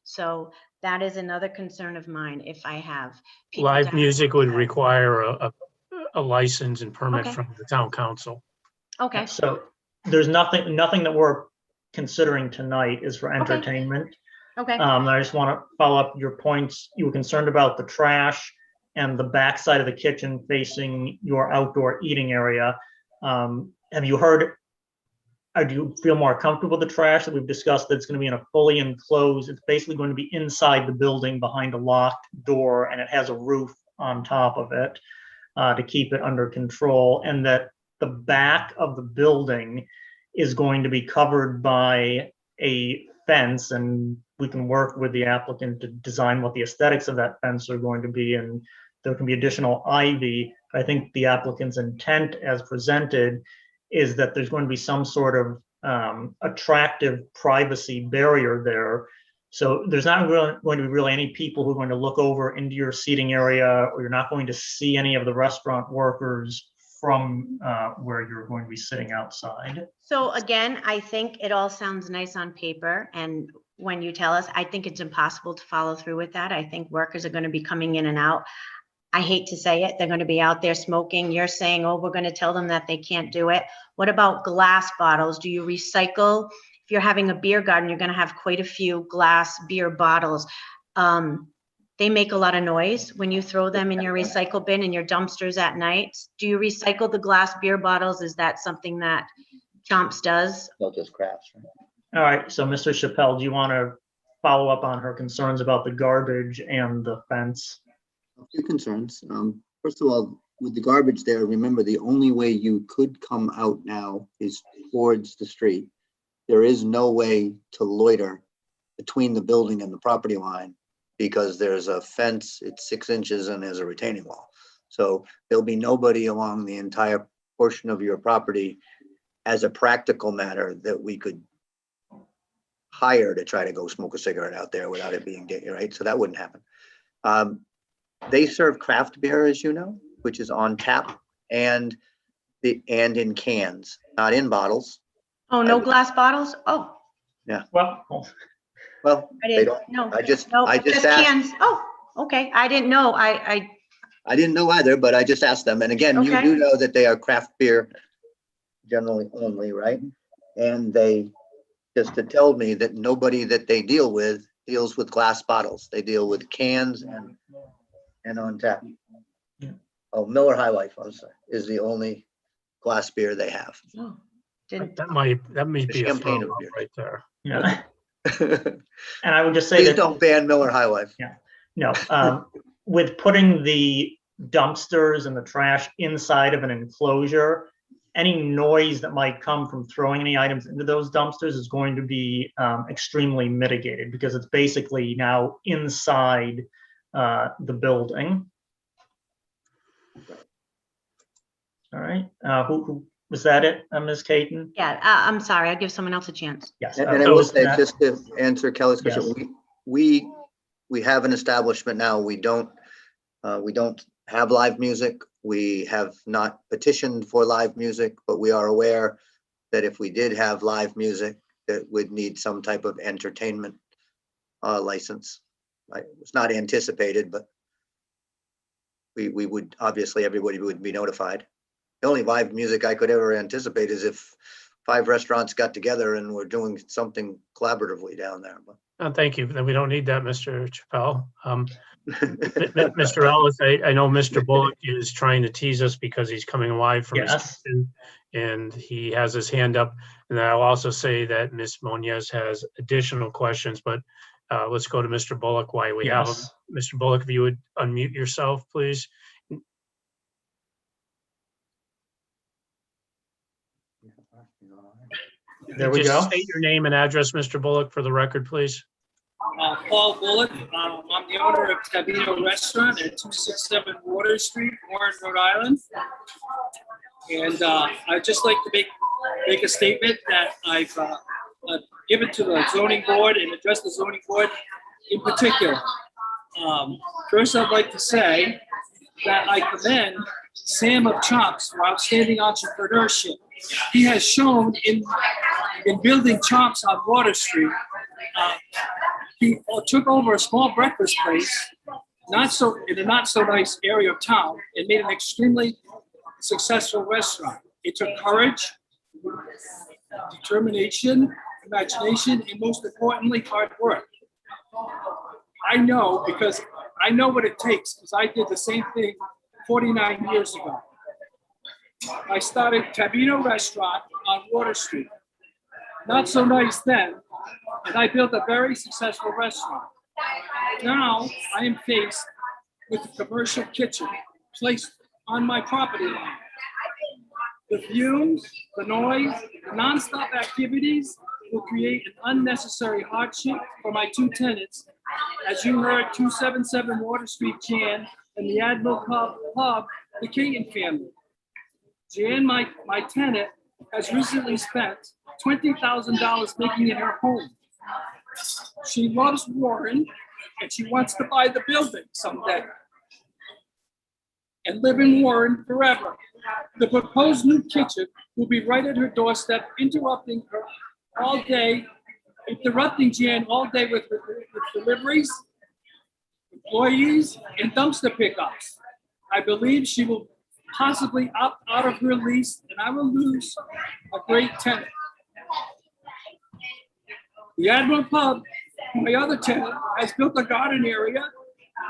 So that is another concern of mine. If I have people Live down- music would require a license and permit Okay. from the town council. Okay, So there's nothing that we're considering tonight is for entertainment. okay. I just want to follow up your points. You were concerned about the trash and the back side of the kitchen facing your outdoor eating area. Have you heard, or do you feel more comfortable with the trash that we've discussed, that it's going to be in a fully enclosed, it's basically going to be inside the building behind a locked door, and it has a roof on top of it to keep it under control, and that the back of the building is going to be covered by a fence, and we can work with the applicant to design what the aesthetics of that fence are going to be, and there can be additional ivy. I think the applicant's intent as presented is that there's going to be some sort of attractive privacy barrier there. So there's not really going to be really any people who are going to look over into your seating area, or you're not going to see any of the restaurant workers from where you're going to be sitting outside. So again, I think it all sounds nice on paper, and when you tell us, I think it's impossible to follow through with that. I think workers are going to be coming in and out. I hate to say it, they're going to be out there smoking. You're saying, oh, we're going to tell them that they can't do it. What about glass bottles? Do you recycle? If you're having a beer garden, you're going to have quite a few glass beer bottles. They make a lot of noise when you throw them in your recycle bin in your dumpsters at night. Do you recycle the glass beer bottles? Is that something that Chomps does? They'll just crafts. All right, so Mr. Chappelle, do you want to follow up on her concerns about the garbage and the fence? A few concerns. First of all, with the garbage there, remember the only way you could come out now is towards the street. There is no way to loiter between the building and the property line because there's a fence, it's 6 inches, and there's a retaining wall. So there'll be nobody along the entire portion of your property as a practical matter that we could hire to try to go smoke a cigarette out there without it being, right? So that wouldn't happen. They serve craft beer, as you know, which is on tap and in cans, not in bottles. Oh, no glass bottles? Oh, Well, Well, I they didn't, don't, no. I just No, asked. cans. Oh, okay. I didn't know. I I didn't know either, but I just asked them. And again, you Okay. do know that they are craft beer generally only, right? And they just to tell me that nobody that they deal with deals with glass bottles. They deal with cans and on tap. Yeah. Oh, Miller High Life, I'm sorry, is the only glass beer they have. oh, didn't. That might be a Champagne throw of beer. right there. yeah, and I would just say Please that, don't ban Miller High Life. no, with putting the dumpsters and the trash inside of an enclosure, any noise that might come from throwing any items into those dumpsters is going to be extremely mitigated because it's basically now inside the building. All right, who was that it, Ms. Caton? Yeah, I'm sorry. I'll give someone else a chance. Yes. And I will say, Matt? just to answer Kelly's question, Yes. we have an establishment now. We don't have live music. We have not petitioned for live music, but we are aware that if we did have live music, that would need some type of entertainment license. It's not anticipated, but we would, obviously, everybody would be notified. The only live music I could ever anticipate is if 5 restaurants got together and were doing something collaboratively down there. Thank you. Then we don't need that, Mr. Chappelle. Mr. Ellis, I know Mr. Bullock is trying to tease us because he's coming live from his Yes. kitchen, and he has his hand up. And I'll also say that Ms. Moniz has additional questions, but let's go to Mr. Bullock while we have him. Yes. Mr. Bullock, if you would unmute yourself, please. There we Just go. state your name and address, Mr. Bullock, for the record, please. Paul Bullock. I'm the owner of Tabino Restaurant at 267 Water Street, Warren, Rhode Island. And I'd just like to make a statement that I've given to the zoning board and address the zoning board in particular. First, I'd like to say that I commend Sam of Chops for outstanding entrepreneurship. He has shown in building Chops on Water Street. He took over a small breakfast place, in a not so nice area of town, and made an extremely successful restaurant. It took courage, determination, imagination, and most importantly, hard work. I know because I know what it takes, because I did the same thing 49 years ago. I started Tabino Restaurant on Water Street. Not so nice then, and I built a very successful restaurant. Now I am faced with a commercial kitchen placed on my property line. The fumes, the noise, the nonstop activities will create an unnecessary hardship for my 2 tenants. As you heard, 277 Water Street Jan and the Admiral Pub, the Caton family. Jan, my tenant, has recently spent $20,000 making it her home. She loves Warren and she wants to buy the building someday and live in Warren forever. The proposed new kitchen will be right at her doorstep, interrupting her all day, interrupting Jan all day with deliveries, employees, and dumpster pickups. I believe she will possibly opt out of her lease, and I will lose a great tenant. The Admiral Pub, my other tenant, has built a garden area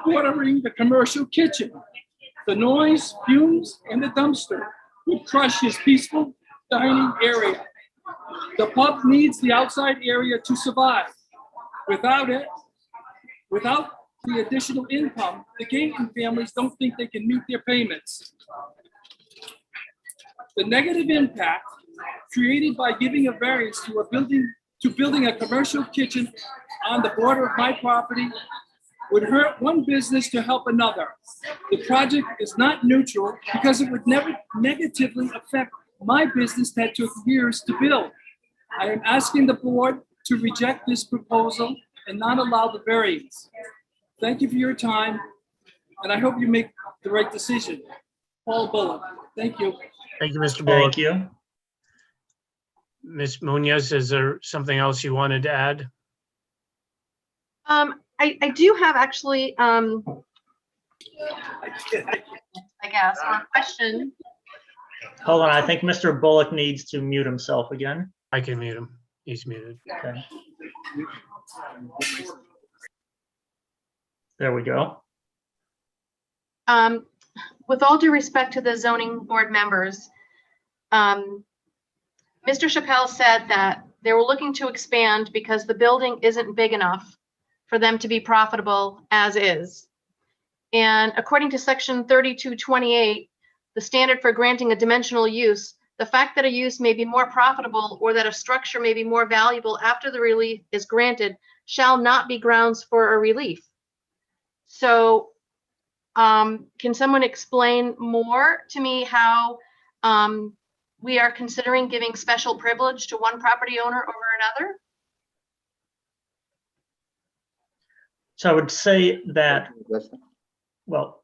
bordering the commercial kitchen. The noise, fumes, and the dumpster would crush his peaceful dining area. The pub needs the outside area to survive. Without the additional income, the Caton families don't think they can meet their payments. The negative impact created by giving a variance to building a commercial kitchen on the border of my property would hurt one business to help another. The project is not neutral because it would never negatively affect my business that took years to build. I am asking the board to reject this proposal and not allow the variance. Thank you for your time, and I hope you make the right decision. Paul Bullock, thank you. Thank you, Mr. Bullock. Thank you. Ms. Munoz, is there something else you wanted to add? I do have actually, I guess, a question. Hold on, I think Mr. Bullock needs to mute himself again. I can mute him. He's muted. Okay. There we go. With all due respect to the zoning board members, Mr. Chappelle said that they were looking to expand because the building isn't big enough for them to be profitable as is. And according to section 3228, the standard for granting a dimensional use, the fact that a use may be more profitable or that a structure may be more valuable after the relief is granted shall not be grounds for a relief. So can someone explain more to me how we are considering giving special privilege to one property owner over another? So I would say that, well,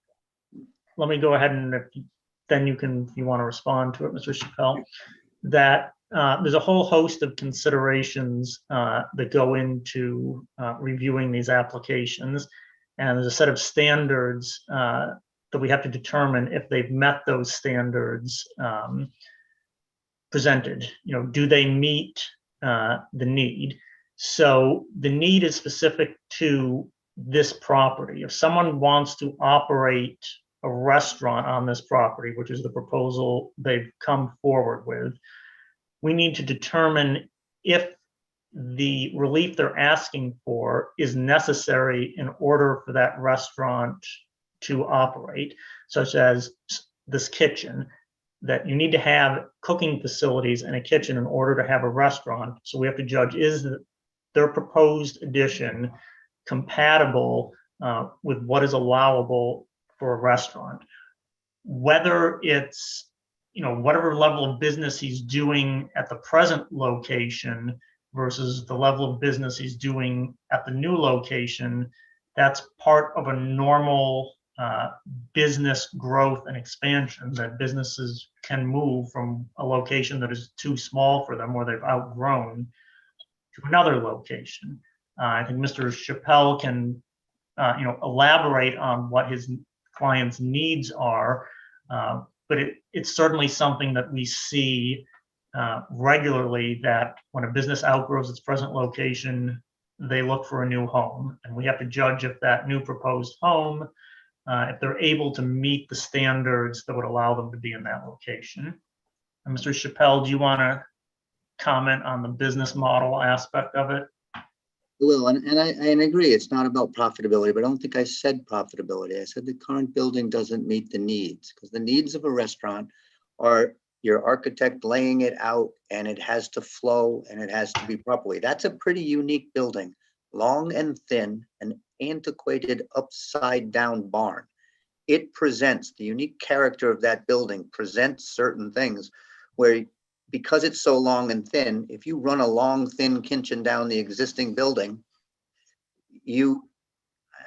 let me go ahead and then you can, if you want to respond to it, Mr. Chappelle, that there's a whole host of considerations that go into reviewing these applications. And there's a set of standards that we have to determine if they've met those standards presented. You know, do they meet the need? So the need is specific to this property. If someone wants to operate a restaurant on this property, which is the proposal they've come forward with, we need to determine if the relief they're asking for is necessary in order for that restaurant to operate, such as this kitchen, that you need to have cooking facilities and a kitchen in order to have a restaurant. So we have to judge, is their proposed addition compatible with what is allowable for a restaurant? Whether it's, you know, whatever level of business he's doing at the present location versus the level of business he's doing at the new location, that's part of a normal business growth and expansion, that businesses can move from a location that is too small for them or they've outgrown to another location. I think Mr. Chappelle can elaborate on what his client's needs are, but it's certainly something that we see regularly, that when a business outgrows its present location, they look for a new home. And we have to judge if that new proposed home, if they're able to meet the standards that would allow them to be in that location. And Mr. Chappelle, do you want to comment on the business model aspect of it? Well, and I agree, it's not about profitability, but I don't think I said profitability. I said the current building doesn't meet the needs, because the needs of a restaurant are your architect laying it out, and it has to flow and it has to be properly. That's a pretty unique building, long and thin, an antiquated upside down barn. It presents, the unique character of that building presents certain things where, because it's so long and thin, if you run a long, thin kitchen down the existing building, I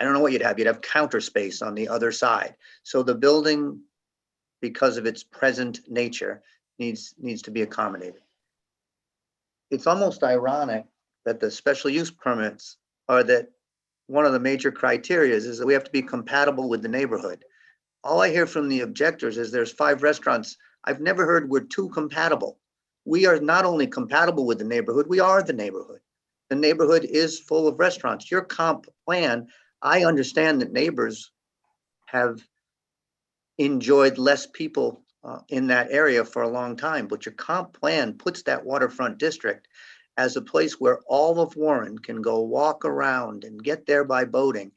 don't know what you'd have counter space on the other side. So the building, because of its present nature, needs to be accommodated. It's almost ironic that the special use permits are that one of the major criteria is that we have to be compatible with the neighborhood. All I hear from the objectors is there's 5 restaurants. I've never heard we're too compatible. We are not only compatible with the neighborhood, we are the neighborhood. The neighborhood is full of restaurants. Your comp plan, I understand that neighbors have enjoyed less people in that area for a long time, but your comp plan puts that waterfront district as a place where all of Warren can go walk around and get there by boating.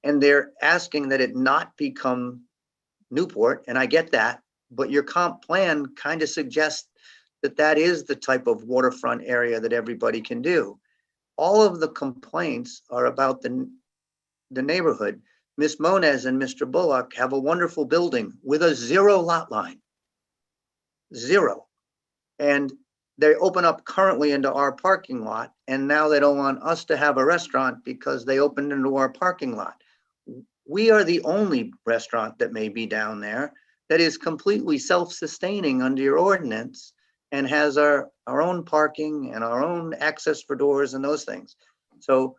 And they're asking that it not become Newport, and I get that, but your comp plan kind of suggests that that is the type of waterfront area that everybody can do. All of the complaints are about the neighborhood. Ms. Moniz and Mr. Bullock have a wonderful building with a 0 lot line. 0. And they open up currently into our parking lot, and now they don't want us to have a restaurant because they opened into our parking lot. We are the only restaurant that may be down there that is completely self-sustaining under your ordinance and has our own parking and our own access for doors and those things. So,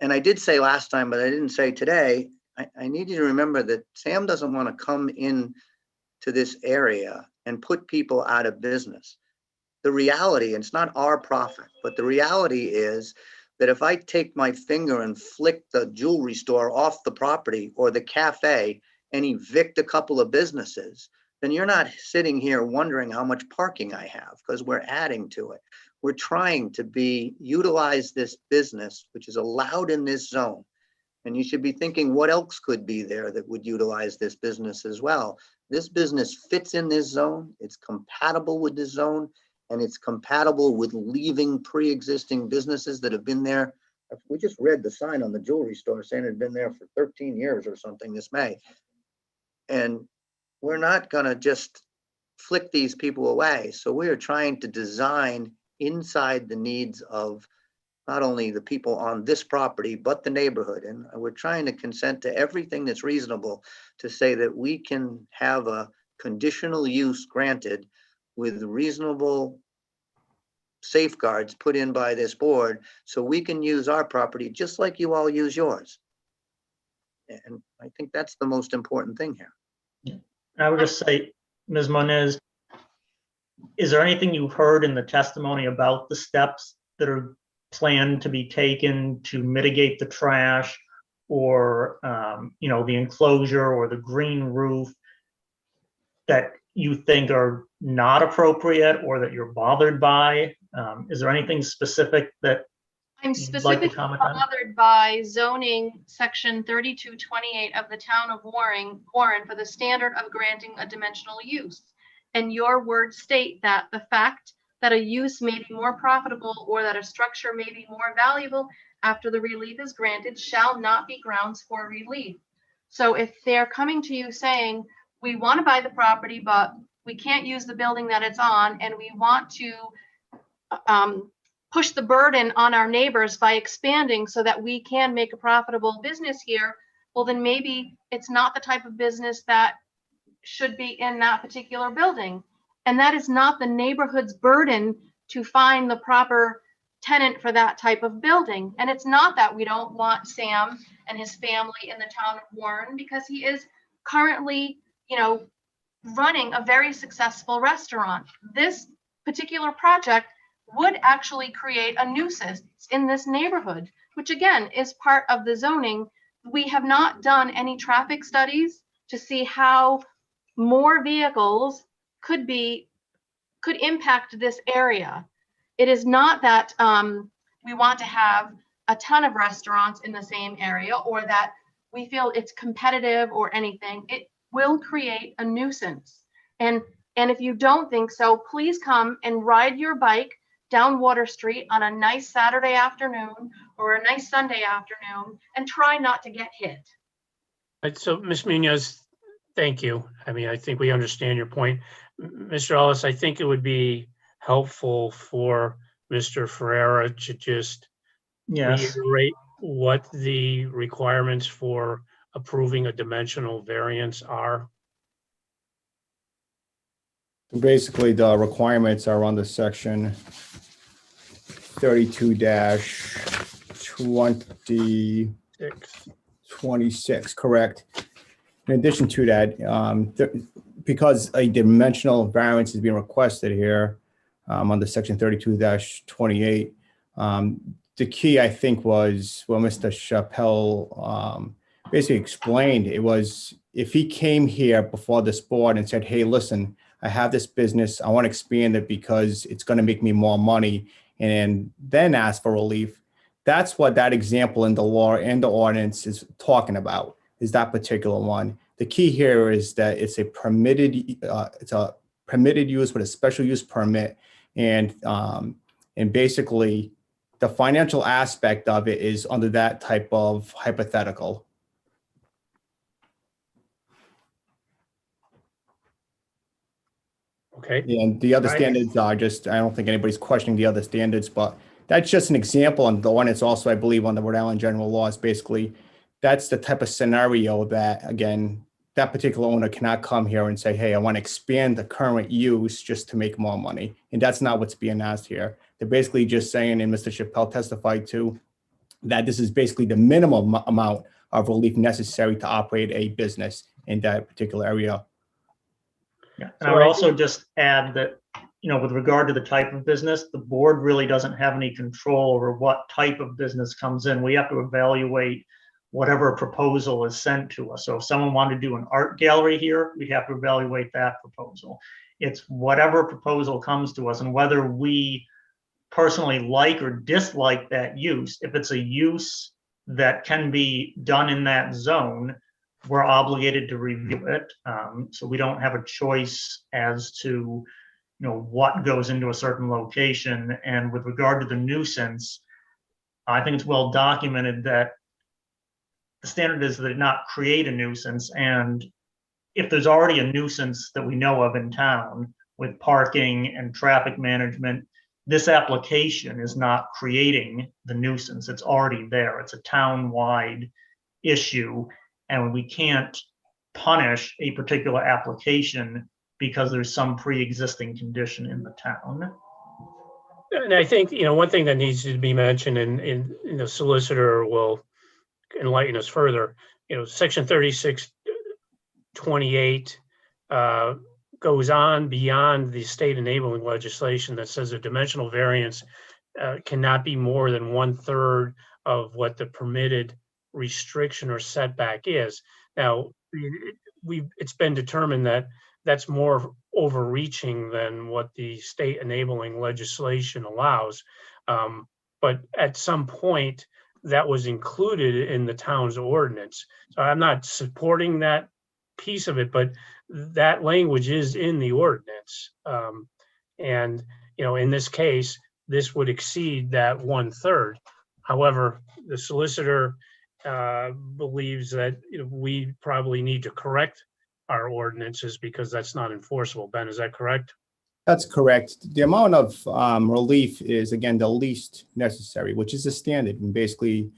and I did say last time, but I didn't say today, I need you to remember that Sam doesn't want to come in to this area and put people out of business. The reality, and it's not our profit, but the reality is that if I take my finger and flick the jewelry store off the property or the cafe and evict a couple of businesses, then you're not sitting here wondering how much parking I have, because we're adding to it. We're trying to utilize this business, which is allowed in this zone. And you should be thinking, what else could be there that would utilize this business as well? This business fits in this zone. It's compatible with this zone, and it's compatible with leaving pre-existing businesses that have been there. We just read the sign on the jewelry store saying it had been there for 13 years or something this May. And we're not going to just flick these people away. So we are trying to design inside the needs of not only the people on this property, but the neighborhood. And we're trying to consent to everything that's reasonable to say that we can have a conditional use granted with reasonable safeguards put in by this board, so we can use our property just like you all use yours. And I think that's the most important thing here. I would just say, Ms. Moniz, Is there anything you've heard in the testimony about the steps that are planned to be taken to mitigate the trash, or the enclosure or the green roof, that you think are not appropriate or that you're bothered by? Is there anything specific that I'm you'd like to specifically comment on? bothered by zoning section 3228 of the town of Warren for the standard of granting a dimensional use. And your words state that the fact that a use may be more profitable or that a structure may be more valuable after the relief is granted shall not be grounds for relief. So if they're coming to you saying, we want to buy the property, but we can't use the building that it's on, and we want to push the burden on our neighbors by expanding so that we can make a profitable business here, well, then maybe it's not the type of business that should be in that particular building. And that is not the neighborhood's burden to find the proper tenant for that type of building. And it's not that we don't want Sam and his family in the town of Warren, because he is currently, running a very successful restaurant. This particular project would actually create a nuisance in this neighborhood, which again is part of the zoning. We have not done any traffic studies to see how more vehicles could impact this area. It is not that we want to have a ton of restaurants in the same area or that we feel it's competitive or anything. It will create a nuisance. And if you don't think so, please come and ride your bike down Water Street on a nice Saturday afternoon or a nice Sunday afternoon and try not to get hit. So, Ms. Munoz, thank you. I mean, I think we understand your point. Mr. Ellis, I think it would be helpful for Mr. Ferreira to just reiterate what the requirements for approving a dimensional variance are. Basically, the requirements are on the section 32-26, correct. In addition to that, because a dimensional variance is being requested here under section 32-28, the key, I think, was what Mr. Chappelle basically explained. It was if he came here before this board and said, hey, listen, I have this business, I want to expand it because it's going to make me more money, and then ask for relief. That's what that example in the law and the ordinance is talking about, is that particular one. The key here is that it's a permitted use with a special use permit, and basically the financial aspect of it is under that type of hypothetical. Okay. And the other standards are just, I don't think anybody's questioning the other standards, but that's just an example. And the one it's also, I believe, on the Rhode Island general laws, basically, that's the type of scenario that, again, that particular owner cannot come here and say, hey, I want to expand the current use just to make more money. And that's not what's being asked here. They're basically just saying, and Mr. Chappelle testified to, that this is basically the minimum amount of relief necessary to operate a business in that particular area. Yeah, and I would also just add that, with regard to the type of business, the board really doesn't have any control over what type of business comes in. We have to evaluate whatever proposal is sent to us. So if someone wanted to do an art gallery here, we have to evaluate that proposal. It's whatever proposal comes to us, and whether we personally like or dislike that use. If it's a use that can be done in that zone, we're obligated to review it. So we don't have a choice as to, what goes into a certain location. And with regard to the nuisance, I think it's well documented that the standard is that it not create a nuisance. And if there's already a nuisance that we know of in town with parking and traffic management, this application is not creating the nuisance. It's already there. It's a town-wide issue. And we can't punish a particular application because there's some pre-existing condition in the town. And I think, one thing that needs to be mentioned, and the solicitor will enlighten us further, section 3628 goes on beyond the state enabling legislation that says a dimensional variance cannot be more than 1/3 of what the permitted restriction or setback is. Now, it's been determined that that's more overreaching than what the state enabling legislation allows. But at some point, that was included in the town's ordinance. So I'm not supporting that piece of it, but that language is in the ordinance. And, in this case, this would exceed that 1/3. However, the solicitor believes that we probably need to correct our ordinances because that's not enforceable. Ben, is that correct? That's correct. The amount of relief is, again, the least necessary, which is the standard. And basically,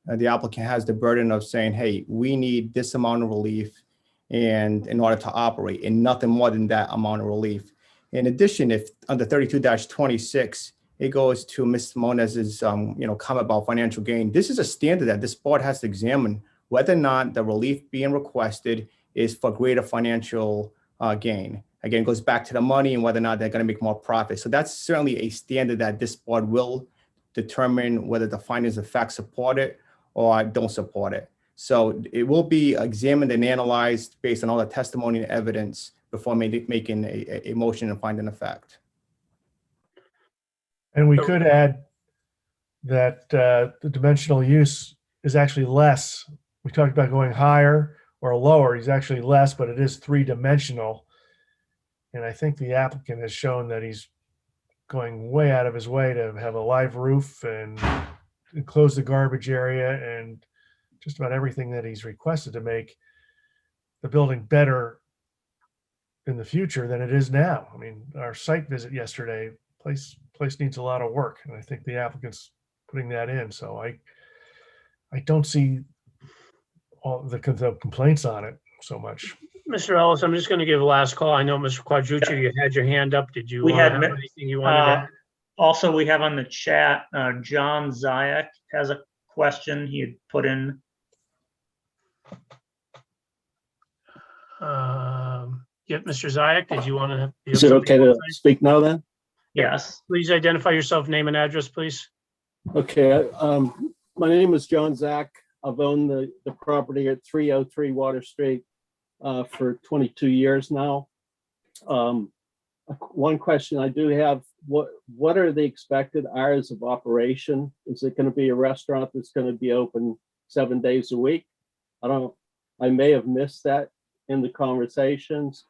the applicant has the burden of saying, hey, we need this amount of relief and in order to operate, and nothing more than that amount of relief. In addition, if under 32-26, it goes to Ms. Monez's comment about financial gain. This is a standard that this board has to examine whether or not the relief being requested is for greater financial gain. Again, it goes back to the money and whether or not they're going to make more profit. So that's certainly a standard that this board will determine whether the findings of fact support it or don't support it. So it will be examined and analyzed based on all the testimony and evidence before making a motion and finding a fact. And we could add that the dimensional use is actually less. We talked about going higher or lower. He's actually less, but it is 3-dimensional. And I think the applicant has shown that he's going way out of his way to have a live roof and enclose the garbage area and just about everything that he's requested to make the building better in the future than it is now. I mean, our site visit yesterday, place needs a lot of work, and I think the applicant's putting that in. So I don't see all the complaints on it so much. Mr. Ellis, I'm just going to give a last call. I know, Mr. Quadrucci, you had your hand up. Did you have anything you wanted to add? Also, we have on the chat, John Zayak has a question he had put in. Yeah, Mr. Zayak, did you want to? Is it okay to speak now then? Yes. Please identify yourself, name and address, please. Okay. My name is John Zack. I've owned the property at 303 Water Street for 22 years now. One question I do have, what are the expected hours of operation? Is it going to be a restaurant that's going to be open 7 days a week? I may have missed that in the conversations.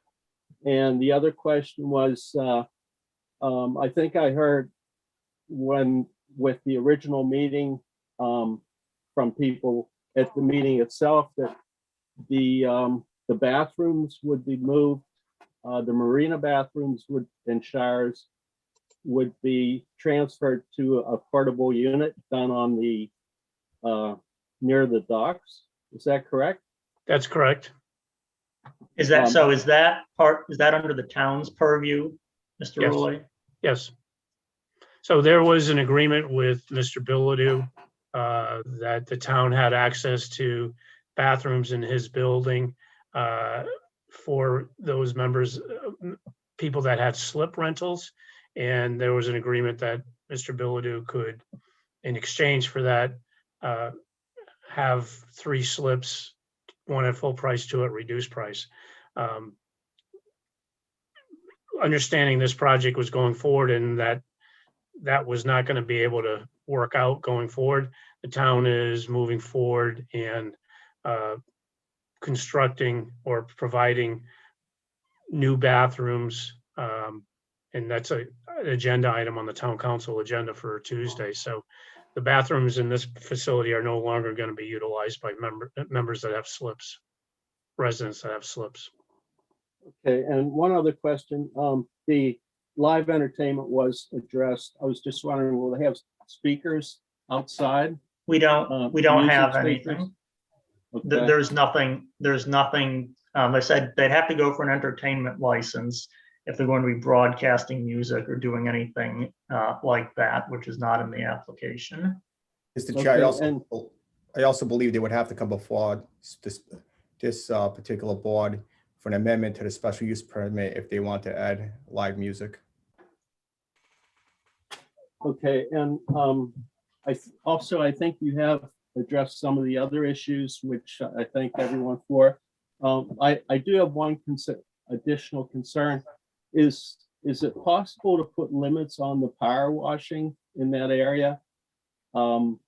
And the other question was, I think I heard with the original meeting from people at the meeting itself that the bathrooms would be moved, the marina bathrooms and showers would be transferred to a portable unit done on the near the docks. Is that correct? That's correct. Is that so? Is that under the town's purview, Mr. Yes. Roy? Yes. So there was an agreement with Mr. Bilodeau that the town had access to bathrooms in his building for those members, people that had slip rentals. And there was an agreement that Mr. Bilodeau could, in exchange for that, have 3 slips, one at full price, 2 at reduced price. Understanding this project was going forward and that was not going to be able to work out going forward, the town is moving forward and constructing or providing new bathrooms. And that's an agenda item on the town council agenda for Tuesday. So the bathrooms in this facility are no longer going to be utilized by members that have slips, residents that have slips. Okay, and one other question. The live entertainment was addressed. I was just wondering, will they have speakers outside? We don't have anything. Okay. There's nothing. They said they'd have to go for an entertainment license if they're going to be broadcasting music or doing anything like that, which is not in the application. Mr. Chair, I also believe they would have to come before this particular board for an amendment to the special use permit if they want to add live music. Okay, and I think you have addressed some of the other issues, which I thank everyone for. I do have one additional concern. Is it possible to put limits on the power washing in that area? In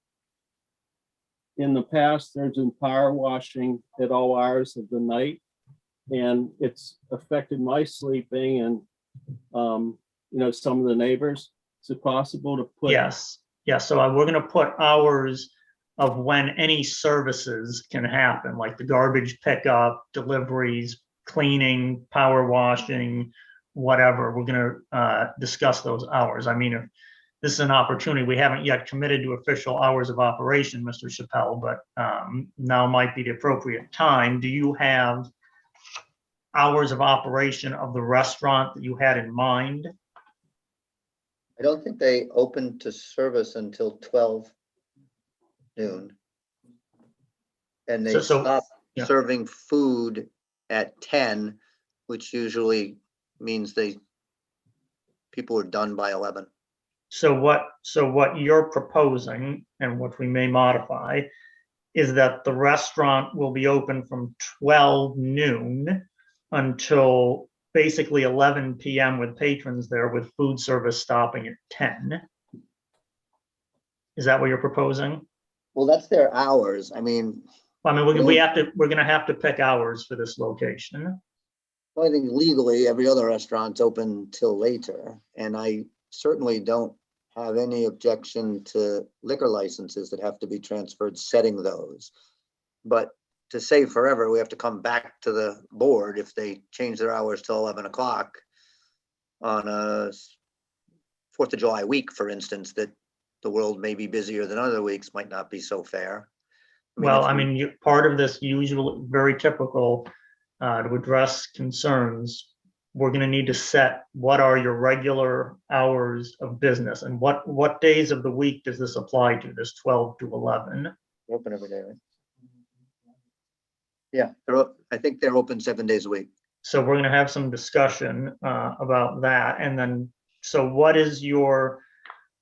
the past, there's been power washing at all hours of the night, and it's affected my sleeping and, some of the neighbors. Is it possible to put? Yes, so we're gonna put hours of when any services can happen, like the garbage pickup, deliveries, cleaning, power washing, whatever. We're gonna discuss those hours. I mean, if this is an opportunity, we haven't yet committed to official hours of operation, Mr. Chappelle, but now might be the appropriate time. Do you have hours of operation of the restaurant that you had in mind? I don't think they opened to service until 12 noon. And they stopped yeah. serving food at 10, which usually means people are done by 11. So what you're proposing, and what we may modify, is that the restaurant will be open from 12 noon until basically 11 p.m. with patrons there, with food service stopping at 10. Is that what you're proposing? Well, that's their hours. I mean, we're gonna have to pick hours for this location. I think legally every other restaurant's open till later, and I certainly don't have any objection to liquor licenses that have to be transferred, setting those. But to say forever, we have to come back to the board if they change their hours till 11 o'clock on a 4th of July week, for instance, that the world may be busier than other weeks, might not be so fair. Part of this usual, very typical, to address concerns, we're going to need to set what are your regular hours of business, and what days of the week does this apply to, this 12 to 11? Open every day, right? Yeah, I think they're open 7 days a week. So we're going to have some discussion about that. And then, so what is your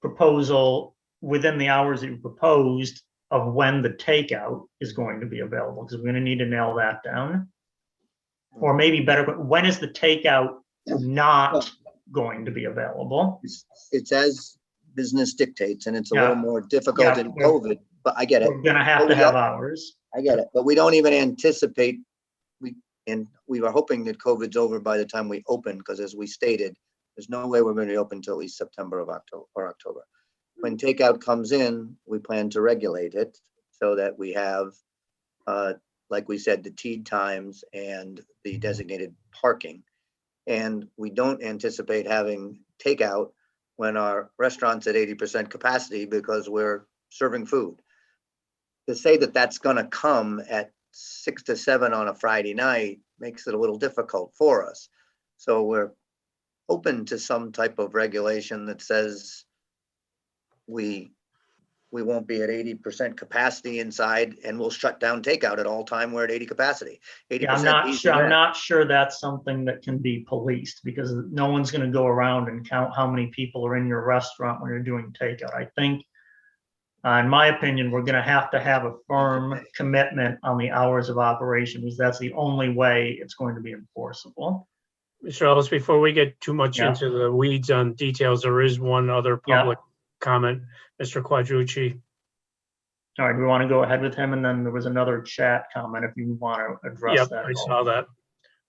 proposal within the hours that you proposed of when the takeout is going to be available? Because we're going to need to nail that down. Or maybe better, when is the takeout not going to be available? It's as business dictates, and it's a little more difficult in COVID, but I get it. We're going to have hours. I get it, but we don't even anticipate, we were hoping that COVID's over by the time we open, because as we stated, there's no way we're going to be open until at least September or October. When takeout comes in, we plan to regulate it so that we have, like we said, the tea times and the designated parking. And we don't anticipate having takeout when our restaurant's at 80% capacity because we're serving food. To say that that's going to come at 6 to 7 on a Friday night makes it a little difficult for us. So we're open to some type of regulation that says we won't be at 80% capacity inside, and we'll shut down takeout at all time. We're at 80 capacity. 80%. I'm not sure that's something that can be policed, because no one's going to go around and count how many people are in your restaurant when you're doing takeout. I think, in my opinion, we're going to have a firm commitment on the hours of operation, because that's the only way it's going to be enforceable. Mr. Ellis, before we get too much into the weeds on details, there is one other public comment, Mr. Quadrucci. All right, we want to go ahead with him, and then there was another chat comment if you want to address that. I saw that.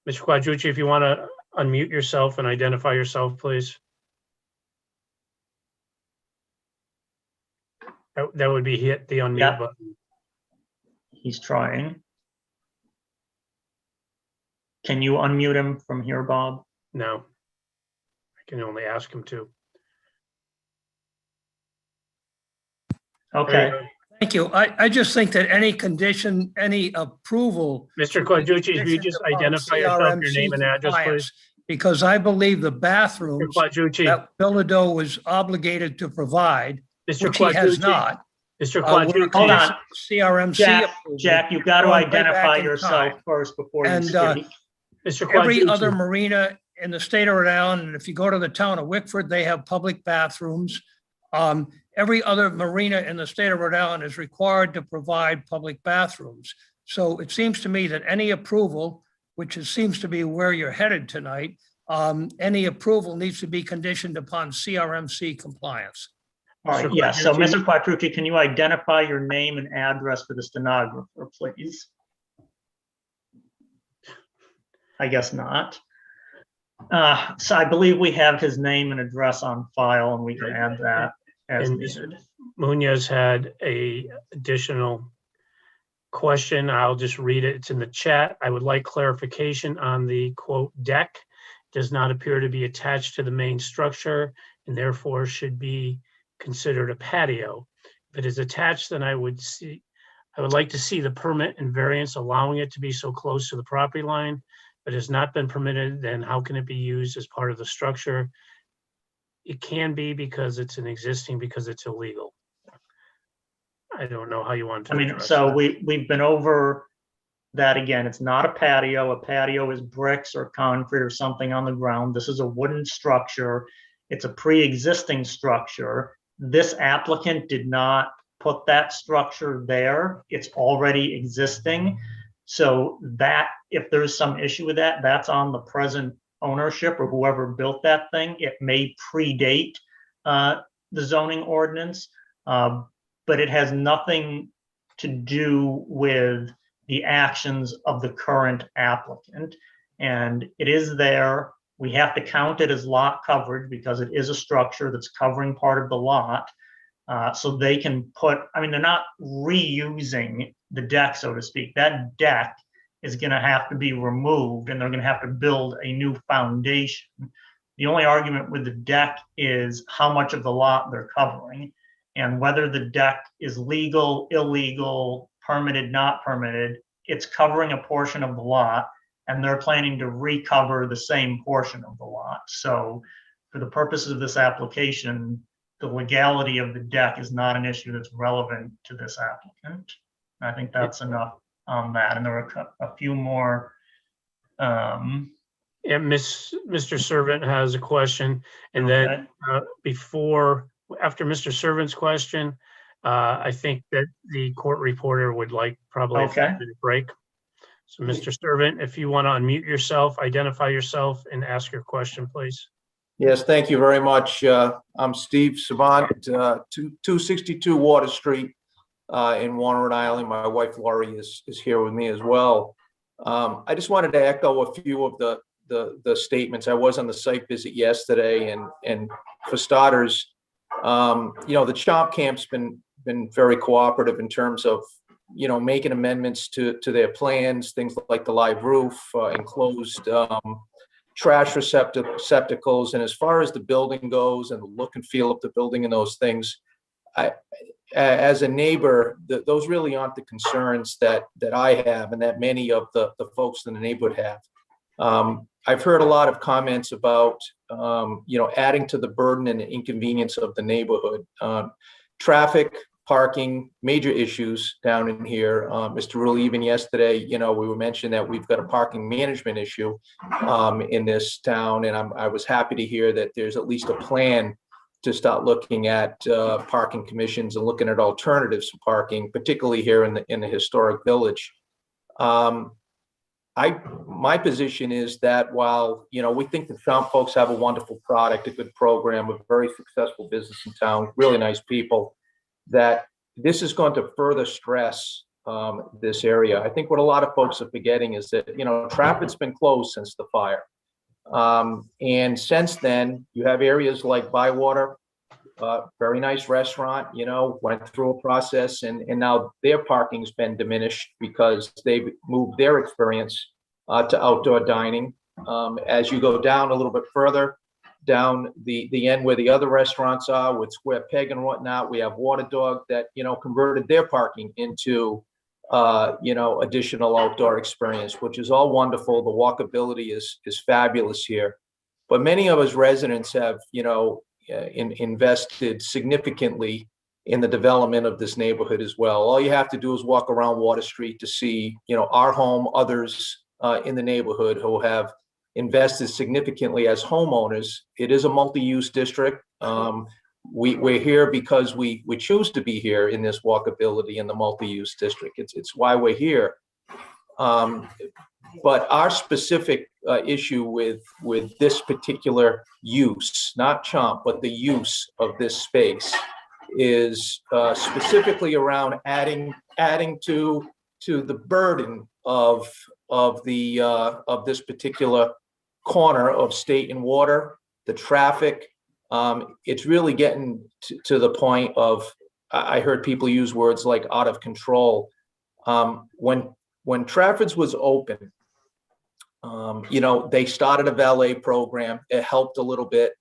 Mr. Quadrucci, if you want to unmute yourself and identify yourself, please. That would be hit the unmute button. He's trying. Can you unmute him from here, Bob? No, I can only ask him to. Okay. Thank you. I just think that any condition, any approval. Mr. Quadrucci, if you just identify yourself, your name and address, please. Because I believe the bathrooms that Bilodeau was obligated to provide, which he has not. Mr. Quadrucci, hold on. CRMC. Jack, you've got to identify yourself first before you speak. Mr. Every Quaducci. other marina in the state of Rhode Island, and if you go to the town of Wickford, they have public bathrooms. Every other marina in the state of Rhode Island is required to provide public bathrooms. So it seems to me that any approval, seems to be where you're headed tonight, any approval needs to be conditioned upon CRMC compliance. All right, yeah, so Mr. Quattrucci, can you identify your name and address for the stenographer, please? I guess not. So I believe we have his name and address on file, and we can add that as And needed. Munoz had a additional question. I'll just read it. It's in the chat. I would like clarification on the quote deck. Does not appear to be attached to the main structure and therefore should be considered a patio. If it is attached, then I would like to see the permit and variance allowing it to be so close to the property line. If it has not been permitted, then how can it be used as part of the structure? It can be because it's because it's illegal. I don't know how you want to. I mean, address so that. we've been over that again. It's not a patio. A patio is bricks or concrete or something on the ground. This is a wooden structure. It's a pre-existing structure. This applicant did not put that structure there. It's already existing. So that, if there's some issue with that, that's on the present ownership or whoever built that thing. It may predate the zoning ordinance, but it has nothing to do with the actions of the current applicant. And it is there. We have to count it as lot coverage because it is a structure that's covering part of the lot. So they can put, I mean, they're not reusing the deck, so to speak. That deck is going to have to be removed and they're going to have to build a new foundation. The only argument with the deck is how much of the lot they're covering and whether the deck is legal, illegal, permitted, not permitted. It's covering a portion of the lot and they're planning to recover the same portion of the lot. So for the purposes of this application, the legality of the deck is not an issue that's relevant to this applicant. I think that's enough on that. And there are a few more. And Mr. Servant has a question. And then after Mr. Servant's question, I think that the court reporter would like probably a 5-minute break. So Mr. Servant, if you want to unmute yourself, identify yourself and ask your question, please. Yes, thank you very much. I'm Steve Savant, 262 Water Street in Warren, Rhode Island. My wife Laurie is here with me as well. I just wanted to echo a few of the statements. I was on the site visit yesterday, and for starters, the Chomp Camp's been very cooperative in terms of making amendments to their plans, things like the live roof, enclosed trash receptacles. And as far as the building goes and the look and feel of the building and those things, as a neighbor, those really aren't the concerns that I have and that many of the folks in the neighborhood have. I've heard a lot of comments about, adding to the burden and the inconvenience of the neighborhood. Traffic, parking, major issues down in here. Mr. Rulli, even yesterday, we were mentioning that we've got a parking management issue in this town. And I was happy to hear that there's at least a plan to start looking at parking commissions and looking at alternatives for parking, particularly here in the historic village. My position is that while, we think the Chomp folks have a wonderful product, a good program, a very successful business in town, really nice people, that this is going to further stress this area. I think what a lot of folks are forgetting is that, traffic's been closed since the fire. And since then, you have areas like Bywater, very nice restaurant, went through a process and now their parking's been diminished because they've moved their experience to outdoor dining. As you go down a little bit further, down the end where the other restaurants are with Square Peg and whatnot, we have Water Dog that, converted their parking into, additional outdoor experience, which is all wonderful. The walkability is fabulous here. But many of us residents have, invested significantly in the development of this neighborhood as well. All you have to do is walk around Water Street to see, our home, others in the neighborhood who have invested significantly as homeowners. It is a multi-use district. We're here because we choose to be here in this walkability in the multi-use district. It's why we're here. But our specific issue with this particular use, not Chomp, but the use of this space is specifically around adding to the burden of this particular corner of State and Water, the traffic. It's really getting to the point of, I heard people use words like out of control. When Trafford's was open, they started a valet program. It helped a little bit.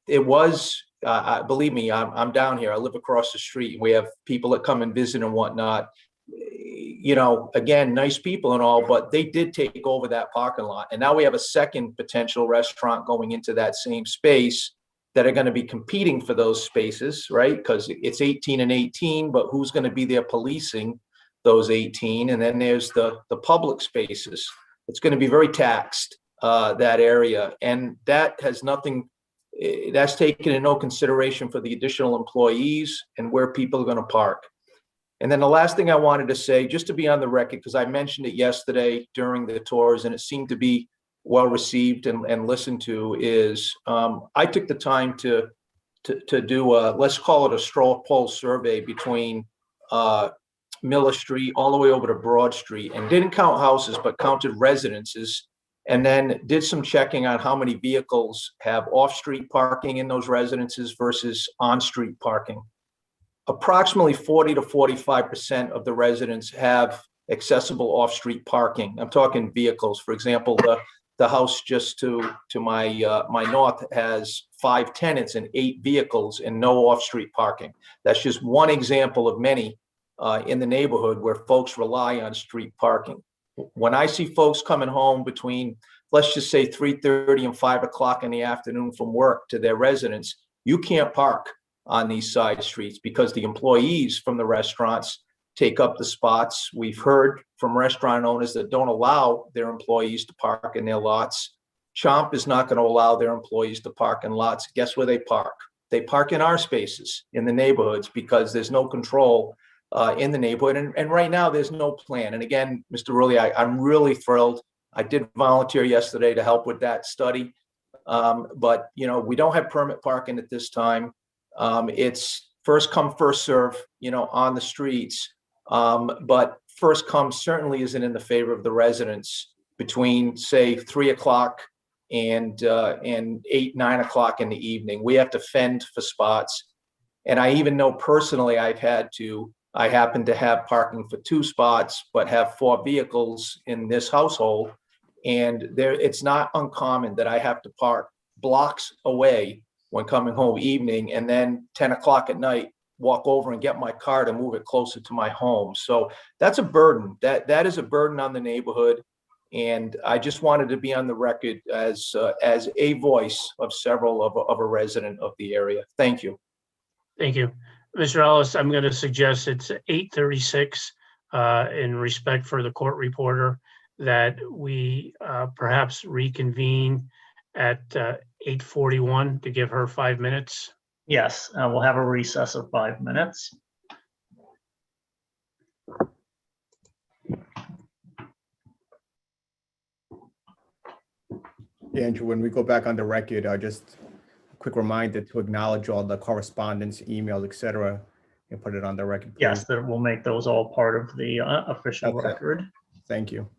It was, believe me, I'm down here. I live across the street. We have people that come and visit and whatnot. Again, nice people and all, but they did take over that parking lot. And now we have a second potential restaurant going into that same space that are going to be competing for those spaces, right? Because it's 18 and 18, but who's going to be there policing those 18? And then there's the public spaces. It's going to be very taxed, that area. And that has nothing, that's taken in no consideration for the additional employees and where people are going to park. And then the last thing I wanted to say, just to be on the record, because I mentioned it yesterday during the tours and it seemed to be well received and listened to, is I took the time to do a, let's call it a straw poll survey between Miller Street all the way over to Broad Street, and didn't count houses, but counted residences, and then did some checking on how many vehicles have off-street parking in those residences versus on-street parking. Approximately 40 to 45% of the residents have accessible off-street parking. I'm talking vehicles. For example, the house just to my my north has 5 tenants and 8 vehicles and no off-street parking. That's just one example of many in the neighborhood where folks rely on street parking. When I see folks coming home between, let's just say 3:30 and 5 o'clock in the afternoon from work to their residence, you can't park on these side streets because the employees from the restaurants take up the spots. We've heard from restaurant owners that don't allow their employees to park in their lots. Chomp is not going to allow their employees to park in lots. Guess where they park? They park in our spaces in the neighborhoods because there's no control in the neighborhood. And right now there's no plan. And again, Mr. Rulli, I'm really thrilled. I did volunteer yesterday to help with that study. But we don't have permit parking at this time. It's first come, first serve, on the streets. But first come certainly isn't in the favor of the residents between, say, 3 o'clock and 8, 9 o'clock in the evening. We have to fend for spots. And I even know personally I happen to have parking for 2 spots, but have 4 vehicles in this household. And it's not uncommon that I have to park blocks away when coming home evening, and then 10 o'clock at night, walk over and get my car to move it closer to my home. So that's a burden. That is a burden on the neighborhood. And I just wanted to be on the record as a voice of several of a resident of the area. Thank you. Thank you. Mr. Ellis, I'm going to suggest it's 8:36 in respect for the court reporter, that we perhaps reconvene at 8:41 to give her 5 minutes. Yes, we'll have a recess of 5 minutes. Yeah, Andrew, when we go back on the record, just a quick reminder to acknowledge all the correspondence, emails, et cetera, and put it on the record. Please. Yes, that we'll make those all part of the official record. Thank you.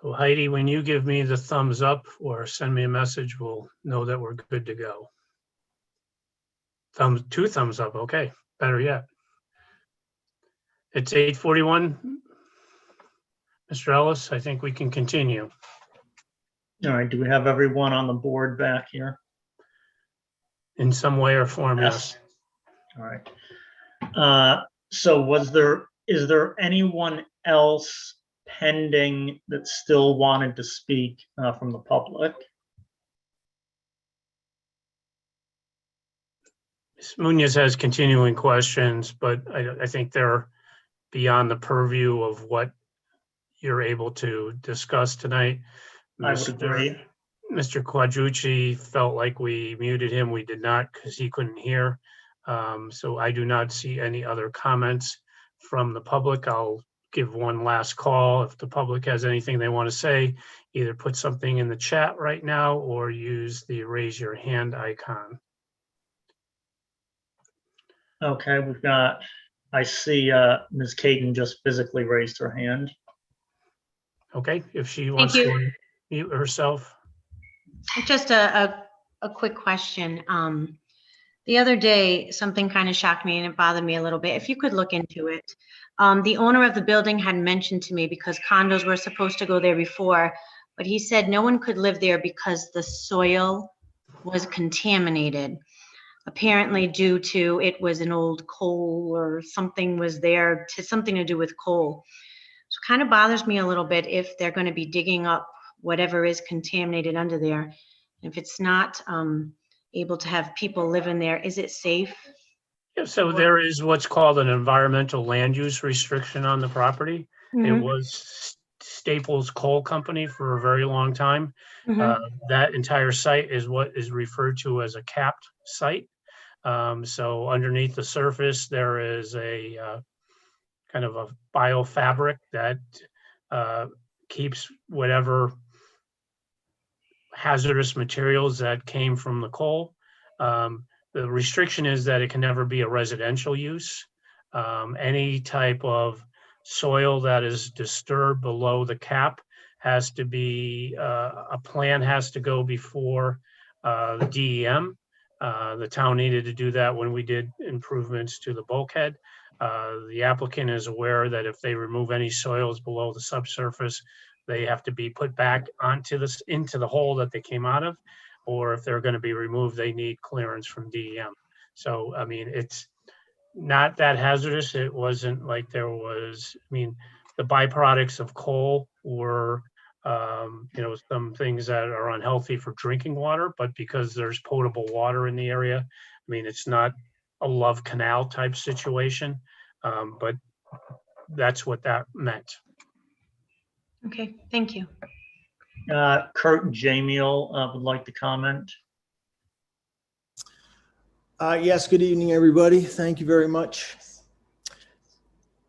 So Heidi, when you give me the thumbs up or send me a message, we'll know that we're good to go. Two thumbs up, okay, better yet. It's 8:41. Mr. Ellis, I think we can continue. All right, do we have everyone on the board back here? In some way or form, yes. All right. So is there anyone else pending that still wanted to speak from the public? Ms. Munoz has continuing questions, but I think they're beyond the purview of what you're able to discuss tonight. I would agree. Mr. Quadrucci felt like we muted him. We did not because he couldn't hear. So I do not see any other comments from the public. I'll give one last call. If the public has anything they want to say, either put something in the chat right now or use the raise your hand icon. Okay, I see Ms. Caden just physically raised her hand. Okay, if she wants to mute herself. Just a quick question. The other day, something kind of shocked me and it bothered me a little bit. If you could look into it. The owner of the building had mentioned to me, because condos were supposed to go there before, but he said no one could live there because the soil was contaminated. Apparently due to, it was an old coal or something was there, something to do with coal. So it kind of bothers me a little bit if they're going to be digging up whatever is contaminated under there. If it's not able to have people live in there, is it safe? Yeah, so there is what's called an environmental land use restriction on the property. It was Staples Coal Company for a very long time. That entire site is what is referred to as a capped site. So underneath the surface, there is a kind of a biofabric that keeps whatever hazardous materials that came from the coal. The restriction is that it can never be a residential use. Any type of soil that is disturbed below the cap has to be, a plan has to go before the DEM. The town needed to do that when we did improvements to the bulkhead. The applicant is aware that if they remove any soils below the subsurface, they have to be put back into the hole that they came out of, or if they're going to be removed, they need clearance from DEM. So, I mean, it's not that hazardous. It wasn't like there was, I mean, the byproducts of coal were, some things that are unhealthy for drinking water, but because there's potable water in the area, I mean, it's not a Love Canal type situation, but that's what that meant. Okay, thank you. Kurt Jamiel would like to comment. Yes, good evening, everybody. Thank you very much.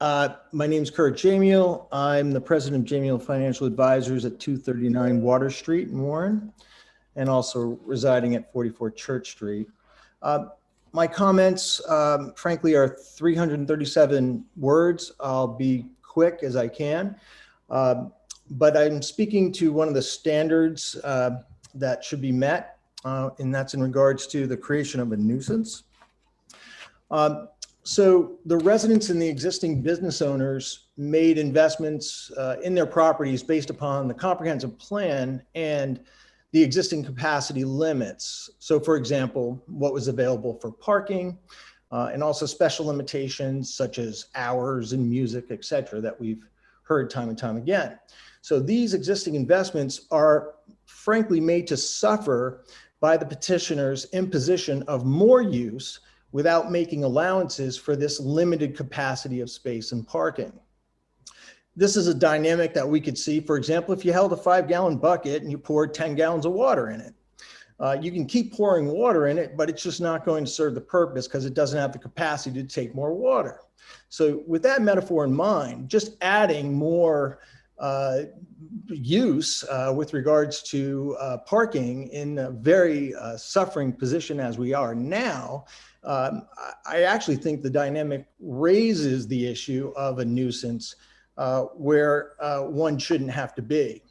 My name is Kurt Jamiel. I'm the president of Jamiel Financial Advisors at 239 Water Street in Warren, and also residing at 44 Church Street. My comments, frankly, are 337 words. I'll be quick as I can. But I'm speaking to one of the standards that should be met, and that's in regards to the creation of a nuisance. So the residents and the existing business owners made investments in their properties based upon the comprehensive plan and the existing capacity limits. So for example, what was available for parking, and also special limitations such as hours and music, et cetera, that we've heard time and time again. So these existing investments are frankly made to suffer by the petitioner's imposition of more use without making allowances for this limited capacity of space and parking. This is a dynamic that we could see, for example, if you held a 5-gallon bucket and you poured 10 gallons of water in it. You can keep pouring water in it, but it's just not going to serve the purpose because it doesn't have the capacity to take more water. So with that metaphor in mind, just adding more use with regards to parking in a very suffering position as we are now, I actually think the dynamic raises the issue of a nuisance where one shouldn't have to be.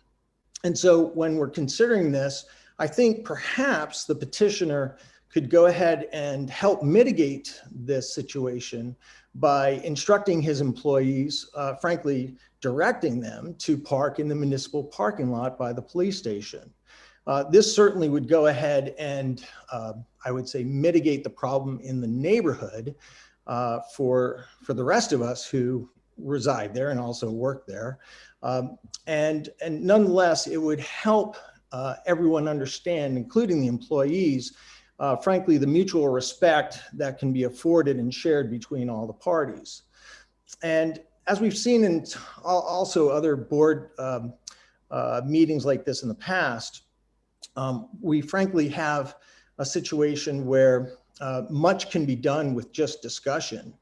And so when we're considering this, I think perhaps the petitioner could go ahead and help mitigate this situation by instructing his employees, frankly, directing them to park in the municipal parking lot by the police station. This certainly would go ahead and I would say mitigate the problem in the neighborhood for the rest of us who reside there and also work there. And nonetheless, it would help everyone understand, including the employees, frankly, the mutual respect that can be afforded and shared between all the parties. And as we've seen in also other board meetings like this in the past, we frankly have a situation where much can be done with just discussion.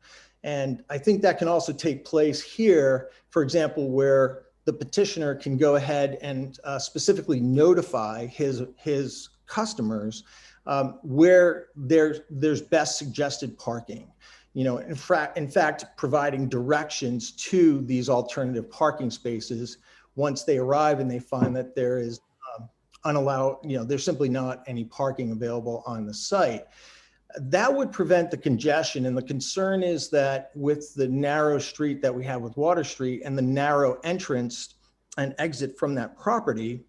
And I think that can also take place here, for example, where the petitioner can go ahead and specifically notify his customers where there's best suggested parking. You know, in fact, providing directions to these alternative parking spaces once they arrive and they find that there is unallowed, you know, there's simply not any parking available on the site. That would prevent the congestion. And the concern is that with the narrow street that we have with Water Street and the narrow entrance and exit from that property,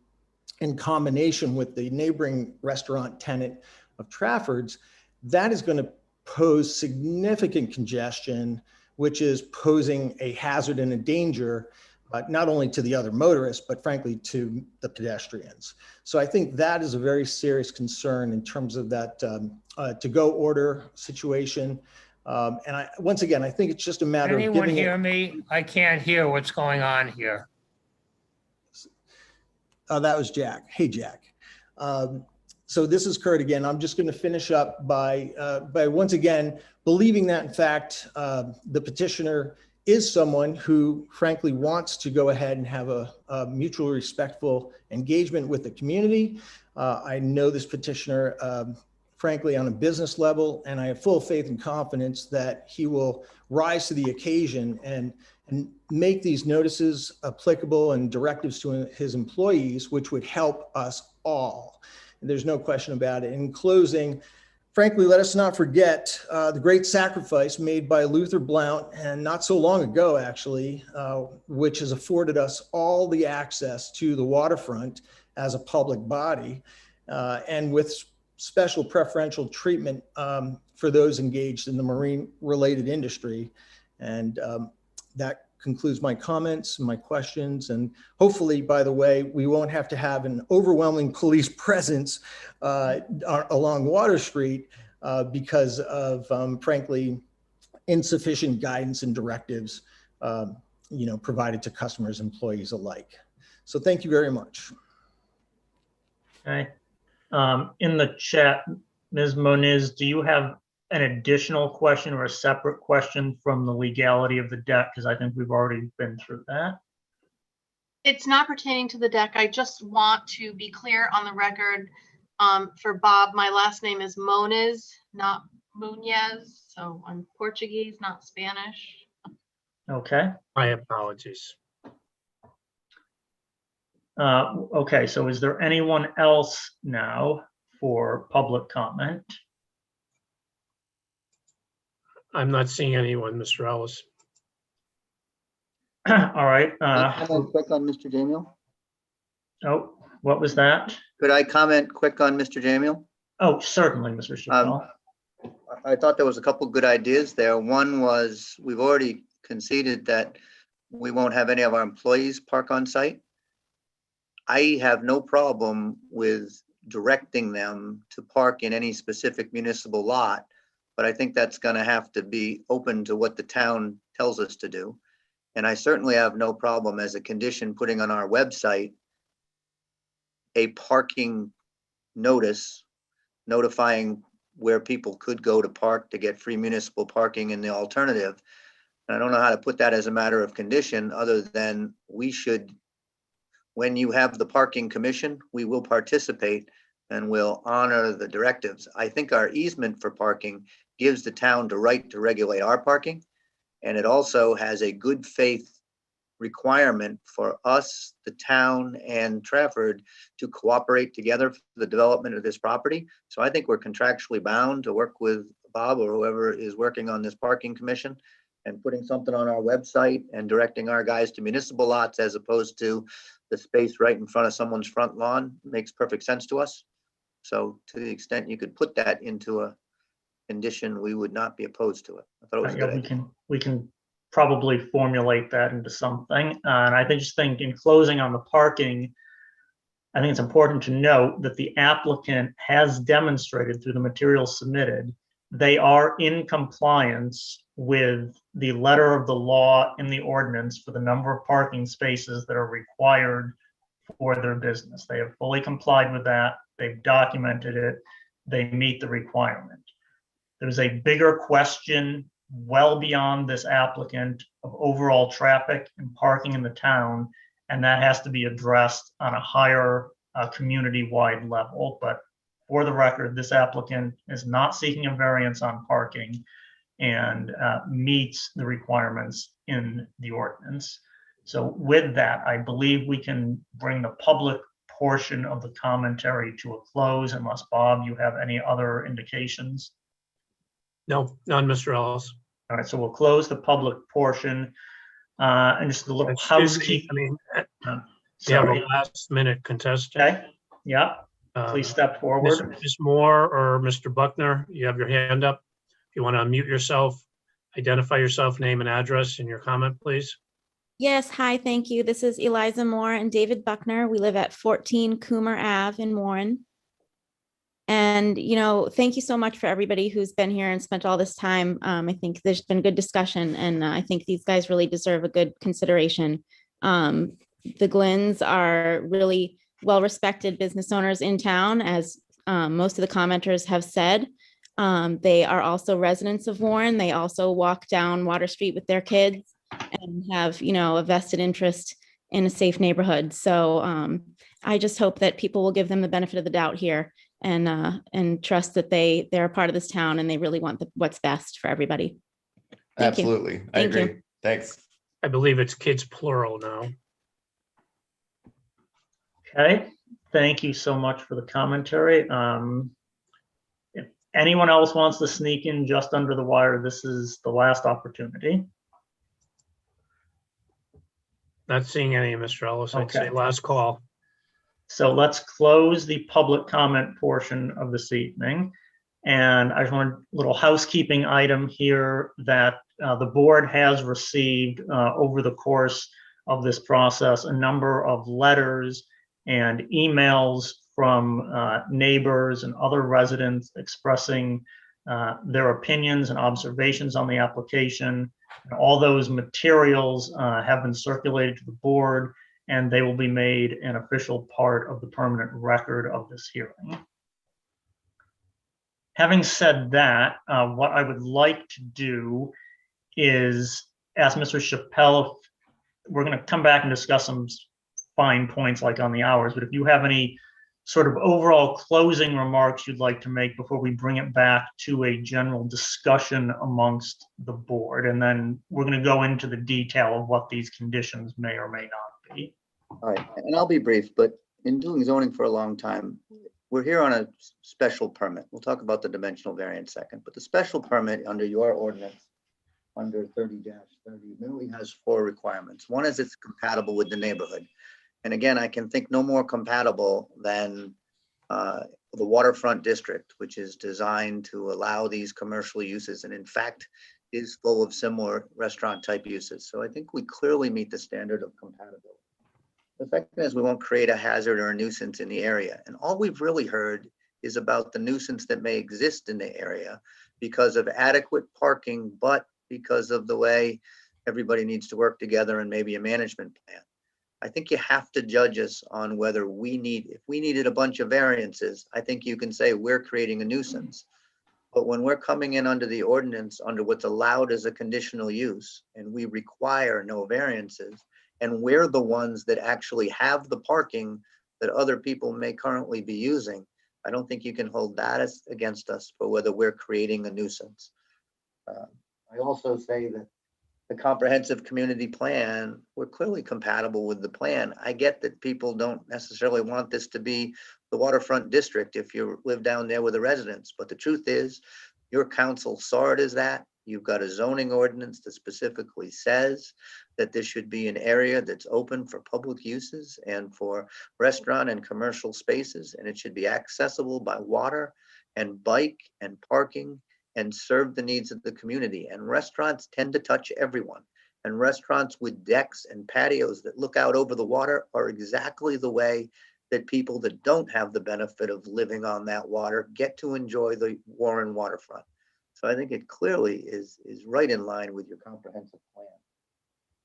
in combination with the neighboring restaurant tenant of Trafford's, that is going to pose significant congestion, which is posing a hazard and a danger, not only to the other motorists, but frankly to the pedestrians. So I think that is a very serious concern in terms of that to-go order situation. And once again, I think it's just a matter of Anyone giving hear it. me? I can't hear what's going on here. That was Jack. Hey, Jack. So this is Kurt again. I'm just going to finish up by once again believing that, in fact, the petitioner is someone who, frankly, wants to go ahead and have a mutually respectful engagement with the community. I know this petitioner, frankly, on a business level, and I have full faith and confidence that he will rise to the occasion and make these notices applicable and directives to his employees, which would help us all. And there's no question about it. In closing, frankly, let us not forget the great sacrifice made by Luther Blount, and not so long ago, actually, which has afforded us all the access to the waterfront as a public body, and with special preferential treatment for those engaged in the marine-related industry. And that concludes my comments and my questions. And hopefully, by the way, we won't have to have an overwhelming police presence along Water Street because of, frankly, insufficient guidance and directives, provided to customers, employees alike. So thank you very much. Okay. In the chat, Ms. Moniz, do you have an additional question or a separate question from the legality of the deck? Because I think we've already been through that. It's not pertaining to the deck. I just want to be clear on the record for Bob. My last name is Moniz, not Munez. So I'm Portuguese, not Spanish. Okay. My apologies. Okay, so is there anyone else now for public comment? I'm not seeing anyone, Mr. Ellis. All right. Can I comment quick on Mr. Jamiel? Oh, what was that? Could I comment quick on Mr. Jamiel? Oh, certainly, Mr. Chappelle. I thought there was a couple good ideas there. One was we've already conceded that we won't have any of our employees park on site. I have no problem with directing them to park in any specific municipal lot, but I think that's going to have to be open to what the town tells us to do. And I certainly have no problem as a condition putting on our website a parking notice notifying where people could go to park to get free municipal parking in the alternative. And I don't know how to put that as a matter of condition other than we should, when you have the parking commission, we will participate and will honor the directives. I think our easement for parking gives the town the right to regulate our parking. And it also has a good faith requirement for us, the town, and Trafford to cooperate together for the development of this property. So I think we're contractually bound to work with Bob or whoever is working on this parking commission and putting something on our website and directing our guys to municipal lots as opposed to the space right in front of someone's front lawn makes perfect sense to us. So to the extent you could put that into a condition, we would not be opposed to it. I thought it was a good idea. We can probably formulate that into something. And I just think in closing on the parking, I think it's important to note that the applicant has demonstrated through the materials submitted, they are in compliance with the letter of the law in the ordinance for the number of parking spaces that are required for their business. They have fully complied with that. They've documented it. They meet the requirement. There's a bigger question well beyond this applicant of overall traffic and parking in the town, and that has to be addressed on a higher community-wide level. But for the record, this applicant is not seeking a variance on parking and meets the requirements in the ordinance. So with that, I believe we can bring the public portion of the commentary to a close unless, Bob, you have any other indications? No, none, Mr. Ellis. All right, so we'll close the public portion. And just a little housekeeping. You have a last minute contestant. Okay, yeah, please step forward. Ms. Moore or Mr. Buckner, you have your hand up. If you want to unmute yourself, identify yourself, name and address in your comment, please. Yes, hi, thank you. This is Eliza Moore and David Buckner. We live at 14 Coomer Ave in Warren. And, you know, thank you so much for everybody who's been here and spent all this time. I think there's been good discussion, and I think these guys really deserve a good consideration. The Glyns are really well-respected business owners in town, as most of the commenters have said. They are also residents of Warren. They also walk down Water Street with their kids and have, you know, a vested interest in a safe neighborhood. So I just hope that people will give them the benefit of the doubt here and trust that they're a part of this town and they really want what's best for everybody. Thank you. Absolutely. I Thank agree. you. Thanks. I believe it's kids plural now. Okay, thank you so much for the commentary. If anyone else wants to sneak in just under the wire, this is the last opportunity. Not seeing any, Mr. Ellis. I'd say Okay. last call. So let's close the public comment portion of this evening. And I just want a little housekeeping item here that the board has received over the course of this process, a number of letters and emails from neighbors and other residents expressing their opinions and observations on the application. And all those materials have been circulated to the board, and they will be made an official part of the permanent record of this hearing. Having said that, what I would like to do is ask Mr. Chappelle, we're going to come back and discuss some fine points like on the hours, but if you have any sort of overall closing remarks you'd like to make before we bring it back to a general discussion amongst the board, and then we're going to go into the detail of what these conditions may or may not be. All right, and I'll be brief, but in doing zoning for a long time, we're here on a special permit. We'll talk about the dimensional variance second, but the special permit under your ordinance, under 30-30, really has 4 requirements. One is it's compatible with the neighborhood. And again, I can think no more compatible than the waterfront district, which is designed to allow these commercial uses and in fact is full of similar restaurant type uses. So I think we clearly meet the standard of compatibility. The second is we won't create a hazard or a nuisance in the area. And all we've really heard is about the nuisance that may exist in the area because of adequate parking, but because of the way everybody needs to work together and maybe a management plan. I think you have to judge us on whether if we needed a bunch of variances, I think you can say we're creating a nuisance. But when we're coming in under the ordinance, under what's allowed as a conditional use, and we require no variances, and we're the ones that actually have the parking that other people may currently be using, I don't think you can hold that against us for whether we're creating a nuisance. I also say that the comprehensive community plan, we're clearly compatible with the plan. I get that people don't necessarily want this to be the waterfront district if you live down there with the residents, but the truth is, your council saw it as that. You've got a zoning ordinance that specifically says that this should be an area that's open for public uses and for restaurant and commercial spaces, and it should be accessible by water and bike and parking and serve the needs of the community. And restaurants tend to touch everyone. And restaurants with decks and patios that look out over the water are exactly the way that people that don't have the benefit of living on that water get to enjoy the Warren waterfront. So I think it clearly is right in line with your comprehensive plan.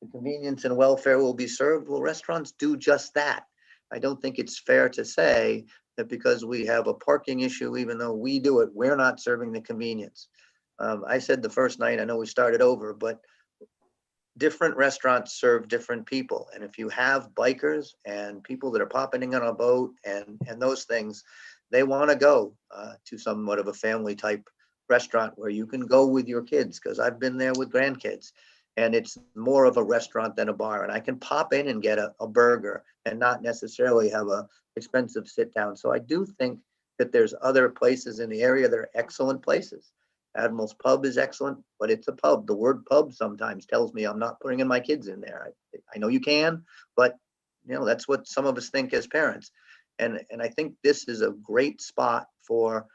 The convenience and welfare will be served. Well, restaurants do just that. I don't think it's fair to say that because we have a parking issue, even though we do it, we're not serving the convenience. I said the first night, I know we started over, but different restaurants serve different people. And if you have bikers and people that are popping in on a boat and those things, they want to go to somewhat of a family type restaurant where you can go with your kids, because I've been there with grandkids. And it's more of a restaurant than a bar. And I can pop in and get a burger and not necessarily have a expensive sit down. So I do think that there's other places in the area that are excellent places. Admiral's Pub is excellent, but it's a pub. The word pub sometimes tells me I'm not putting in my kids in there. I know you can, but you know, that's what some of us think as parents. And I think this is a great spot for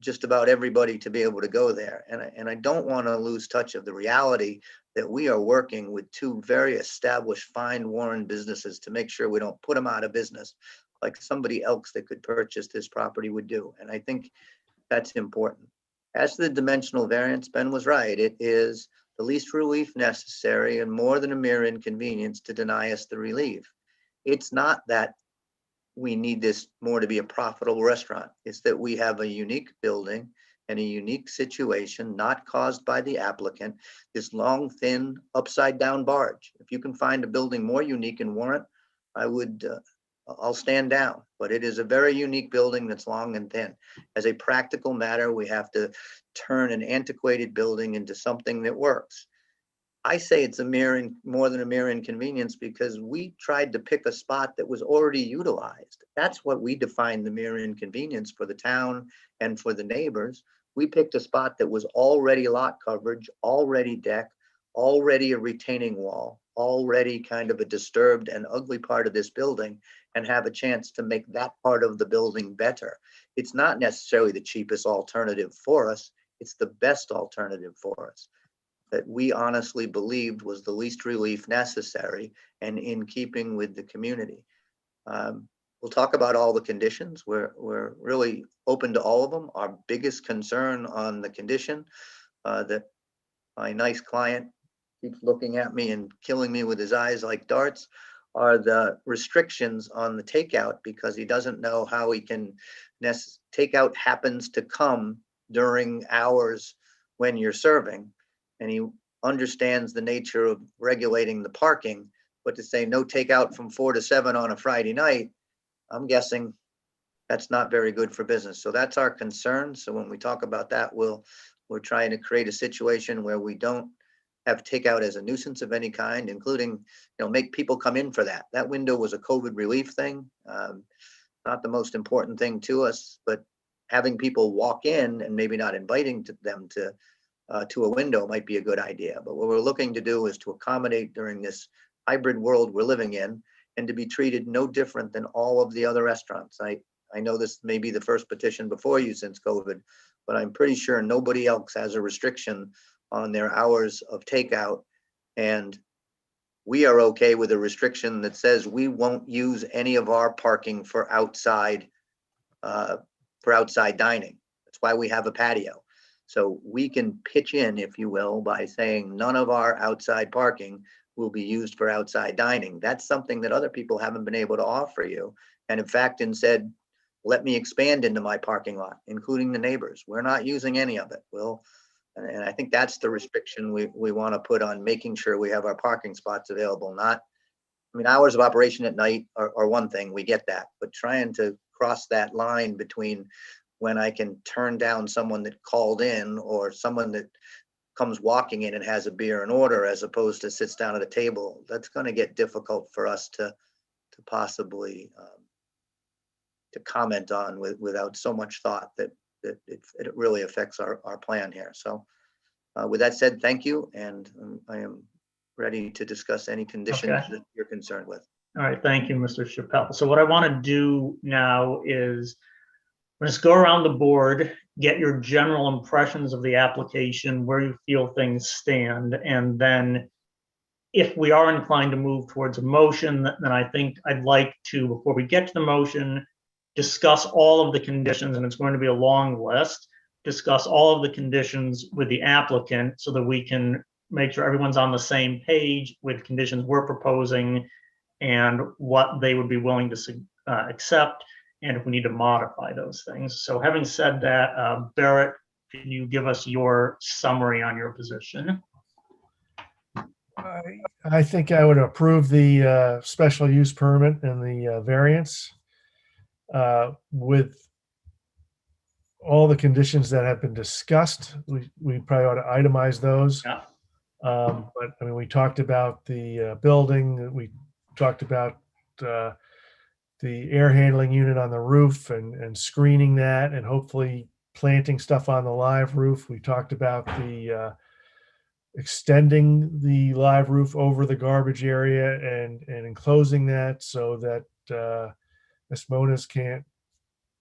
just about everybody to be able to go there. And I don't want to lose touch of the reality that we are working with two very established, fine Warren businesses to make sure we don't put them out of business like somebody else that could purchase this property would do. And I think that's important. As to the dimensional variance, Ben was right. It is the least relief necessary and more than a mere inconvenience to deny us the relief. It's not that we need this more to be a profitable restaurant. It's that we have a unique building and a unique situation not caused by the applicant, this long, thin, upside down barge. If you can find a building more unique in Warren, I'll stand down, but it is a very unique building that's long and thin. As a practical matter, we have to turn an antiquated building into something that works. I say it's more than a mere inconvenience because we tried to pick a spot that was already utilized. That's what we defined the mere inconvenience for the town and for the neighbors. We picked a spot that was already lot coverage, already deck, already a retaining wall, already kind of a disturbed and ugly part of this building, and have a chance to make that part of the building better. It's not necessarily the cheapest alternative for us. It's the best alternative for us that we honestly believed was the least relief necessary and in keeping with the community. We'll talk about all the conditions. We're really open to all of them. Our biggest concern on the condition that my nice client keeps looking at me and killing me with his eyes like darts are the restrictions on the takeout, because he doesn't know how he can takeout happens to come during hours when you're serving. And he understands the nature of regulating the parking, but to say no takeout from 4 to 7 on a Friday night, I'm guessing that's not very good for business. So that's our concern. So when we talk about that, we're trying to create a situation where we don't have takeout as a nuisance of any kind, including, make people come in for that. That window was a COVID relief thing, not the most important thing to us, but having people walk in and maybe not inviting them to a window might be a good idea. But what we're looking to do is to accommodate during this hybrid world we're living in, and to be treated no different than all of the other restaurants. I know this may be the first petition before you since COVID, but I'm pretty sure nobody else has a restriction on their hours of takeout. And we are okay with a restriction that says we won't use any of our parking for outside dining. That's why we have a patio. So we can pitch in, if you will, by saying none of our outside parking will be used for outside dining. That's something that other people haven't been able to offer you. And in fact, said, let me expand into my parking lot, including the neighbors. We're not using any of it. And I think that's the restriction we want to put on making sure we have our parking spots available. Hours of operation at night are one thing, we get that, but trying to cross that line between when I can turn down someone that called in or someone that comes walking in and has a beer and order as opposed to sits down at a table, that's going to get difficult for us to possibly to comment on without so much thought that it really affects our plan here. So with that said, thank you. And I am ready to discuss any conditions Okay. that you're concerned with. All right, thank you, Mr. Chappelle. So what I want to do now is let's go around the board, get your general impressions of the application, where you feel things stand, and then if we are inclined to move towards a motion, then I think I'd like to, before we get to the motion, discuss all of the conditions, and it's going to be a long list, discuss all of the conditions with the applicant so that we can make sure everyone's on the same page with conditions we're proposing and what they would be willing to accept, and if we need to modify those things. So having said that, Barrett, can you give us your summary on your position? I think I would approve the special use permit and the variance with all the conditions that have been discussed. We probably ought to itemize those. Yeah. But I mean, we talked about the building, we talked about the air handling unit on the roof and screening that and hopefully planting stuff on the live roof. We talked about the extending the live roof over the garbage area and enclosing that so that Miss Moniz can't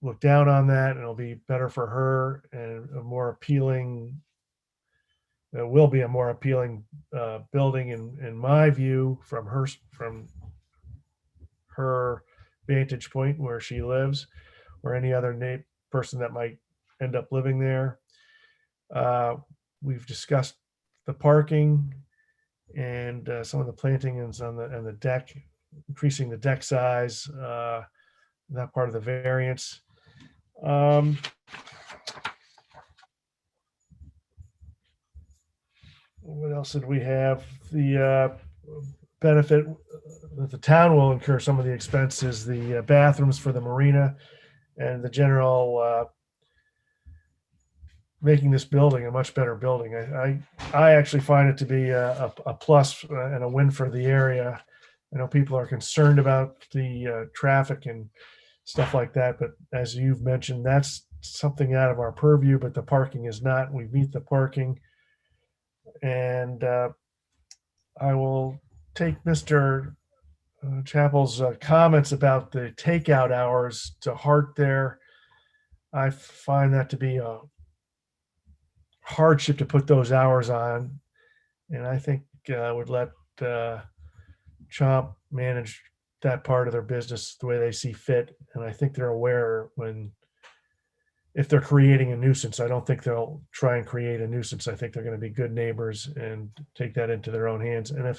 look down on that, and it'll be better for her and a more appealing, it will be a more appealing building in my view from her vantage point where she lives, or any other person that might end up living there. We've discussed the parking and some of the plantings on the deck, increasing the deck size, that part of the variance. What else did we have? The benefit that the town will incur some of the expenses, the bathrooms for the marina, and the general making this building a much better building. I actually find it to be a plus and a win for the area. I know people are concerned about the traffic and stuff like that, but as you've mentioned, that's something out of our purview, but the parking is not. We meet the parking. And I will take Mr. Chappell's comments about the takeout hours to heart there. I find that to be a hardship to put those hours on. And I think I would let Chomp manage that part of their business the way they see fit. And I think they're aware if they're creating a nuisance. I don't think they'll try and create a nuisance. I think they're going to be good neighbors and take that into their own hands. And if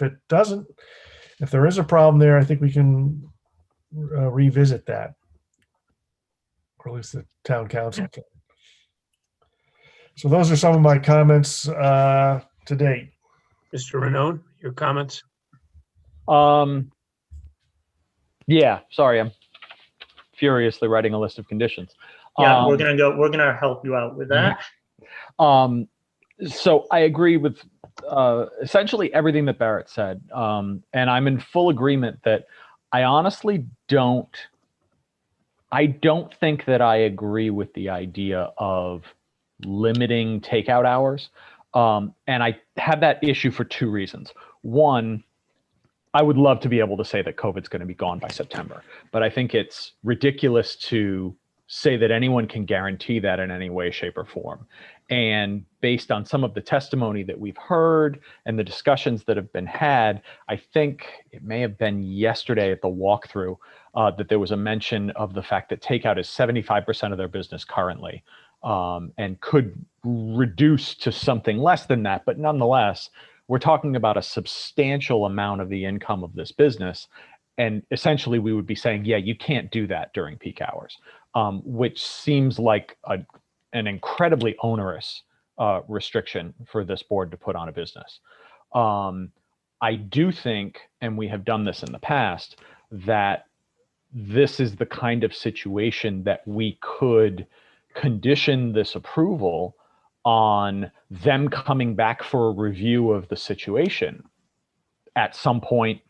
there is a problem there, I think we can revisit that, or at least the town council can. So those are some of my comments to date. Mr. Ranone, your comments? Yeah, sorry, I'm furiously writing a list of conditions. Yeah, we're gonna help you out with that. So I agree with essentially everything that Barrett said. And I'm in full agreement that I honestly don't think that I agree with the idea of limiting takeout hours. And I have that issue for two reasons. One, I would love to be able to say that COVID's going to be gone by September, but I think it's ridiculous to say that anyone can guarantee that in any way, shape, or form. And based on some of the testimony that we've heard and the discussions that have been had, I think it may have been yesterday at the walkthrough that there was a mention of the fact that takeout is 75% of their business currently, and could reduce to something less than that. But nonetheless, we're talking about a substantial amount of the income of this business. And essentially we would be saying, yeah, you can't do that during peak hours, which seems like an incredibly onerous restriction for this board to put on a business. I do think, and we have done this in the past, that this is the kind of situation that we could condition this approval on them coming back for a review of the situation at some point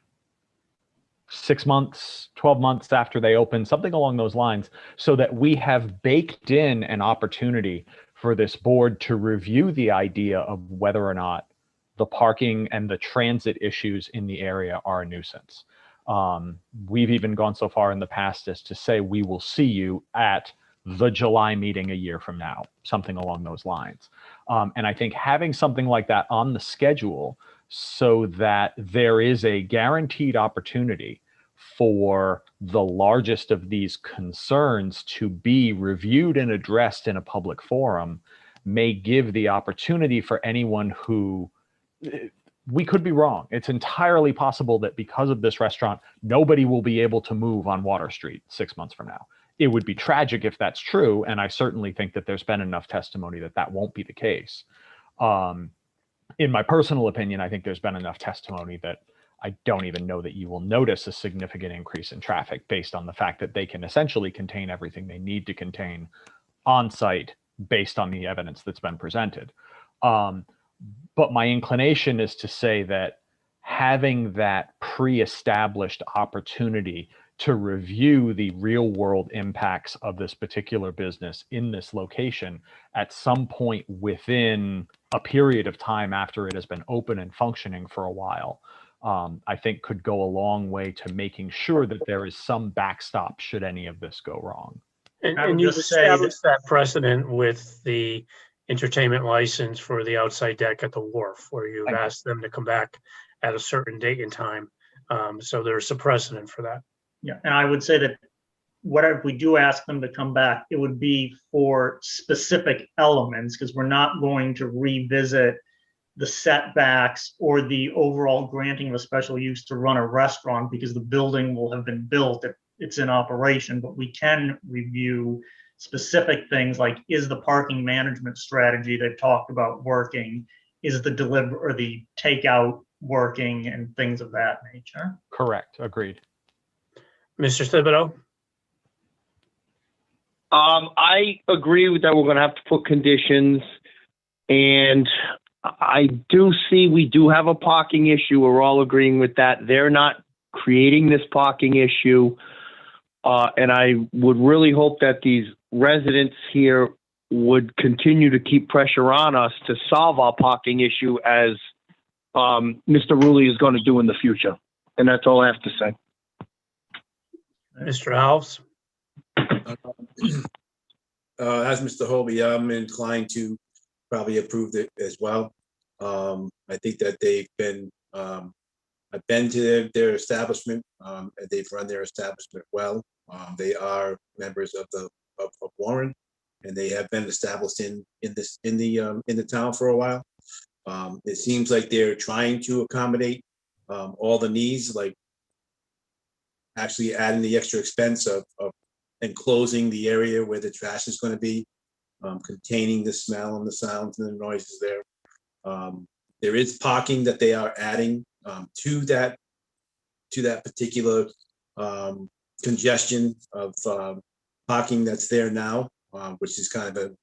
6 months, 12 months after they open, something along those lines, so that we have baked in an opportunity for this board to review the idea of whether or not the parking and the transit issues in the area are a nuisance. We've even gone so far in the past as to say we will see you at the July meeting a year from now, something along those lines. And I think having something like that on the schedule so that there is a guaranteed opportunity for the largest of these concerns to be reviewed and addressed in a public forum may give the opportunity for anyone who, we could be wrong. It's entirely possible that because of this restaurant, nobody will be able to move on Water Street 6 months from now. It would be tragic if that's true, and I certainly think that there's been enough testimony that that won't be the case. In my personal opinion, I think there's been enough testimony that I don't even know that you will notice a significant increase in traffic based on the fact that they can essentially contain everything they need to contain on site based on the evidence that's been presented. But my inclination is to say that having that pre-established opportunity to review the real world impacts of this particular business in this location at some point within a period of time after it has been open and functioning for a while, I think could go a long way to making sure that there is some backstop should any of this go wrong. And you've established that precedent with the entertainment license for the outside deck at the wharf, where you've asked them to come back at a certain date and time. So there's a precedent for that. Yeah, and I would say that whatever we do ask them to come back, it would be for specific elements, because we're not going to revisit the setbacks or the overall granting of a special use to run a restaurant, because the building will have been built, it's in operation. But we can review specific things like, is the parking management strategy they've talked about working? Is the deliver or the takeout working, and things of that nature? Correct. Agreed. Mr. Thibodeau? I agree with that. We're going to have to put conditions, and I do see we do have a parking issue. We're all agreeing with that. They're not creating this parking issue. And I would really hope that these residents here would continue to keep pressure on us to solve our parking issue, as Mr. Rulli is going to do in the future. And that's all I have to say. Mr. Alves? As Mr. Hobie, I'm inclined to probably approve it as well. I think that they've been, I've been to their establishment, and they've run their establishment well. They are members of Warren, and they have been established in the town for a while. It seems like they're trying to accommodate all the needs, like actually adding the extra expense of enclosing the area where the trash is going to be, containing the smell and the sounds and the noises there. There is parking that they are adding to that particular congestion of parking that's there now, which is kind of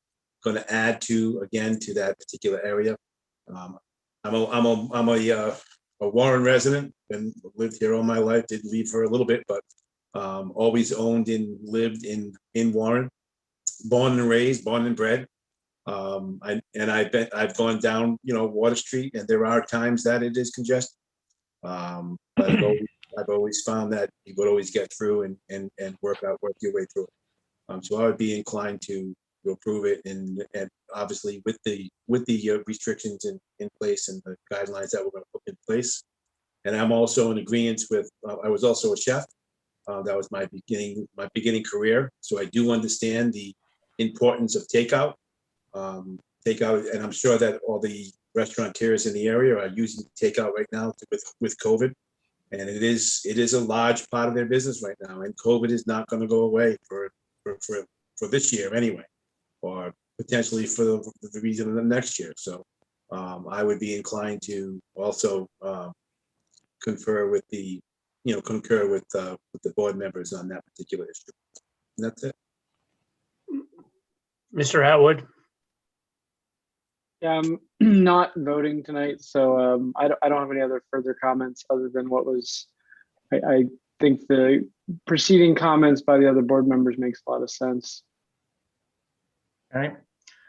going to add to that particular area. I'm a Warren resident and lived here all my life. Did leave for a little bit, but always owned and lived in Warren, born and raised, born and bred. I've gone down, Water Street, and there are times that it is congested. But I've always found that you would always get through and work your way through it. So I would be inclined to approve it, and obviously with the restrictions in place and the guidelines that we're going to put in place. And I'm also in agreement with. I was also a chef. That was my beginning career. So I do understand the importance of takeout. And I'm sure that all the restaurateurs in the area are using takeout right now with COVID. And it is a large part of their business right now. And COVID is not going to go away for this year anyway, or potentially for the reason of the next year. So I would be inclined to also concur with the board members on that particular issue. And that's it. Mr. Atwood? Yeah, I'm not voting tonight, so I don't have any other further comments other than what was, I think the preceding comments by the other board members makes a lot of sense. Okay.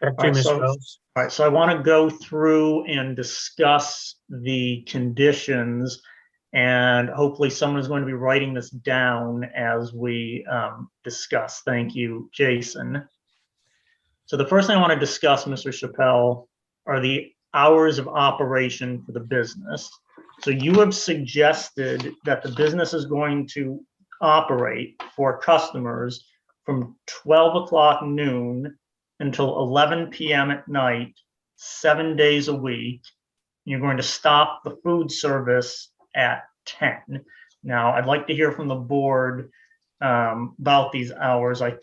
Back to you, Mr. Wells. All right, so I want to go through and discuss the conditions, and hopefully someone is going to be writing this down as we discuss. Thank you, Jason. So the first thing I want to discuss, Mr. Chappelle, are the hours of operation for the business. So you have suggested that the business is going to operate for customers from 12 o'clock noon until 11 p.m. at night, 7 days a week. You're going to stop the food service at 10. Now, I'd like to hear from the board about these hours. I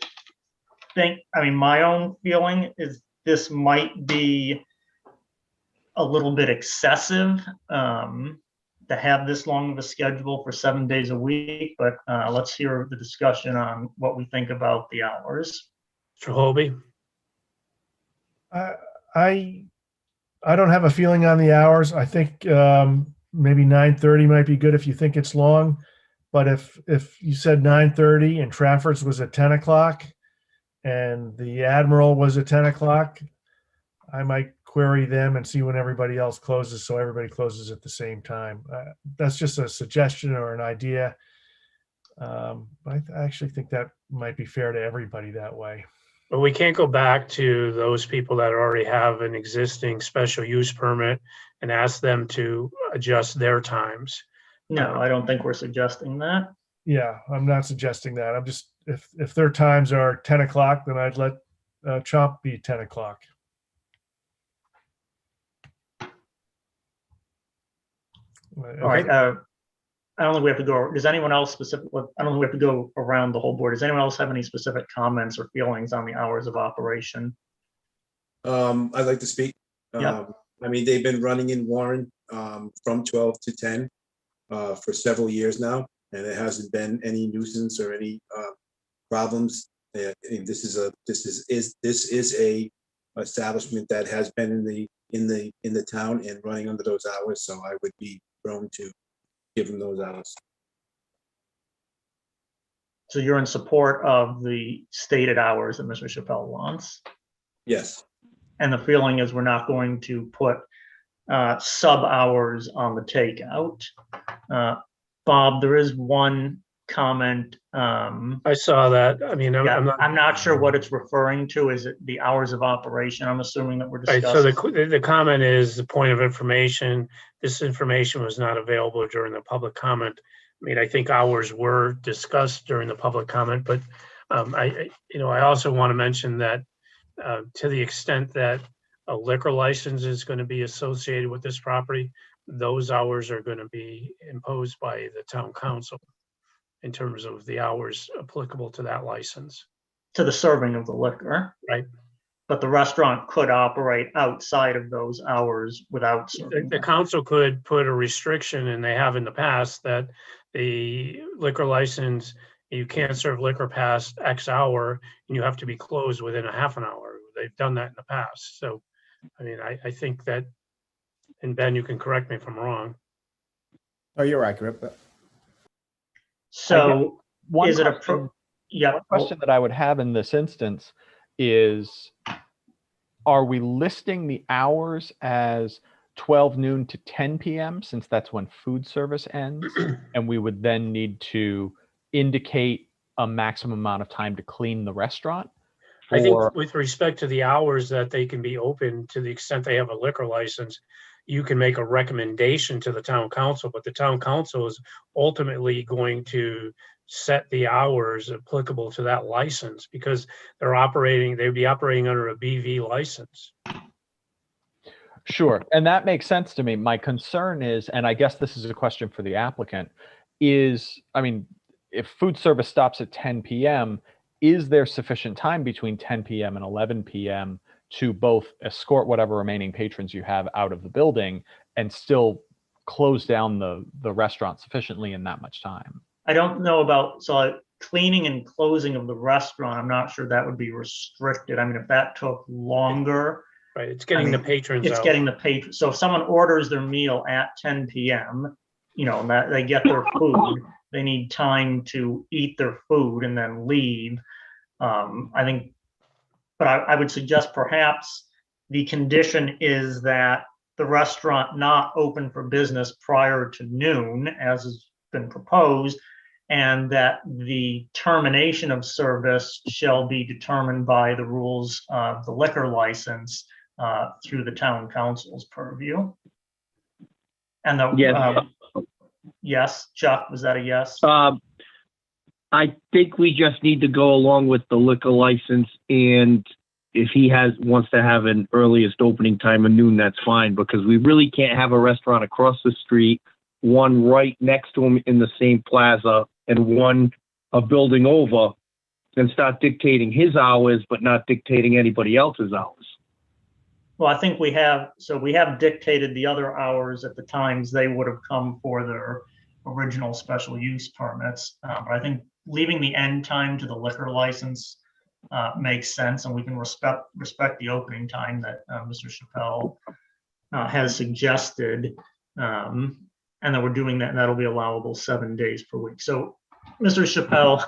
mean, my own feeling is this might be a little bit excessive to have this long of a schedule for 7 days a week, but let's hear the discussion on what we think about the hours. Mr. Holby? I don't have a feeling on the hours. I think maybe 9:30 might be good if you think it's long. But if you said 9:30 and Trafford's was at 10 o'clock and the Admiral was at 10 o'clock, I might query them and see when everybody else closes, so everybody closes at the same time. That's just a suggestion or an idea. I actually think that might be fair to everybody that way. But we can't go back to those people that already have an existing special use permit and ask them to adjust their times. No, I don't think we're suggesting that. Yeah, I'm not suggesting that. I'm just, if their times are 10 o'clock, then I'd let CHOP be 10 o'clock. All right. I don't think we have to go. Does anyone else specific? I don't think we have to go around the whole board. Does anyone else have any specific comments or feelings on the hours of operation? I'd like to speak. Yeah. I mean, they've been running in Warren from 12 to 10 for several years now, and it hasn't been any nuisance or any problems. This is a establishment that has been in the town and running under those hours, so I would be prone to give them those hours. So you're in support of the stated hours that Mr. Chappelle wants? Yes. And the feeling is we're not going to put sub hours on the takeout. Bob, there is one comment. I saw that. I mean, I'm not sure what it's referring to. Is it the hours of operation? I'm assuming that we're Right, discussing. so the comment is the point of information. This information was not available during the public comment. I mean, I think hours were discussed during the public comment, but I also want to mention that to the extent that a liquor license is going to be associated with this property, those hours are going to be imposed by the town council in terms of the hours applicable to that license. To the serving of the liquor. Right. But the restaurant could operate outside of those hours without serving. The council could put a restriction, and they have in the past, that the liquor license, you can't serve liquor past X hour, and you have to be closed within a half an hour. They've done that in the past. So, I mean, I think that, and Ben, you can correct me if I'm wrong. Oh, you're accurate. But so one is it a question, yeah? One question that I would have in this instance is, are we listing the hours as 12 noon to 10 p.m. since that's when food service ends, and we would then need to indicate a maximum amount of time to clean the restaurant? I think with respect to the hours that they can be open, to the extent they have a liquor license, you can make a recommendation to the town council, but the town council is ultimately going to set the hours applicable to that license, because they'd be operating under a BV license. Sure, and that makes sense to me. My concern is, and I guess this is a question for the applicant, is, I mean, if food service stops at 10 p.m., is there sufficient time between 10 p.m. and 11 p.m. to both escort whatever remaining patrons you have out of the building and still close down the restaurant sufficiently in that much time? I don't know about, so cleaning and closing of the restaurant, I'm not sure that would be restricted. I mean, if that took longer, Right, it's getting the mean, patrons It's out. getting the patron. So if someone orders their meal at 10 p.m., you know, and that they get their food, they need time to eat their food and then leave. I think, but I would suggest perhaps the condition is that the restaurant not open for business prior to noon, as has been proposed, and that the termination of service shall be determined by the rules of the liquor license through the town council's purview. And the, Yes. Yes, Chuck, was that a yes? I think we just need to go along with the liquor license, and if he wants to have an earliest opening time of noon, that's fine, because we really can't have a restaurant across the street, one right next to him in the same plaza, and one a building over, and start dictating his hours, but not dictating anybody else's hours. Well, I think we have dictated the other hours at the times they would have come for their original special use permits. But I think leaving the end time to the liquor license makes sense, and we can respect the opening time that Mr. Chappelle has suggested. And that we're doing that, and that'll be allowable 7 days per week. So, Mr. Chappelle,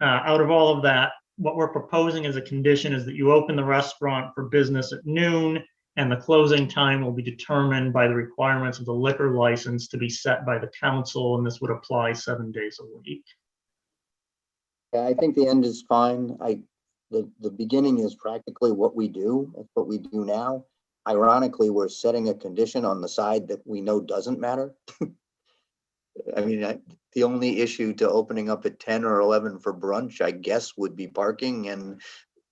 out of all of that, what we're proposing as a condition is that you open the restaurant for business at noon, and the closing time will be determined by the requirements of the liquor license to be set by the council, and this would apply 7 days a week. Yeah, I think the end is fine. The beginning is practically what we do. It's what we do now. Ironically, we're setting a condition on the side that we know doesn't matter. I mean, the only issue to opening up at 10 or 11 for brunch, I guess, would be parking. And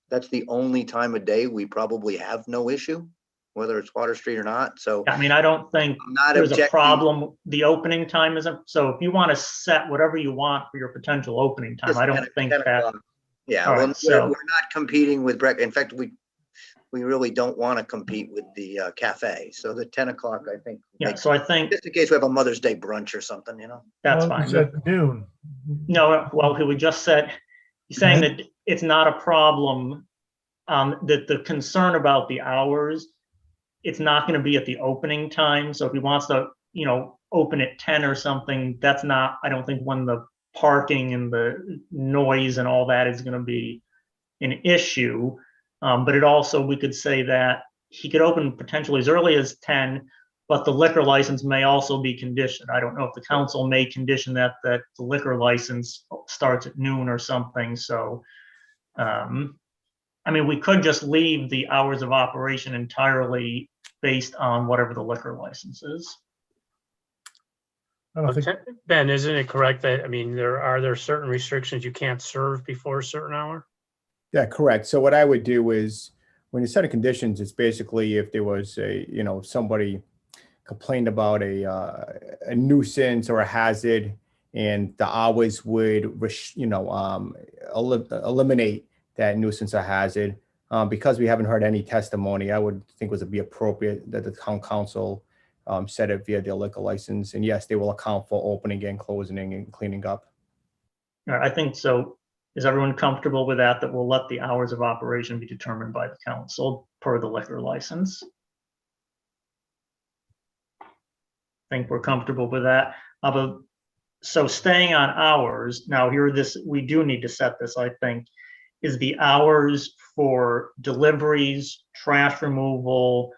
that's the only time of day we probably have no issue, whether it's Water Street or not. So I mean, I don't think there's a problem. The opening time isn't. So if you want to set whatever you want for your potential opening time, I don't think that. Yeah, All right, we're not competing with breakfast. In fact, we really don't want to compete with the cafe. So the 10 o'clock, I think. Yeah, so I think just in case we have a Mother's Day brunch or something, you know. That's Well, fine. it's at noon. No, well, we just said, he's saying that it's not a problem. That the concern about the hours, it's not going to be at the opening time. So if he wants to, you know, open at 10 or something, that's not, I don't think, when the parking and the noise and all that is going to be an issue. But it also, we could say that he could open potentially as early as 10, but the liquor license may also be conditioned. I don't know if the council may condition that the liquor license starts at noon or something. So, I mean, we could just leave the hours of operation entirely based on whatever the liquor license is. Ben, isn't it correct that, I mean, are there certain restrictions you can't serve before a certain hour? Yeah, correct. So what I would do is when you set of conditions, it's basically if there was somebody complained about a nuisance or a hazard, and the hours would, eliminate that nuisance or hazard. Because we haven't heard any testimony, I would think it would be appropriate that the town council set it via their liquor license. And yes, they will account for opening and closing and cleaning up. I think so. Is everyone comfortable with that? That we'll let the hours of operation be determined by the council per the liquor license? I think we're comfortable with that. So staying on hours, now we do need to set this, I think, is the hours for deliveries, trash removal,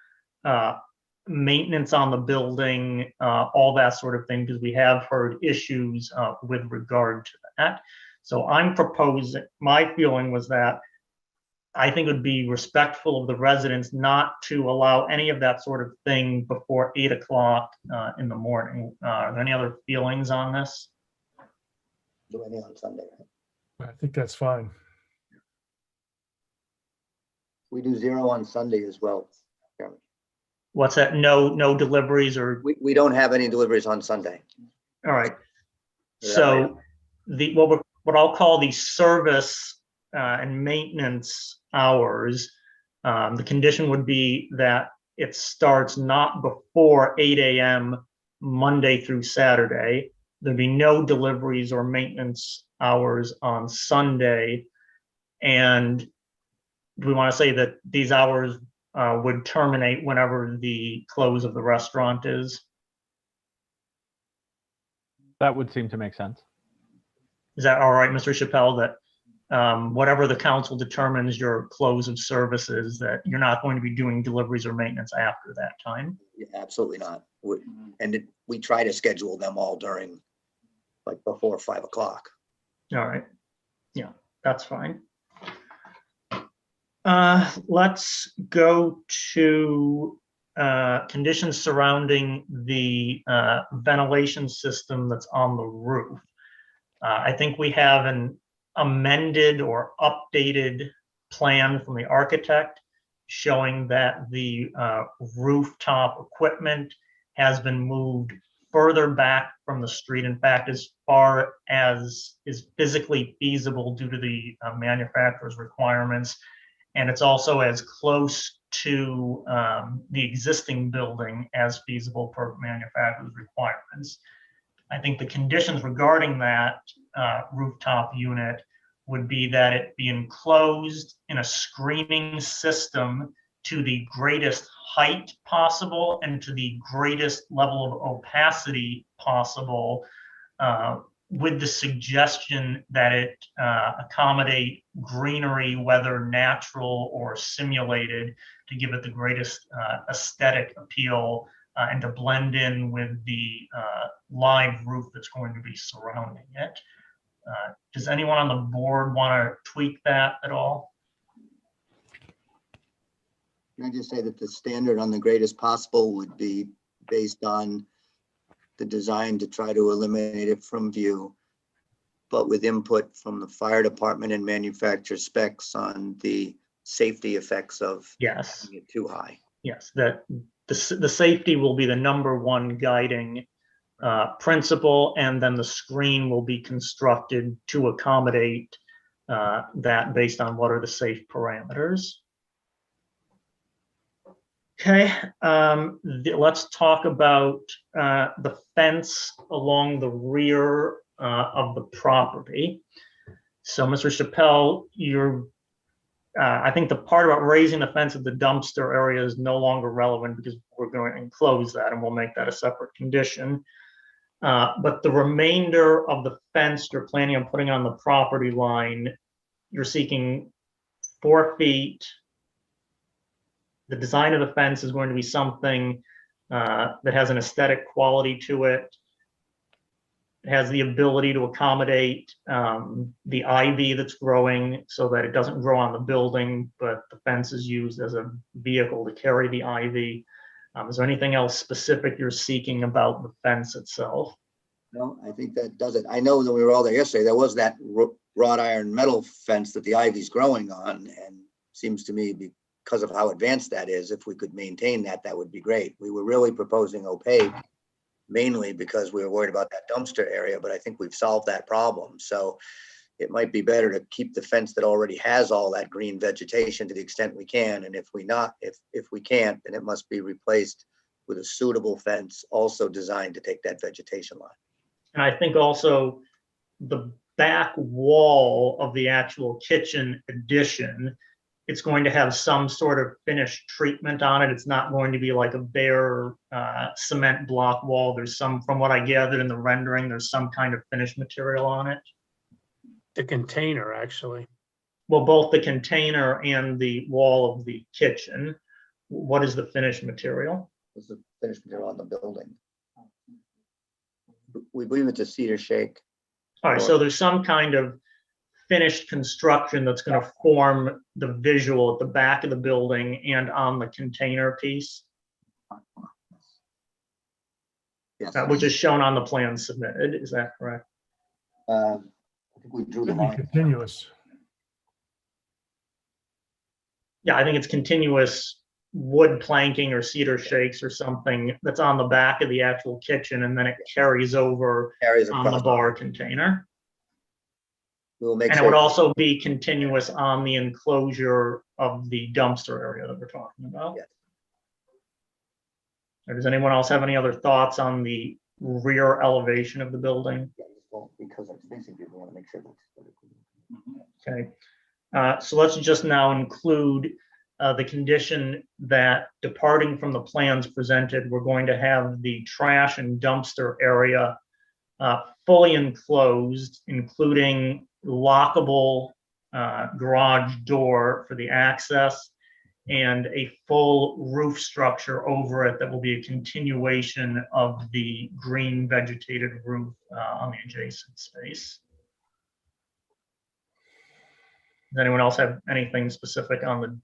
maintenance on the building, all that sort of thing, because we have heard issues with regard to that. So I'm proposing, my feeling was that I think it would be respectful of the residents not to allow any of that sort of thing before 8 o'clock in the morning. Are there any other feelings on this? Do anything on Sunday, right? I think that's fine. We do 0 on Sunday as well, Chairman. What's that? No deliveries or? We don't have any deliveries on Sunday. All right. So what I'll call the service and maintenance hours, the condition would be that it starts not before 8 a.m. Monday through Saturday. There'd be no deliveries or maintenance hours on Sunday. And we want to say that these hours would terminate whenever the close of the restaurant is. That would seem to make sense. Is that all right, Mr. Chappelle, that whatever the council determines your close of services, that you're not going to be doing deliveries or maintenance after that time? Yeah, absolutely not. We try to schedule them all during, like, before 5 o'clock. All right. Yeah, that's fine. Let's go to conditions surrounding the ventilation system that's on the roof. I think we have an amended or updated plan from the architect showing that the rooftop equipment has been moved further back from the street. In fact, as far as is physically feasible due to the manufacturer's requirements. And it's also as close to the existing building as feasible per manufacturer's requirements. I think the conditions regarding that rooftop unit would be that it be enclosed in a screening system to the greatest height possible and to the greatest level of opacity possible, with the suggestion that it accommodate greenery, whether natural or simulated, to give it the greatest aesthetic appeal and to blend in with the live roof that's going to be surrounding it. Does anyone on the board want to tweak that at all? Can I just say that the standard on the greatest possible would be based on the design to try to eliminate it from view, but with input from the fire department and manufacturer specs on the safety effects of Yes. making it too high. Yes, that the safety will be the #1 guiding principle, and then the screen will be constructed to accommodate that based on what are the safe parameters. Okay, let's talk about the fence along the rear of the property. So, Mr. Chappelle, I think the part about raising the fence at the dumpster area is no longer relevant because we're going to enclose that and we'll make that a separate condition. But the remainder of the fence you're planning on putting on the property line, you're seeking 4 feet. The design of the fence is going to be something that has an aesthetic quality to it. It has the ability to accommodate the ivy that's growing so that it doesn't grow on the building, but the fence is used as a vehicle to carry the ivy. Is there anything else specific you're seeking about the fence itself? No, I think that does it. I know that we were all there yesterday. There was that wrought iron metal fence that the ivy's growing on, and seems to me because of how advanced that is, if we could maintain that, that would be great. We were really proposing opaque, mainly because we were worried about that dumpster area, but I think we've solved that problem. So it might be better to keep the fence that already has all that green vegetation to the extent we can. And if we can't, then it must be replaced with a suitable fence also designed to take that vegetation line. And I think also the back wall of the actual kitchen addition, it's going to have some sort of finished treatment on it. It's not going to be like a bare cement block wall. There's some, from what I gathered in the rendering, there's some kind of finished material on it. The container, actually. Well, both the container and the wall of the kitchen. What is the finished material? What's the finished material on the building? We believe it's a cedar shake. All right, so there's some kind of finished construction that's going to form the visual at the back of the building and on the container piece. Yes. Which is shown on the plan submitted. Is that correct? I think we drew the Should be line. continuous. Yeah, I think it's continuous wood planking or cedar shakes or something that's on the back of the actual kitchen, and then it carries over on the bar container. We'll make And sure it would also be continuous on the enclosure of the dumpster area that we're talking about. Yes. Or does anyone else have any other thoughts on the rear elevation of the building? Well, because I'm spacing people, want to make sure that's. Okay, so let's just now include the condition that departing from the plans presented, we're going to have the trash and dumpster area fully enclosed, including lockable garage door for the access and a full roof structure over it that will be a continuation of the green vegetated roof on the adjacent space. Does anyone else have anything specific on the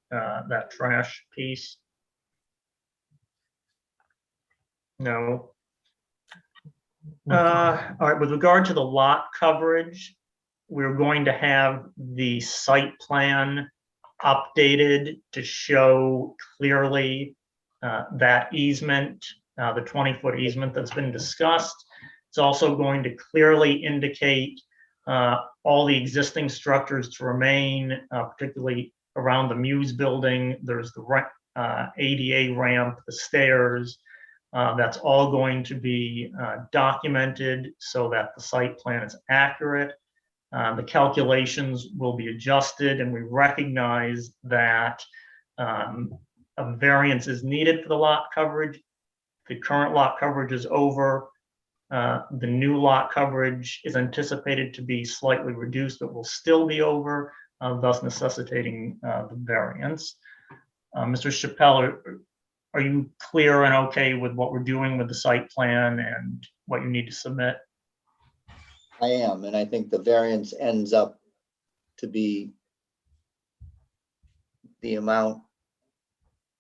that trash piece? No. All right, with regard to the lot coverage, we're going to have the site plan updated to show clearly that easement, the 20-foot easement that's been discussed. It's also going to clearly indicate all the existing structures to remain, particularly around the Muse building. There's the ADA ramp, the stairs. That's all going to be documented so that the site plan is accurate. The calculations will be adjusted, and we recognize that a variance is needed for the lot coverage. The current lot coverage is over. The new lot coverage is anticipated to be slightly reduced, but will still be over, thus necessitating the variance. Mr. Chappelle, are you clear and okay with what we're doing with the site plan and what you need to submit? I am, and I think the variance ends up to be the amount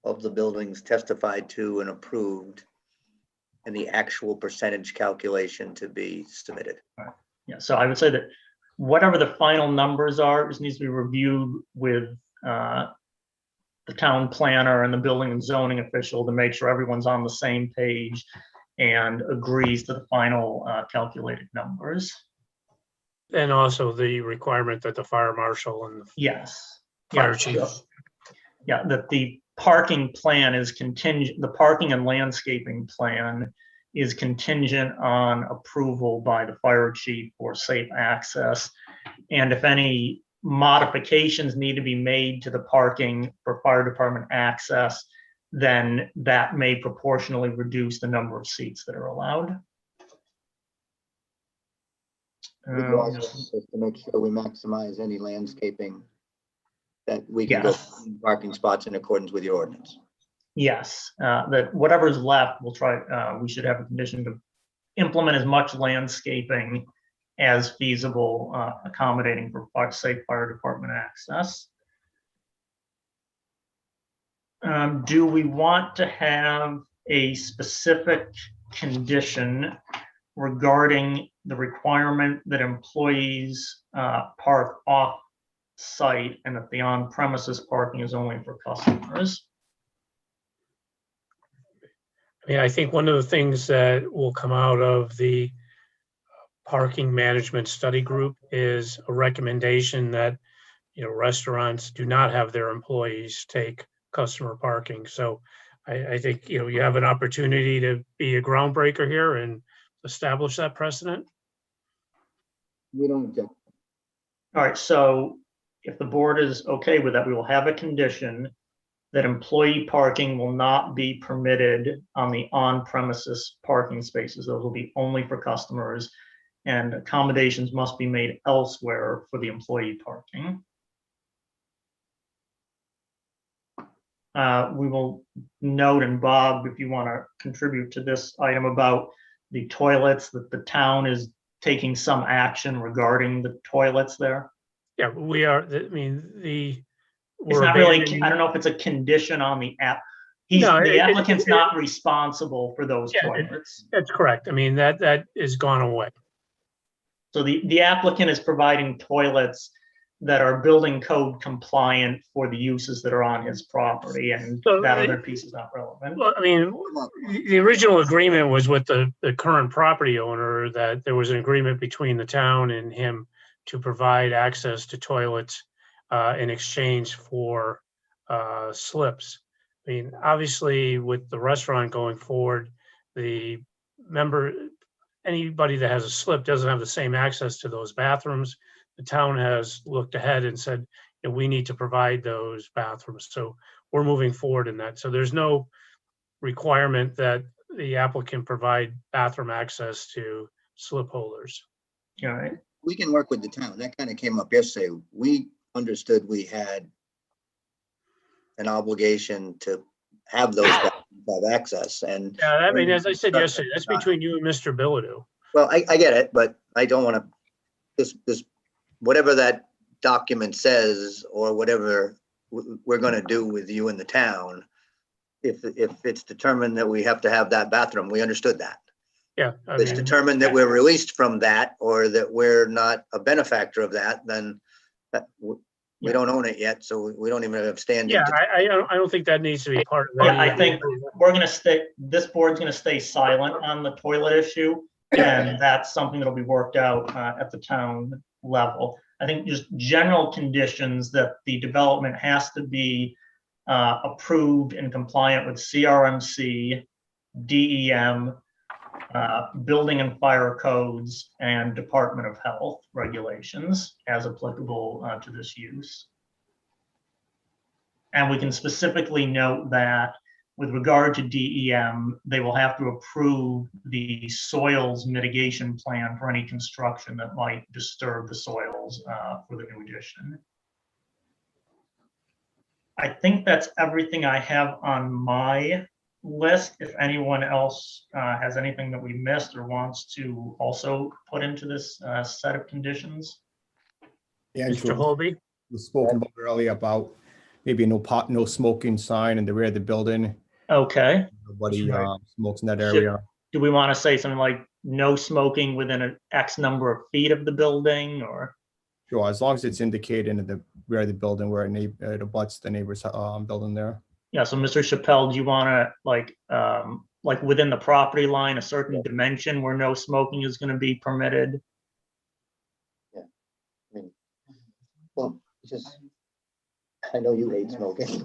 of the buildings testified to and approved and the actual percentage calculation to be submitted. Yeah, so I would say that whatever the final numbers are, this needs to be reviewed with the town planner and the building and zoning official to make sure everyone's on the same page and agrees to the final calculated numbers. And also the requirement that the fire marshal and the Yes. fire Yeah. chief. Yeah, that the parking plan is contingent, the parking and landscaping plan is contingent on approval by the fire chief for safe access. And if any modifications need to be made to the parking for fire department access, then that may proportionally reduce the number of seats that are allowed. Just to make sure we maximize any landscaping that we can go parking spots in accordance with your ordinance. Yes, that whatever's left, we'll try, we should have a condition to implement as much landscaping as feasible, accommodating for safe fire department access. Do we want to have a specific condition regarding the requirement that employees park off site and that the on-premises parking is only for customers? I mean, I think one of the things that will come out of the parking management study group is a recommendation that, restaurants do not have their employees take customer parking. So I think, you have an opportunity to be a groundbreaker here and establish that precedent. We don't object. All right, so if the board is okay with that, we will have a condition that employee parking will not be permitted on the on-premises parking spaces. Those will be only for customers, and accommodations must be made elsewhere for the employee parking. We will note, and Bob, if you want to contribute to this item about the toilets, that the town is taking some action regarding the toilets there. Yeah, we are, I mean, It's not really, I don't know if it's a condition on the app. The applicant's not responsible for those toilets. That's correct. I mean, that is gone away. So the applicant is providing toilets that are building code compliant for the uses that are on his property, and that other piece is not relevant. Well, I mean, the original agreement was with the current property owner, that there was an agreement between the town and him to provide access to toilets in exchange for slips. I mean, obviously, with the restaurant going forward, anybody that has a slip doesn't have the same access to those bathrooms. The town has looked ahead and said, we need to provide those bathrooms. So we're moving forward in that. So there's no requirement that the applicant provide bathroom access to slip holders. All right. We can work with the town. That kind of came up yesterday. We understood we had an obligation to have those bathrooms have access and. Yeah, I mean, as I said yesterday, that's between you and Mr. Bilodeau. Well, I get it, but I don't want to, this, whatever that document says, or whatever we're going to do with you in the town, if it's determined that we have to have that bathroom, we understood that. Yeah. If it's determined that we're released from that, or that we're not a benefactor of that, then we don't own it yet, so we don't even have standing. Yeah, I don't think that needs to be part of that. Yeah, I think we're gonna stay, this board's gonna stay silent on the toilet issue, and that's something that'll be worked out at the town level. I think just general conditions that the development has to be approved and compliant with CRMC, DEM, building and fire codes, and Department of Health regulations as applicable to this use. And we can specifically note that with regard to DEM, they will have to approve the soils mitigation plan for any construction that might disturb the soils for the new addition. I think that's everything I have on my list. If anyone else has anything that we missed or wants to also put into this set of conditions. Yeah, Mr. Holby? Was spoken about earlier about maybe no smoking sign in the rear of the building. Okay. Nobody smokes in that area. Do we want to say something like no smoking within an X number of feet of the building, or? Sure, as long as it's indicated in the rear of the building where it abuts the neighbor's building there. Yeah, so Mr. Chappelle, do you want to like within the property line, a certain dimension where no smoking is going to be permitted? Yeah, I mean, well, just, I know you hate smoking.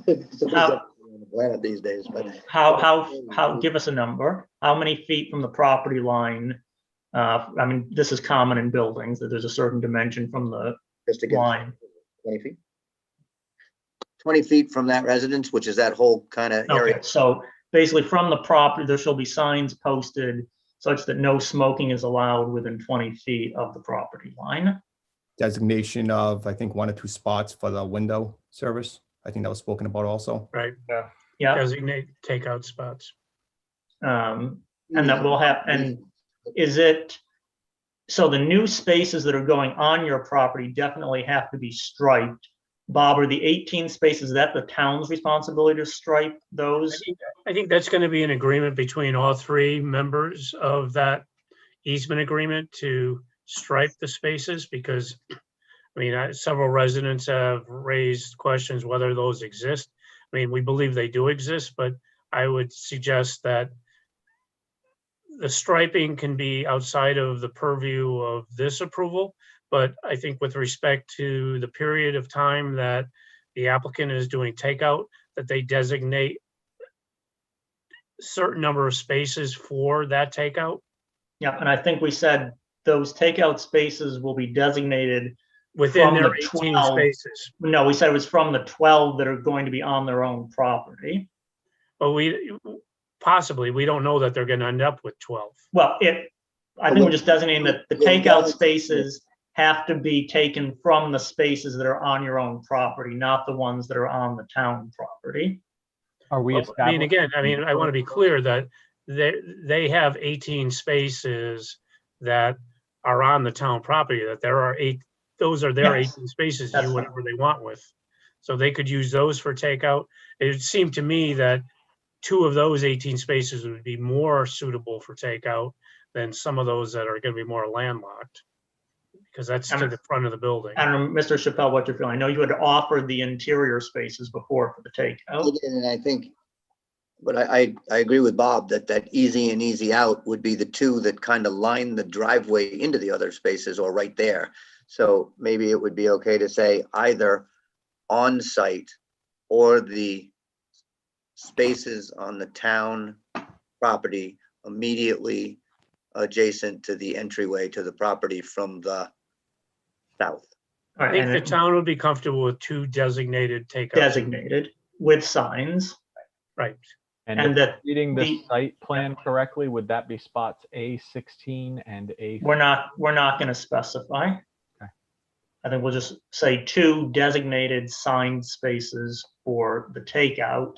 On the planet these days, but how give us a number. How many feet from the property line? I mean, this is common in buildings that there's a certain dimension from the line. 20 feet. 20 feet from that residence, which is that whole kind of area. Okay, so basically from the property, there shall be signs posted such that no smoking is allowed within 20 feet of the property line. Designation of, I think, 1 or 2 spots for the window service. I think that was spoken about also. Right. Yeah. Designate takeout spots. And that will have, and is it, so the new spaces that are going on your property definitely have to be striped. Bob, are the 18 spaces, is that the town's responsibility to stripe those? I think that's going to be an agreement between all 3 members of that easement agreement to stripe the spaces, because I mean, several residents have raised questions whether those exist. I mean, we believe they do exist, but I would suggest that the striping can be outside of the purview of this approval. But I think with respect to the period of time that the applicant is doing takeout, that they designate a certain number of spaces for that takeout. Yeah, and I think we said those takeout spaces will be designated within from their the 18 12 spaces. No, we said it was from the 12 that are going to be on their own property. But we don't know that they're going to end up with 12. Well, I think we're just designating that the takeout spaces have to be taken from the spaces that are on your own property, not the ones that are on the town property. Are we? Well, I mean, again, I want to be clear that they have 18 spaces that are on the town property, that there are 8. Those are their 18 spaces to do whatever they want with. So they could use those for takeout. It seemed to me that 2 of those 18 spaces would be more suitable for takeout than some of those that are going to be more landlocked, because that's to the front of the building. I don't know, Mr. Chappelle, what you're feeling. I know you had offered the interior spaces before for the takeout. And I think, but I agree with Bob that easy and easy out would be the 2 that kind of line the driveway into the other spaces or right there. So maybe it would be okay to say either on site or the spaces on the town property immediately adjacent to the entryway to the property from the south. I think the town would be comfortable with 2 designated takeouts. Designated. with signs. Right. And And that reading the the- site plan correctly, would that be spots A16 and A? We're not going to specify. Okay. I think we'll just say 2 designated signed spaces for the takeout.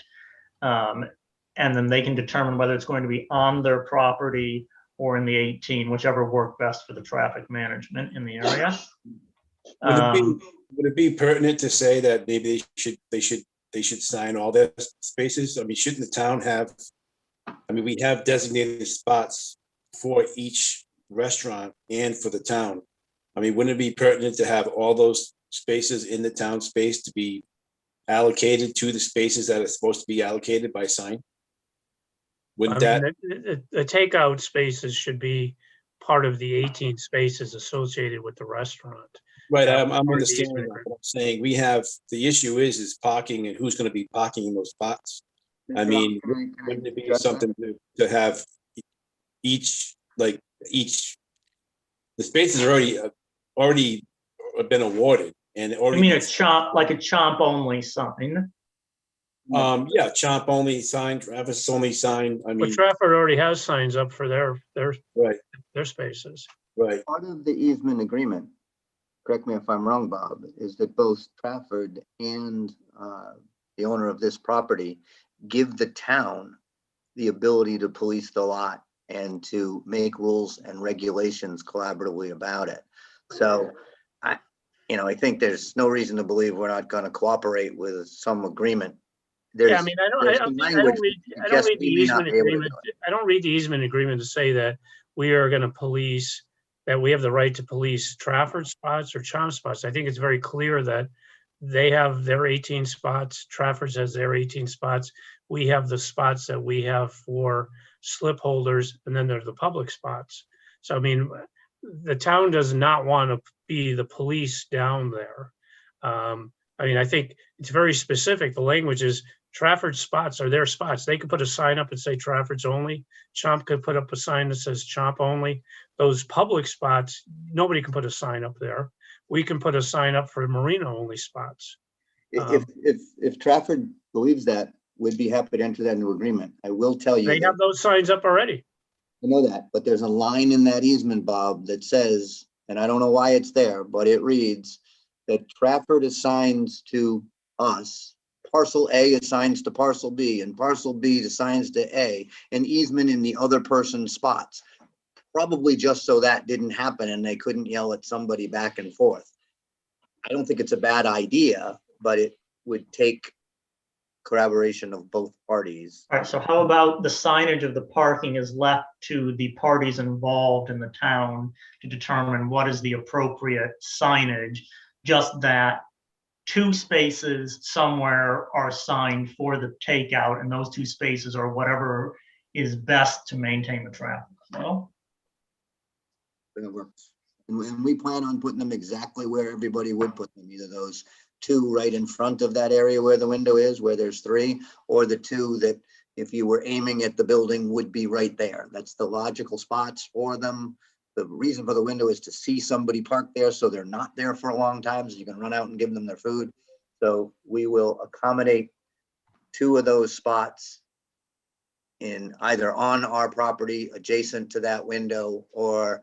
And then they can determine whether it's going to be on their property or in the 18, whichever work best for the traffic management in the area. Would it be pertinent to say that maybe they should sign all their spaces? I mean, shouldn't the town have, I mean, we have designated spots for each restaurant and for the town. I mean, wouldn't it be pertinent to have all those spaces in the town space to be allocated to the spaces that are supposed to be allocated by sign? Wouldn't I that? mean, the takeout spaces should be part of the 18 spaces associated with the restaurant. Right, I'm part of the understanding easement that, but I'm saying we have, the issue is parking and who's gonna be parking in those spots. I mean, wouldn't it be something to have each, the spaces are already been awarded and I already. mean, a chomp only sign. Yeah, chomp only sign, Travis only sign, I But mean, Trafford already has signs up for right, their spaces. right. Part of the easement agreement, correct me if I'm wrong, Bob, is that both Trafford and the owner of this property give the town the ability to police the lot and to make rules and regulations collaboratively about it. So I think there's no reason to believe we're not going to cooperate with some agreement. Yeah, I mean, I there's don't some language read that I don't suggests read the we may not easement be able to agreement. I don't read the easement agreement to say that we are going to police, that we have the right to police Trafford spots or Chomp spots. I think it's very clear that they have their 18 spots, Trafford's has their 18 spots. We have the spots that we have for slip holders, and then there's the public spots. So, I mean, the town does not want to be the police down there. I mean, I think it's very specific. The language is Trafford spots are their spots. They could put a sign up and say Trafford's only. Chomp could put up a sign that says Chomp only. Those public spots, nobody can put a sign up there. We can put a sign up for Marina only spots. If Trafford believes that, we'd be happy to enter that into agreement. I will tell you. They have those signs up already. I know that, but there's a line in that easement, Bob, that says, and I don't know why it's there, but it reads that Trafford assigns to us, parcel A assigns to parcel B, and parcel B assigns to A, an easement in the other person's spots. Probably just so that didn't happen and they couldn't yell at somebody back and forth. I don't think it's a bad idea, but it would take corroboration of both parties. All right, so how about the signage of the parking is left to the parties involved in the town to determine what is the appropriate signage, just that 2 spaces somewhere are signed for the takeout, and those 2 spaces are whatever is best to maintain the traffic flow. That works. And we plan on putting them exactly where everybody would put them, either those 2 right in front of that area where the window is, where there's 3, or the 2 that if you were aiming at the building would be right there. That's the logical spots for them. The reason for the window is to see somebody parked there so they're not there for a long time, so you can run out and give them their food. So we will accommodate 2 of those spots in either on our property adjacent to that window or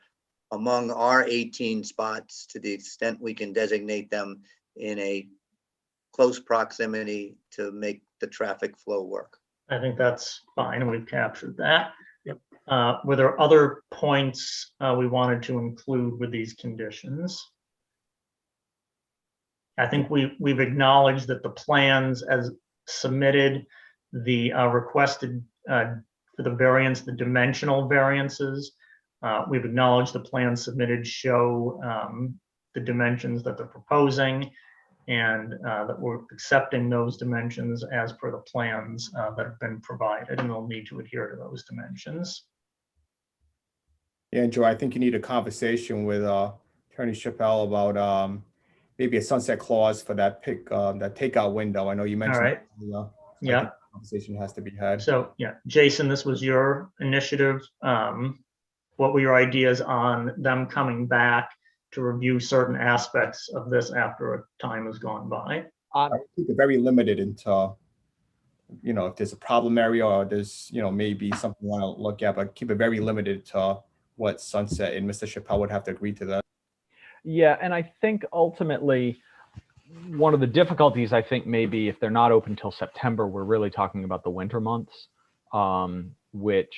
among our 18 spots to the extent we can designate them in a close proximity to make the traffic flow work. I think that's fine, and we've captured that. Yep. Were there other points we wanted to include with these conditions? I think we've acknowledged that the plans as submitted, the requested for the variance, the dimensional variances, we've acknowledged the plans submitted show the dimensions that they're proposing, and that we're accepting those dimensions as per the plans that have been provided, and they'll need to adhere to those dimensions. Yeah, Joe, I think you need a conversation with Attorney Chappelle about maybe a sunset clause for that that takeout window. I know you mentioned. All right. Yeah. Conversation has to be had. So yeah, Jason, this was your initiative. What were your ideas on them coming back to review certain aspects of this after a time has gone by? I think they're very limited into if there's a problem area or there's, maybe something you want to look at, but keep it very limited to what Sunset and Mr. Chappelle would have to agree to that. Yeah, and I think ultimately one of the difficulties, I think, maybe if they're not open till September, we're really talking about the winter months, which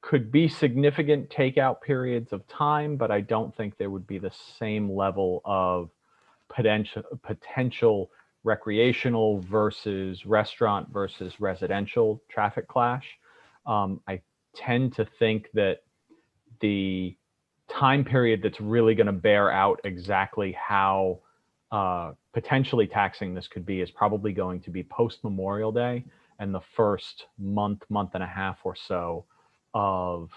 could be significant takeout periods of time, but I don't think there would be the same level of potential recreational versus restaurant versus residential traffic clash. I tend to think that the time period that's really going to bear out exactly how potentially taxing this could be is probably going to be post Memorial Day and the first month and a half or so of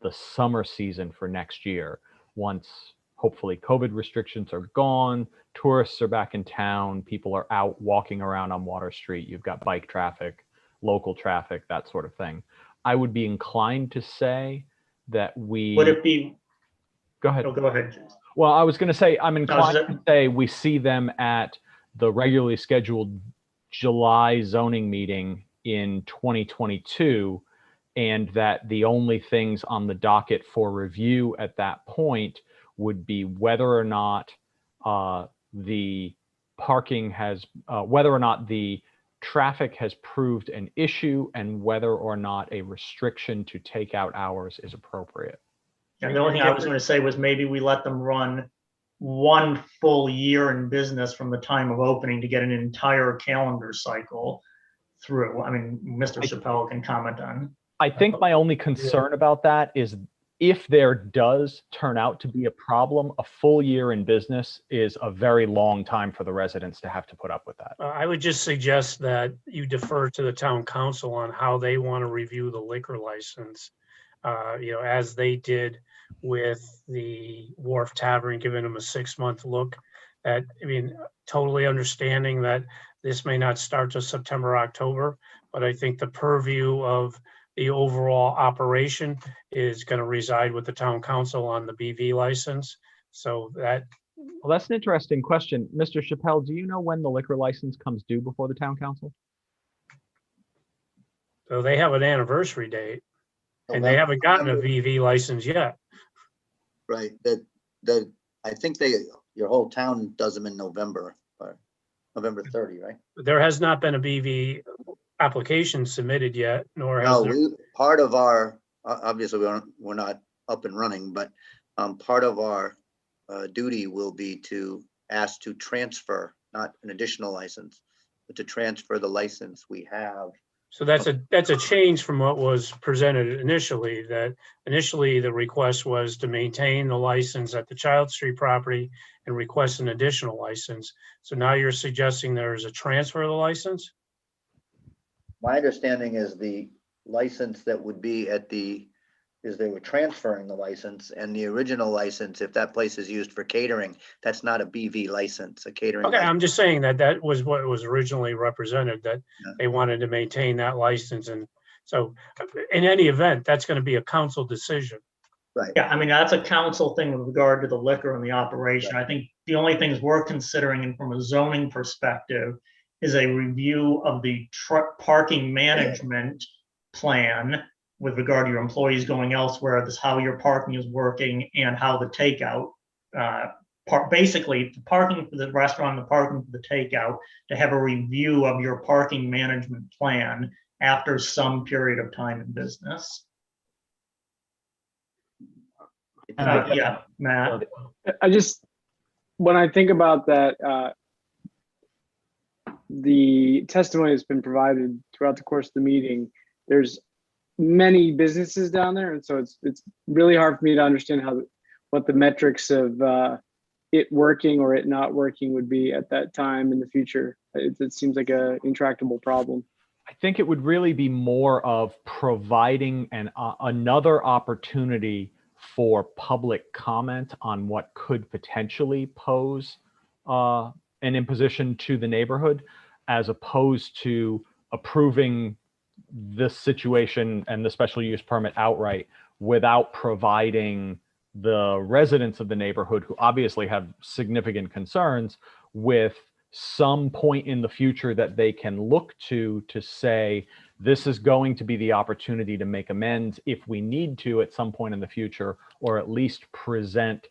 the summer season for next year. Once hopefully COVID restrictions are gone, tourists are back in town, people are out walking around on Water Street, you've got bike traffic, local traffic, that sort of thing. I would be inclined to say that Would it be? Go ahead. Oh, go ahead. Well, I was going to say, I'm inclined to say we see them at the regularly scheduled July zoning meeting in 2022, and that the only things on the docket for review at that point would be whether or not the parking has, whether or not the traffic has proved an issue, and whether or not a restriction to takeout hours is appropriate. And the only thing I was going to say was maybe we let them run one full year in business from the time of opening to get an entire calendar cycle through. I mean, Mr. Chappelle can comment on. I think my only concern about that is if there does turn out to be a problem, a full year in business is a very long time for the residents to have to put up with that. I would just suggest that you defer to the town council on how they want to review the liquor license. As they did with the Wharf Tavern, giving them a 6-month look at, totally understanding that this may not start till September, October, but I think the purview of the overall operation is going to reside with the town council on the BV license. So that. Well, that's an interesting question. Mr. Chappelle, do you know when the liquor license comes due before the town council? So they have an anniversary date. And they haven't gotten a VV license yet. Right, I think your whole town does them in November, or November 30, right? There has not been a BV application submitted yet, nor has there. Part of our, obviously we're not up and running, but part of our duty will be to ask to transfer, not an additional license, but to transfer the license we have. So that's a change from what was presented initially, that initially the request was to maintain the license at the Child Street property and request an additional license. So now you're suggesting there is a transfer of the license? My understanding is the license that would be is they were transferring the license, and the original license, if that place is used for catering, that's not a BV license, a catering. Okay, license. I'm just saying that was what was originally represented, that they wanted to maintain that license. And so in any event, that's going to be a council decision. Right. Yeah, I mean, that's a council thing with regard to the liquor and the operation. Right. I think the only things we're considering, and from a zoning perspective, is a review of the parking management plan with regard to your employees going elsewhere, this how your parking is working and how the takeout, basically the parking for the restaurant, the parking for the takeout, to have a review of your parking management plan after some period of time in business. Yeah, Matt. When I think about that, the testimony that's been provided throughout the course of the meeting, there's many businesses down there, and so it's really hard for me to understand what the metrics of it working or it not working would be at that time in the future. It seems like a intractable problem. I think it would really be more of providing another opportunity for public comment on what could potentially pose an imposition to the neighborhood, as opposed to approving this situation and the special use permit outright without providing the residents of the neighborhood, who obviously have significant concerns, with some point in the future that they can look to say, this is going to be the opportunity to make amends if we need to at some point in the future, or at least present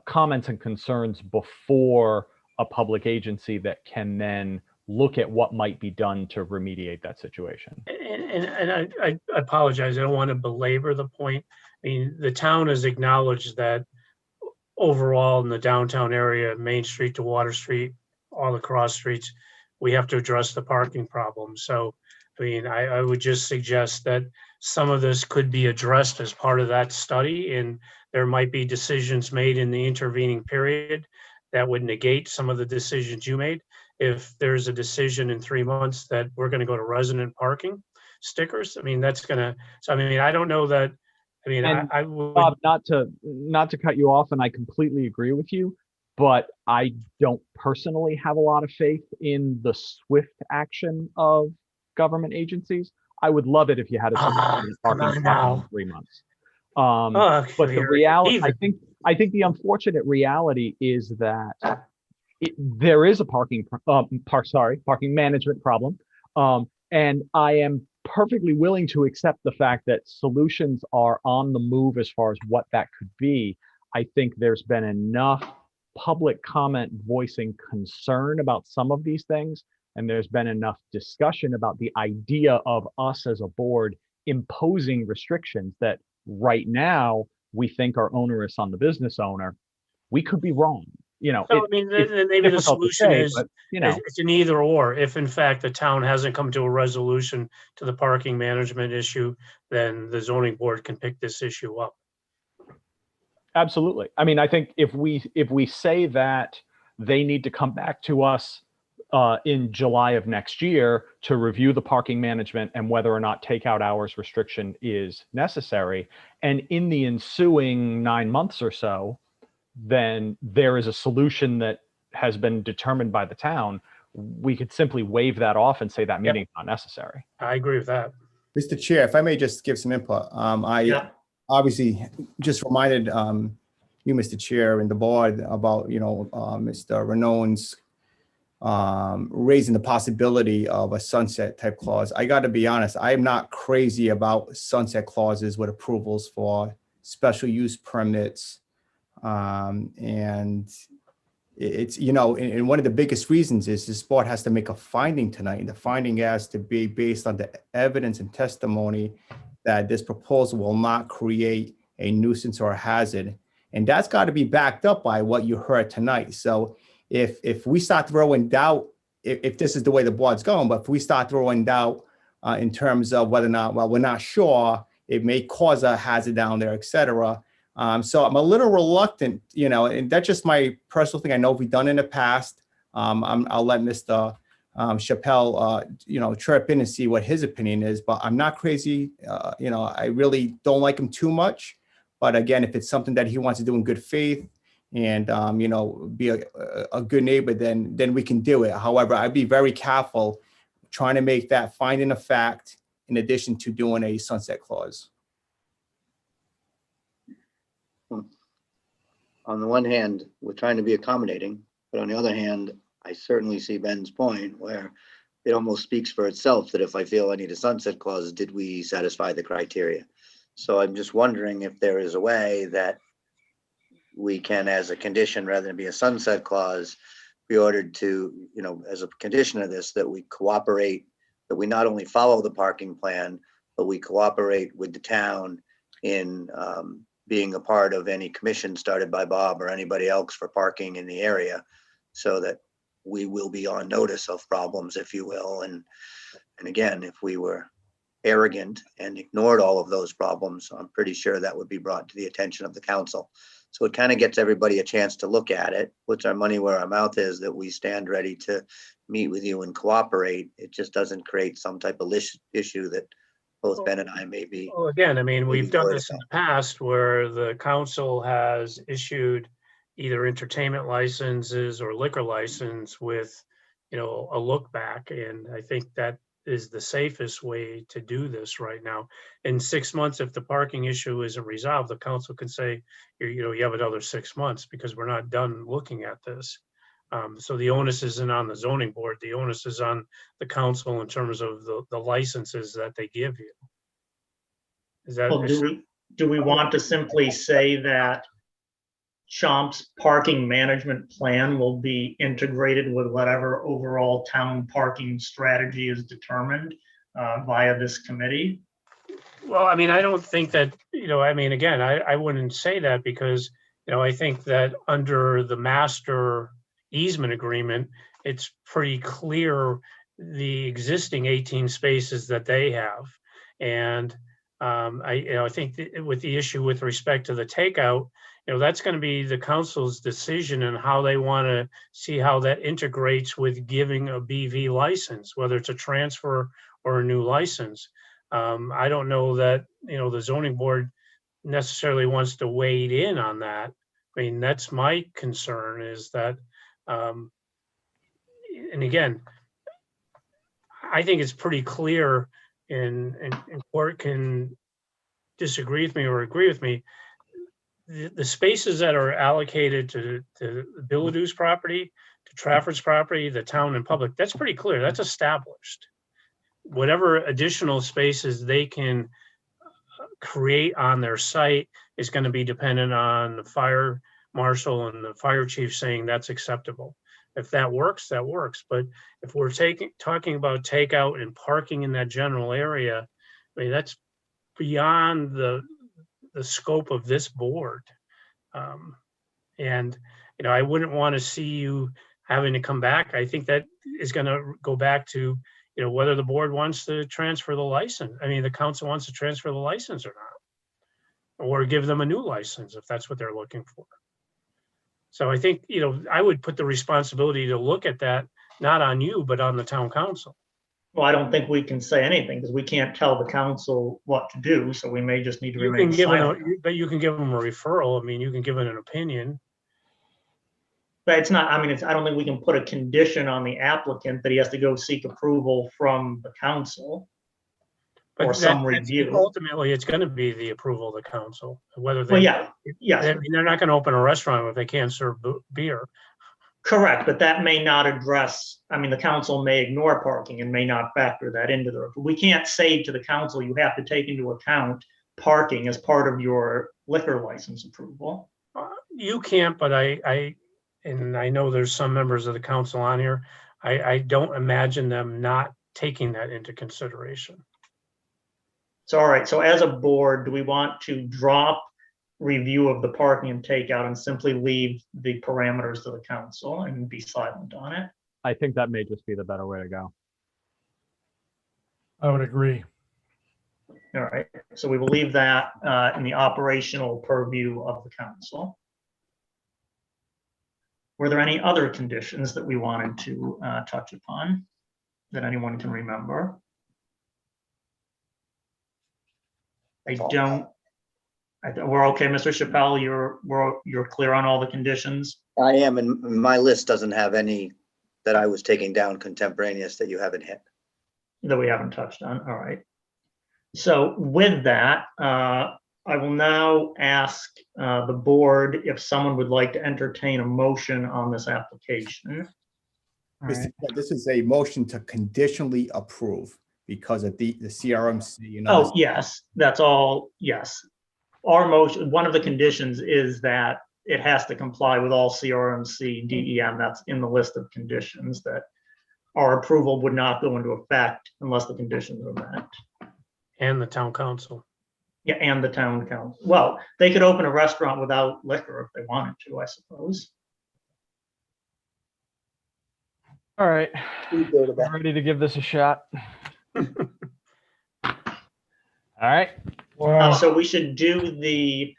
comments and concerns before a public agency that can then look at what might be done to remediate that situation. And I apologize, I don't want to belabor the point. I mean, the town has acknowledged that overall in the downtown area, Main Street to Water Street, all the cross streets, we have to address the parking problem. So, I mean, I would just suggest that some of this could be addressed as part of that study, and there might be decisions made in the intervening period that would negate some of the decisions you made. If there's a decision in 3 months that we're going to go to resident parking stickers, I mean, that's going to, so I mean, I don't know that, I mean, And I would. Bob, not to cut you off, and I completely agree with you, but I don't personally have a lot of faith in the swift action of government agencies. I would love it if you had a parking in 3 months. But the reality, I think the unfortunate reality is that there is a parking management problem, and I am perfectly willing to accept the fact that solutions are on the move as far as what that could be. I think there's been enough public comment voicing concern about some of these things, and there's been enough discussion about the idea of us as a board imposing restrictions that right now we think are onerous on the business owner. We could be wrong. You know, So, I mean, then maybe the solution is, but, you know, it's an either or. If in fact the town hasn't come to a resolution to the parking management issue, then the zoning board can pick this issue up. absolutely. I mean, I think if we say that they need to come back to us in July of next year to review the parking management and whether or not takeout hours restriction is necessary, and in the ensuing 9 months or so, then there is a solution that has been determined by the town, we could simply wave that off and say that meeting is not necessary. I agree with that. Mr. Chair, if I may just give some input, I obviously just reminded you, Mr. Chair, and the board about, Mr. Renone's raising the possibility of a sunset type clause. I got to be honest, I am not crazy about sunset clauses with approvals for special use permits. And it's, and one of the biggest reasons is this board has to make a finding tonight. And the finding has to be based on the evidence and testimony that this proposal will not create a nuisance or a hazard. And that's got to be backed up by what you heard tonight. So if we start throwing doubt, if this is the way the board's going, but if we start throwing doubt in terms of whether or not, well, we're not sure, it may cause a hazard down there, et cetera. So I'm a little reluctant, and that's just my personal thing. I know we've done in the past. I'll let Mr. Chappelle, chirp in and see what his opinion is, but I'm not crazy. I really don't like him too much. But again, if it's something that he wants to do in good faith and, be a good neighbor, then we can do it. However, I'd be very careful trying to make that finding a fact in addition to doing a sunset clause. On the one hand, we're trying to be accommodating, but on the other hand, I certainly see Ben's point where it almost speaks for itself that if I feel I need a sunset clause, did we satisfy the criteria? So I'm just wondering if there is a way that we can, as a condition, rather than be a sunset clause, be ordered to, as a condition of this, that we cooperate, that we not only follow the parking plan, but we cooperate with the town in being a part of any commission started by Bob or anybody else for parking in the area, so that we will be on notice of problems, if you will. And again, if we were arrogant and ignored all of those problems, I'm pretty sure that would be brought to the attention of the council. So it kind of gets everybody a chance to look at it, puts our money where our mouth is, that we stand ready to meet with you and cooperate. It just doesn't create some type of issue that both Ben and I may be. Well, again, I mean, we've done this in the past where the council has issued either entertainment licenses or liquor license with, a look back. And I think that is the safest way to do this right now. In 6 months, if the parking issue isn't resolved, the council can say, you have another 6 months because we're not done looking at this. So the onus isn't on the zoning board. The onus is on the council in terms of the licenses that they give you. Is that? Well, do we want to simply say that Chomp's parking management plan will be integrated with whatever overall town parking strategy is determined via this committee? Well, I mean, I don't think that, I mean, again, I wouldn't say that because, I think that under the master easement agreement, it's pretty clear the existing 18 spaces that they have. And I think with the issue with respect to the takeout, that's going to be the council's decision and how they want to see how that integrates with giving a BV license, whether it's a transfer or a new license. I don't know that, the zoning board necessarily wants to wade in on that. I mean, that's my concern is that, and again, I think it's pretty clear and court can disagree with me or agree with me. The spaces that are allocated to Billadue's property, to Trafford's property, the town and public, that's pretty clear. That's established. Whatever additional spaces they can create on their site is going to be dependent on the fire marshal and the fire chief saying that's acceptable. If that works, that works. But if we're talking about takeout and parking in that general area, I mean, that's beyond the scope of this board. And, I wouldn't want to see you having to come back. I think that is going to go back to, whether the board wants to transfer the license. I mean, the council wants to transfer the license or not, or give them a new license if that's what they're looking for. So I think, I would put the responsibility to look at that, not on you, but on the town council. Well, I don't think we can say anything because we can't tell the council what to do. So we may just need to remain silent. But you can give them a referral. I mean, you can give it an opinion. But it's not, I mean, I don't think we can put a condition on the applicant that he has to go seek approval from the council or some review. Ultimately, it's going to be the approval of the council, whether they, well, yeah, yes. I mean, they're not going to open a restaurant if they can't serve beer. Correct, but that may not address, I mean, the council may ignore parking and may not factor that into the, we can't say to the council, you have to take into account parking as part of your liquor license approval. You can't, but and I know there's some members of the council on here, I don't imagine them not taking that into consideration. So, all right, so as a board, do we want to drop review of the parking and takeout and simply leave the parameters to the council and be silent on it? I think that may just be the better way to go. I would agree. All right, so we will leave that in the operational purview of the council. Were there any other conditions that we wanted to touch upon that anyone can remember? We're okay, Mr. Chappelle, you're clear on all the conditions? I am, and my list doesn't have any that I was taking down contemporaneous that you haven't hit. That we haven't touched on, all right. So with that, I will now ask the board if someone would like to entertain a motion on this application. All right. This is a motion to conditionally approve because of the CRMC. Oh, yes, that's all, yes. Our motion, one of the conditions is that it has to comply with all CRMC DEM. That's in the list of conditions that our approval would not go into effect unless the conditions are met. And the town council. Yeah, and the town council. Well, they could open a restaurant without liquor if they wanted to, I suppose. All right, I'm ready to give this a shot. All right. So we should do the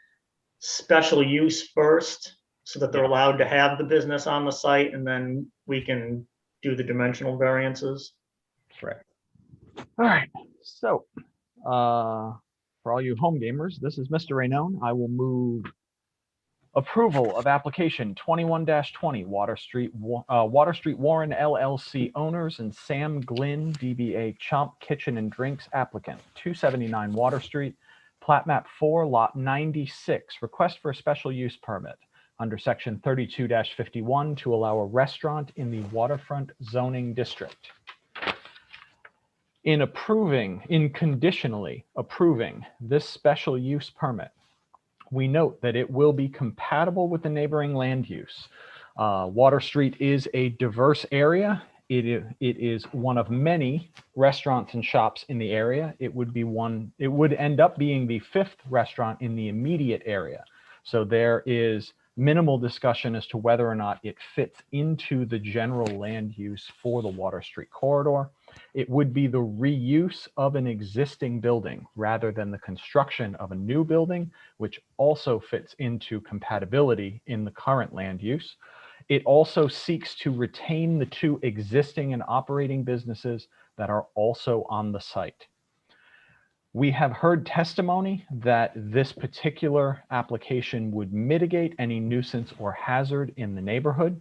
special use first so that they're allowed to have the business on the site, and then we can do the dimensional variances. Correct. All right, so for all you home gamers, this is Mr. Rainone. I will move approval of application 21-20 Water Street Warren LLC owners and Sam Glynn DBA Chomp Kitchen and Drinks applicant, 279 Water Street, plat map 4, lot 96, request for a special use permit. under section 32-51 to allow a restaurant in the waterfront zoning district. In conditionally approving this special use permit, we note that it will be compatible with the neighboring land use. Water Street is a diverse area. It is one of many restaurants and shops in the area. It would end up being the 5th restaurant in the immediate area. So there is minimal discussion as to whether or not it fits into the general land use for the Water Street corridor. It would be the reuse of an existing building rather than the construction of a new building, which also fits into compatibility in the current land use. It also seeks to retain the 2 existing and operating businesses that are also on the site. We have heard testimony that this particular application would mitigate any nuisance or hazard in the neighborhood.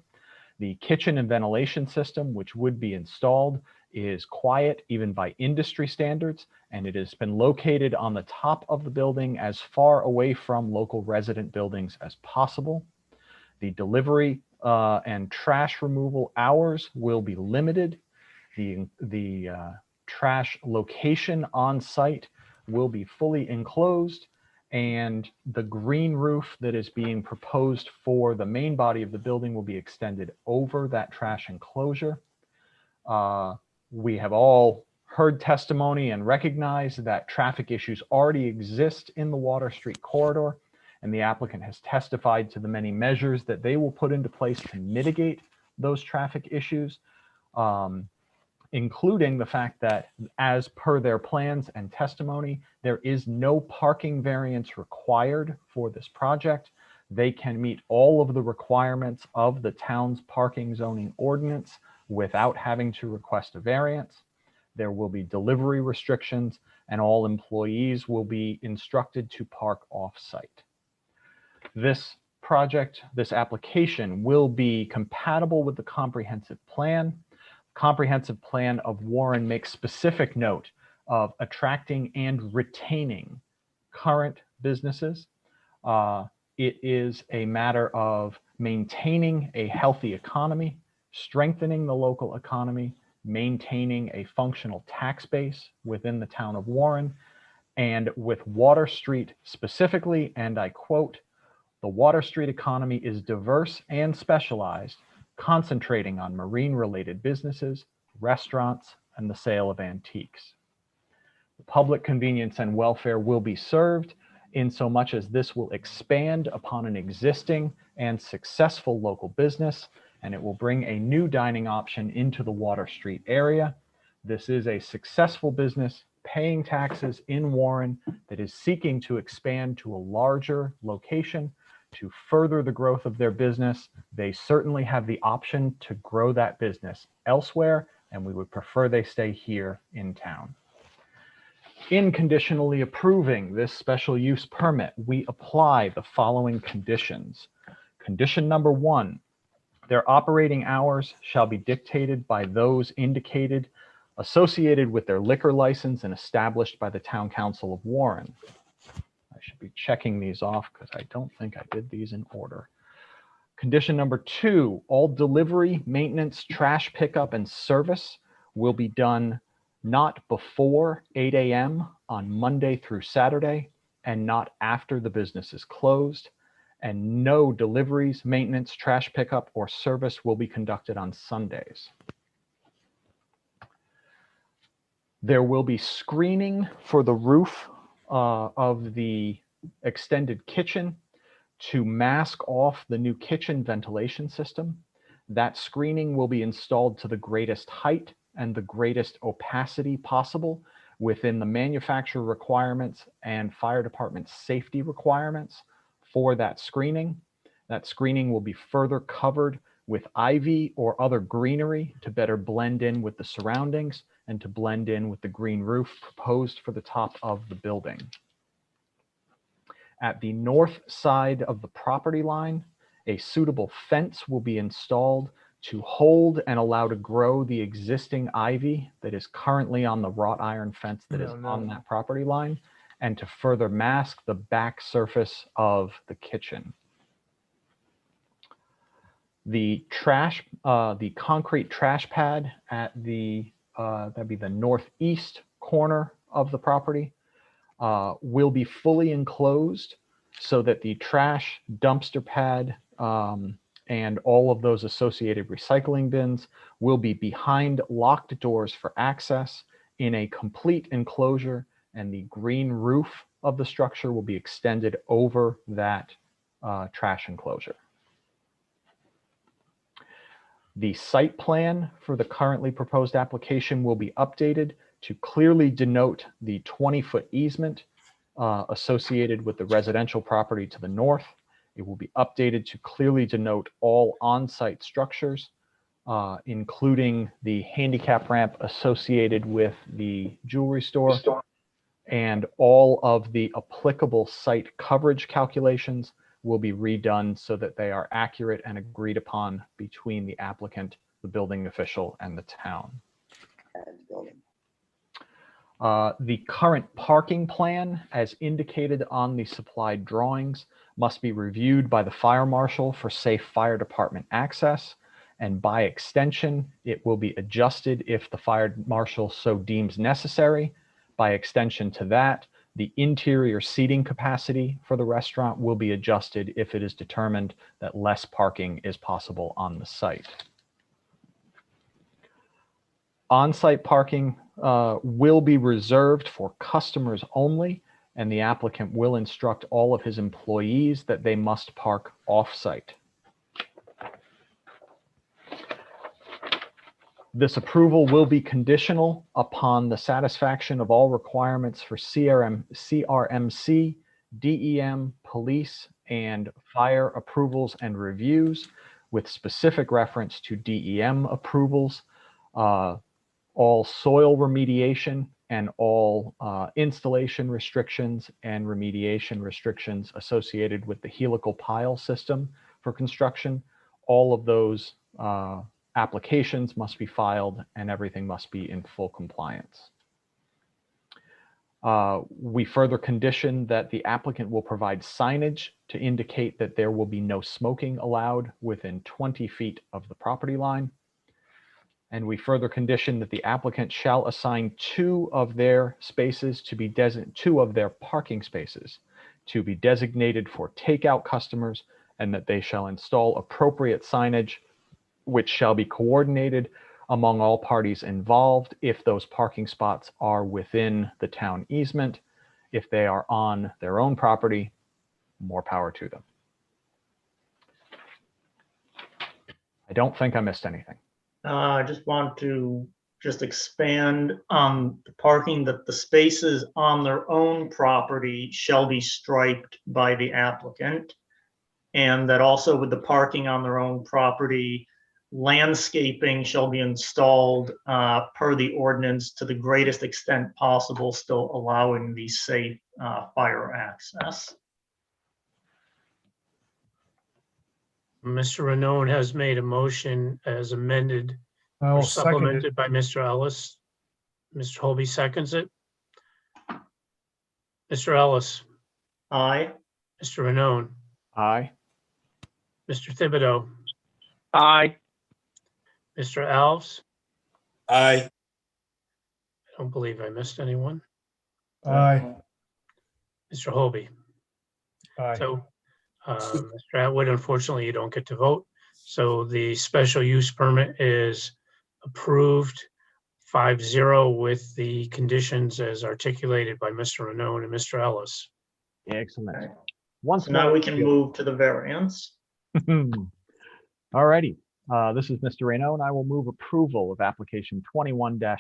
The kitchen and ventilation system, which would be installed, is quiet even by industry standards, and it has been located on the top of the building as far away from local resident buildings as possible. The delivery and trash removal hours will be limited. The trash location on site will be fully enclosed, and the green roof that is being proposed for the main body of the building will be extended over that trash enclosure. We have all heard testimony and recognize that traffic issues already exist in the Water Street corridor, and the applicant has testified to the many measures that they will put into place to mitigate those traffic issues, including the fact that, as per their plans and testimony, there is no parking variance required for this project. They can meet all of the requirements of the town's parking zoning ordinance without having to request a variance. There will be delivery restrictions, and all employees will be instructed to park off-site. This project, this application, will be compatible with the comprehensive plan. Comprehensive plan of Warren makes specific note of attracting and retaining current businesses. It is a matter of maintaining a healthy economy, strengthening the local economy, maintaining a functional tax base within the town of Warren, and with Water Street specifically, and I quote, "The Water Street economy is diverse and specialized, concentrating on marine-related businesses, restaurants, and the sale of antiques. The public convenience and welfare will be served in so much as this will expand upon an existing and successful local business, and it will bring a new dining option into the Water Street area. This is a successful business paying taxes in Warren that is seeking to expand to a larger location to further the growth of their business. They certainly have the option to grow that business elsewhere, and we would prefer they stay here in town." In conditionally approving this special use permit, we apply the following conditions. Condition number 1, their operating hours shall be dictated by those indicated associated with their liquor license and established by the Town Council of Warren. I should be checking these off because I don't think I did these in order. Condition number 2, all delivery, maintenance, trash pickup, and service will be done not before 8 a.m. on Monday through Saturday and not after the business is closed. And no deliveries, maintenance, trash pickup, or service will be conducted on Sundays. There will be screening for the roof of the extended kitchen to mask off the new kitchen ventilation system. That screening will be installed to the greatest height and the greatest opacity possible within the manufacturer requirements and fire department safety requirements for that screening. That screening will be further covered with ivy or other greenery to better blend in with the surroundings and to blend in with the green roof proposed for the top of the building. At the north side of the property line, a suitable fence will be installed to hold and allow to grow the existing ivy that is currently on the wrought iron fence that is on that property line, and to further mask the back surface of the kitchen. The trash, the concrete trash pad at the, that'd be the northeast corner of the property, will be fully enclosed so that the trash dumpster pad and all of those associated recycling bins will be behind locked doors for access in a complete enclosure, and the green roof of the structure will be extended over that trash enclosure. The site plan for the currently proposed application will be updated to clearly denote the 20-foot easement associated with the residential property to the north. It will be updated to clearly denote all on-site structures, including the handicap ramp associated with the jewelry store, and all of the applicable site coverage calculations will be redone so that they are accurate and agreed upon between the applicant, the building official, and the town. The current parking plan, as indicated on the supplied drawings, must be reviewed by the fire marshal for safe fire department access, and by extension, it will be adjusted if the fire marshal so deems necessary. By extension to that, the interior seating capacity for the restaurant will be adjusted if it is determined that less parking is possible on the site. On-site parking will be reserved for customers only, and the applicant will instruct all of his employees that they must park off-site. This approval will be conditional upon the satisfaction of all requirements for CRMC, DEM, police, and fire approvals and reviews, with specific reference to DEM approvals, all soil remediation, and all installation restrictions and remediation restrictions associated with the helical pile system for construction. All of those applications must be filed and everything must be in full compliance. We further condition that the applicant will provide signage to indicate that there will be no smoking allowed within 20 feet of the property line. And we further condition that the applicant shall assign two of their parking spaces to be designated for takeout customers, and that they shall install appropriate signage which shall be coordinated among all parties involved. If those parking spots are within the town easement, if they are on their own property, more power to them. I don't think I missed anything. I just want to expand on the parking, that the spaces on their own property shall be striped by the applicant. And that also with the parking on their own property, landscaping shall be installed per the ordinance to the greatest extent possible, still allowing the safe fire access. Mr. Ranone has made a motion as amended I or will second it. supplemented by Mr. Ellis. Mr. Holby seconds it. Mr. Ellis, Aye. Mr. Ranone, Aye. Mr. Thibodeau, Aye. Mr. Alves. Aye. I don't believe I missed anyone. Aye. Mr. Holby. Aye. So, Mr. Atwood, unfortunately, you don't get to vote. So the special use permit is approved 5-0 with the conditions as articulated by Mr. Ranone and Mr. Ellis. Excellent. So now we can move to the variance. All righty. This is Mr. Reno, and I will move approval of application 21-21,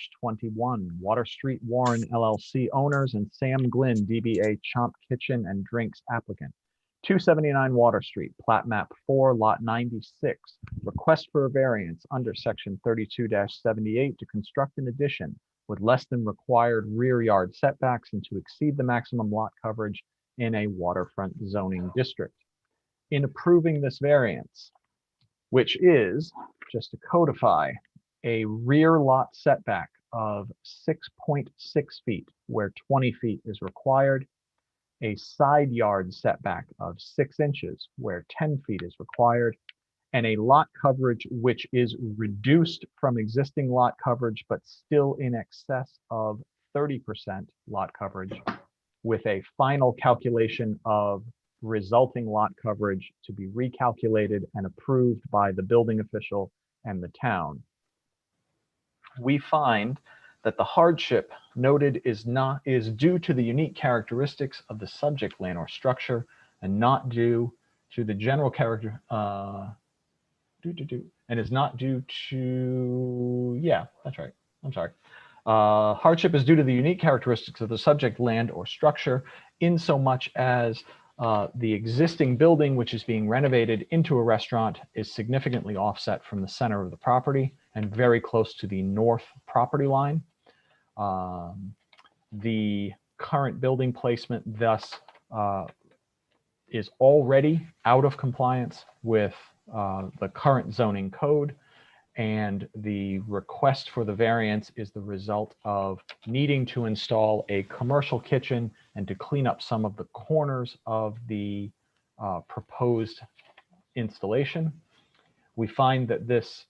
Water Street Warren LLC owners and Sam Glynn, DBA Chomp Kitchen and Drinks applicant. 279 Water Street, plat map 4, lot 96. Request for a variance under section 32-78 to construct an addition with less than required rear yard setbacks and to exceed the maximum lot coverage in a waterfront zoning district. In approving this variance, which is, just to codify, a rear lot setback of 6.6 feet where 20 feet is required, a side yard setback of 6 inches where 10 feet is required, and a lot coverage which is reduced from existing lot coverage, but still in excess of 30% lot coverage, with a final calculation of resulting lot coverage to be recalculated and approved by the building official and the town. We find that the hardship noted is due to the unique characteristics of the subject land or structure and not due to the general character, and is not due to, yeah, that's right, I'm sorry. Hardship is due to the unique characteristics of the subject land or structure, in so much as the existing building, which is being renovated into a restaurant, is significantly offset from the center of the property and very close to the north property line. The current building placement thus is already out of compliance with the current zoning code, and the request for the variance is the result of needing to install a commercial kitchen and to clean up some of the corners of the proposed installation. We find that this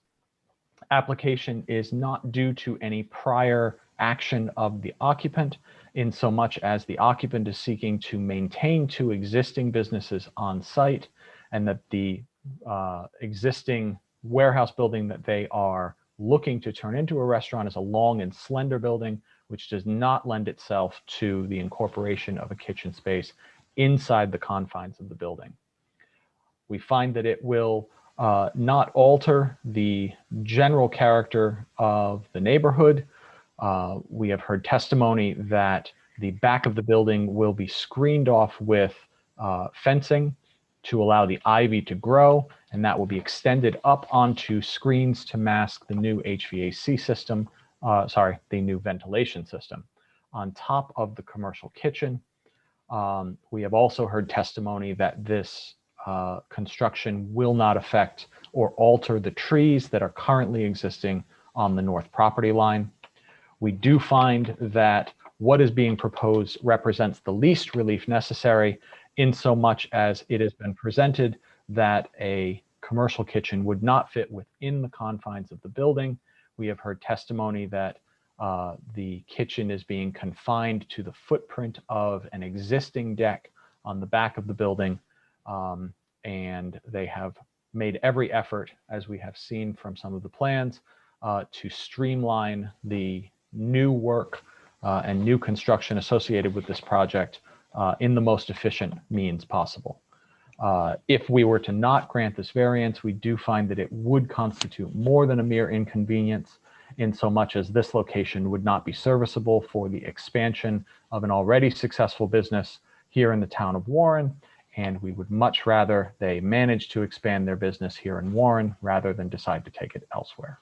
application is not due to any prior action of the occupant, in so much as the occupant is seeking to maintain 2 existing businesses on site, and that the existing warehouse building that they are looking to turn into a restaurant is a long and slender building, which does not lend itself to the incorporation of a kitchen space inside the confines of the building. We find that it will not alter the general character of the neighborhood. We have heard testimony that the back of the building will be screened off with fencing to allow the ivy to grow, and that will be extended up onto screens to mask the new HVAC system, the new ventilation system on top of the commercial kitchen. We have also heard testimony that this construction will not affect or alter the trees that are currently existing on the north property line. We do find that what is being proposed represents the least relief necessary, in so much as it has been presented that a commercial kitchen would not fit within the confines of the building. We have heard testimony that the kitchen is being confined to the footprint of an existing deck on the back of the building, and they have made every effort, as we have seen from some of the plans, to streamline the new work and new construction associated with this project in the most efficient means possible. If we were to not grant this variance, we do find that it would constitute more than a mere inconvenience, in so much as this location would not be serviceable for the expansion of an already successful business here in the town of Warren, and we would much rather they manage to expand their business here in Warren rather than decide to take it elsewhere.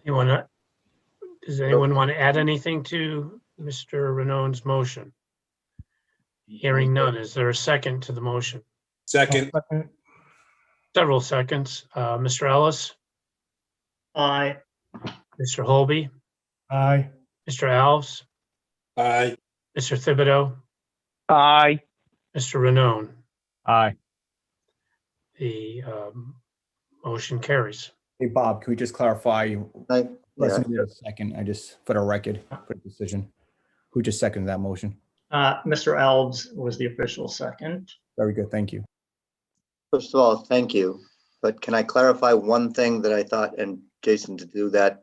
Does anyone want to add anything to Mr. Renone's motion? Hearing none, is there a second to the motion? Second. Several seconds. Mr. Ellis? Aye. Mr. Holby? Aye. Mr. Alves? Aye. Mr. Thibodeau? Aye. Mr. Renone? Aye. The motion carries. Hey, Bob, can we just clarify? Aye. Let's do a second. I just, for the record, for the decision. Who just seconded that motion? Mr. Alves was the official second. Very good. Thank you. First of all, thank you. But can I clarify one thing that I thought, and Jason, to do that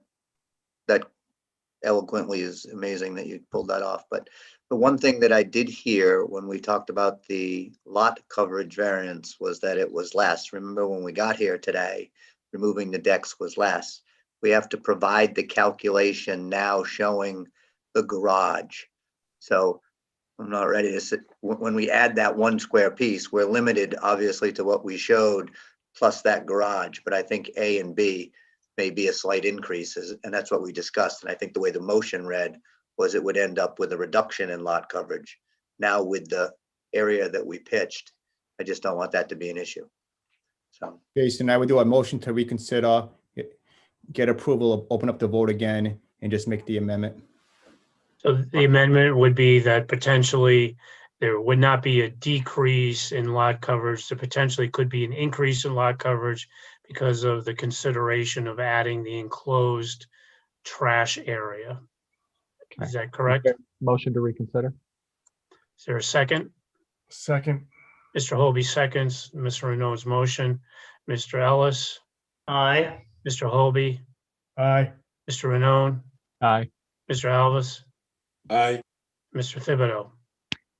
eloquently is amazing that you pulled that off. But the one thing that I did hear when we talked about the lot coverage variance was that it was less. Remember when we got here today, removing the decks was less. We have to provide the calculation now showing the garage. So I'm not ready to sit. When we add that 1 square piece, we're limited obviously to what we showed plus that garage. But I think A and B may be a slight increase, and that's what we discussed. And I think the way the motion read was it would end up with a reduction in lot coverage. Now with the area that we pitched, I just don't want that to be an issue. So Jason, I would do a motion to reconsider, get approval, open up the vote again, and just make the amendment. So the amendment would be that potentially there would not be a decrease in lot coverage. There potentially could be an increase in lot coverage because of the consideration of adding the enclosed trash area. Is that correct? Motion to reconsider. Is there a second? Second. Mr. Hobie seconds Mr. Renault's motion. Mr. Ellis, Aye. Mr. Hobie, Aye. Mr. Renault, Aye. Mr. Alvis, Aye. Mr. Thibodeau.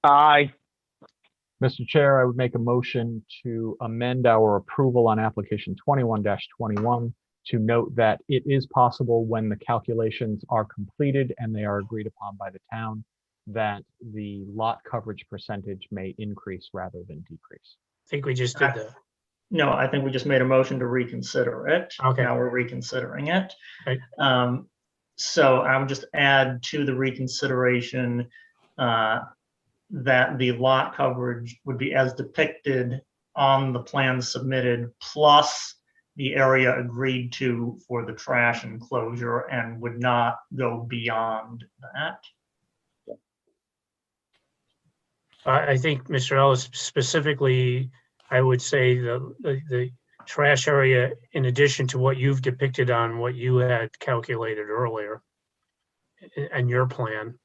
Aye. Mr. Chair, I would make a motion to amend our approval on application 21-21 to note that it is possible when the calculations are completed and they are agreed upon by the town, that the lot coverage percentage may increase rather than decrease. I think we just did that. No, I think we just made a motion to reconsider it. Okay. Now we're reconsidering it. Right. So I would just add to the reconsideration that the lot coverage would be as depicted on the plan submitted, plus the area agreed to for the trash enclosure, and would not go beyond that. I think, Mr. Ellis, specifically, I would say the trash area, in addition to what you've depicted on what you had calculated earlier and your plan.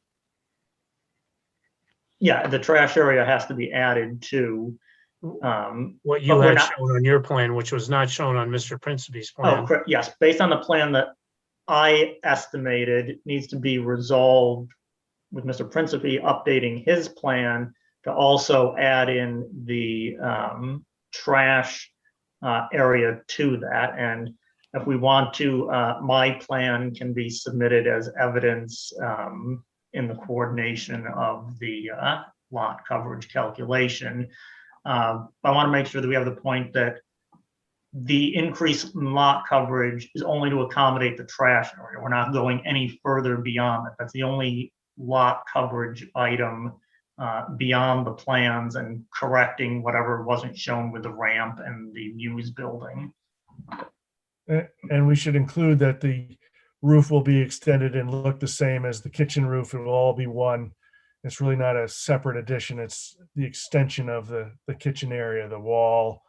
Yeah, the trash area has to be added to. What you had shown on your plan, which was not shown on Mr. Principe's plan. Oh, correct. Yes, based on the plan that I estimated, needs to be resolved with Mr. Principe updating his plan to also add in the trash area to that. And if we want to, my plan can be submitted as evidence in the coordination of the lot coverage calculation. I want to make sure that we have the point that the increase in lot coverage is only to accommodate the trash area. We're not going any further beyond it. That's the only lot coverage item beyond the plans and correcting whatever wasn't shown with the ramp and the Muse building. And we should include that the roof will be extended and look the same as the kitchen roof. It will all be one. It's really not a separate addition. It's the extension of the kitchen area, the wall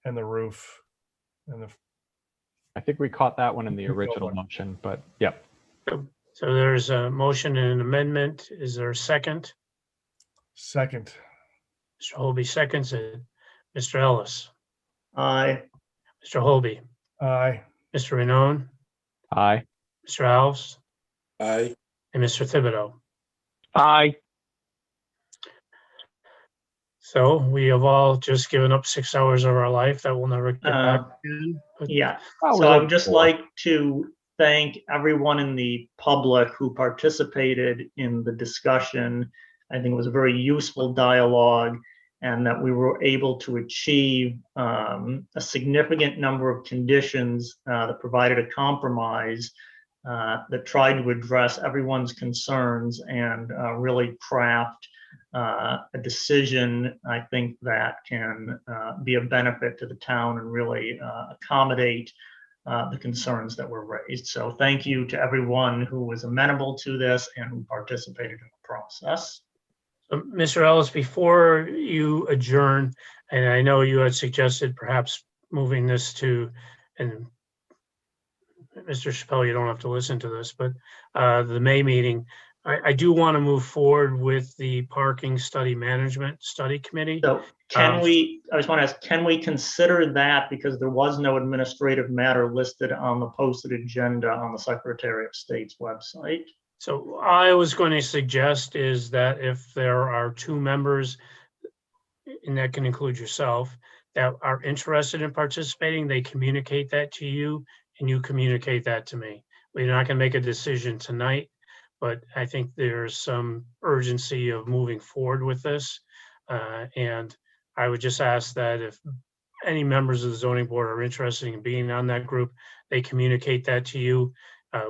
and the roof. And I think we caught that one in the original motion, but yep. So there's a motion and an amendment. Is there a second? Second. Mr. Hobie seconds it. Mr. Ellis. Aye. Mr. Hobie. Aye. Mr. Renault. Aye. Mr. Alves. Aye. And Mr. Thibodeau. Aye. So we have all just given up 6 hours of our life that we'll never get back again. But Yeah, so I would just like to thank everyone in the public who participated in the discussion. I think it was a very useful dialogue, and that we were able to achieve a significant number of conditions that provided a compromise that tried to address everyone's concerns and really craft a decision, I think, that can be a benefit to the town and really accommodate the concerns that were raised. So thank you to everyone who was amenable to this and who participated in the process. Mr. Ellis, before you adjourn, and I know you had suggested perhaps moving this to, and Mr. Chappelle, you don't have to listen to this, but the May meeting, I do want to move forward with the parking study management study committee. So can we, I just want to ask, can we consider that, because there was no administrative matter listed on the posted agenda on the Secretary of State's website? So I was going to suggest is that if there are two members, and that can include yourself, that are interested in participating, they communicate that to you and you communicate that to me. We're not going to make a decision tonight, but I think there's some urgency of moving forward with this. And I would just ask that if any members of the zoning board are interested in being on that group, they communicate that to you.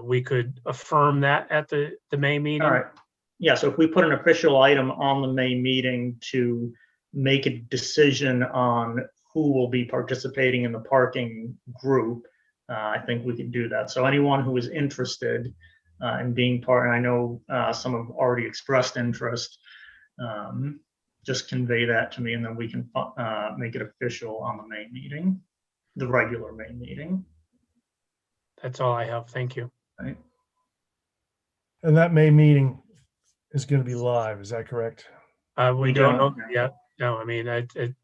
We could affirm that at the May meeting. All right. Yeah, so if we put an official item on the May meeting to make a decision on who will be participating in the parking group, I think we could do that. So anyone who is interested in being part, and I know some have already expressed interest, just convey that to me and then we can make it official on the May meeting, the regular May meeting. That's all I have. Thank you. Right. And that May meeting is going to be live, is that correct? We don't know that yet. No, I mean,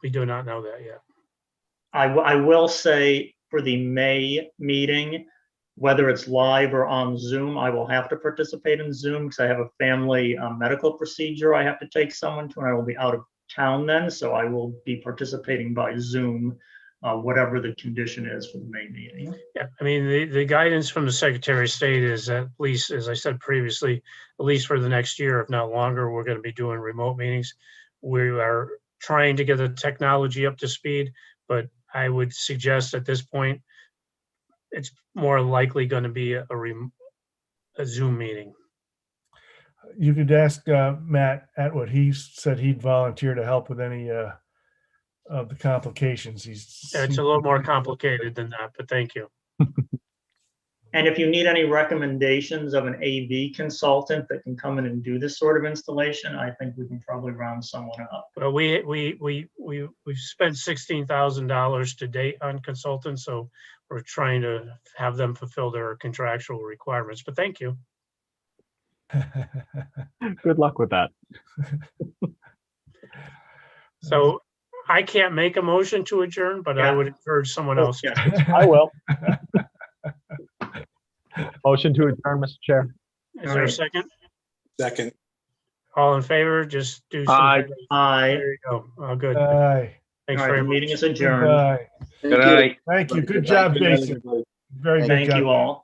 we do not know that yet. I will say for the May meeting, whether it's live or on Zoom, I will have to participate in Zoom because I have a family medical procedure I have to take someone to, and I will be out of town then. So I will be participating by Zoom, whatever the condition is for the May meeting. Yeah, I mean, the guidance from the Secretary of State is that at least, as I said previously, at least for the next year, if not longer, we're going to be doing remote meetings. We are trying to get the technology up to speed, but I would suggest at this point, it's more likely going to be a Zoom meeting. You could ask Matt Atwood. He said he'd volunteer to help with any of the complications. It's a little more complicated than that, but thank you. And if you need any recommendations of an AV consultant that can come in and do this sort of installation, I think we can probably round someone up. Well, we've spent $16,000 to date on consultants, so we're trying to have them fulfill their contractual requirements, but thank you. Good luck with that. So I can't make a motion to adjourn, but I would encourage someone else. I will. Motion to adjourn, Mr. Chair. Is there a second? Second. All in favor, just do. Aye. There you go. Oh, good. Aye. Thanks All right, very the much. meeting is adjourned. Aye. Good night. Thank you. Good job, Jason. Very good Thank job. you all.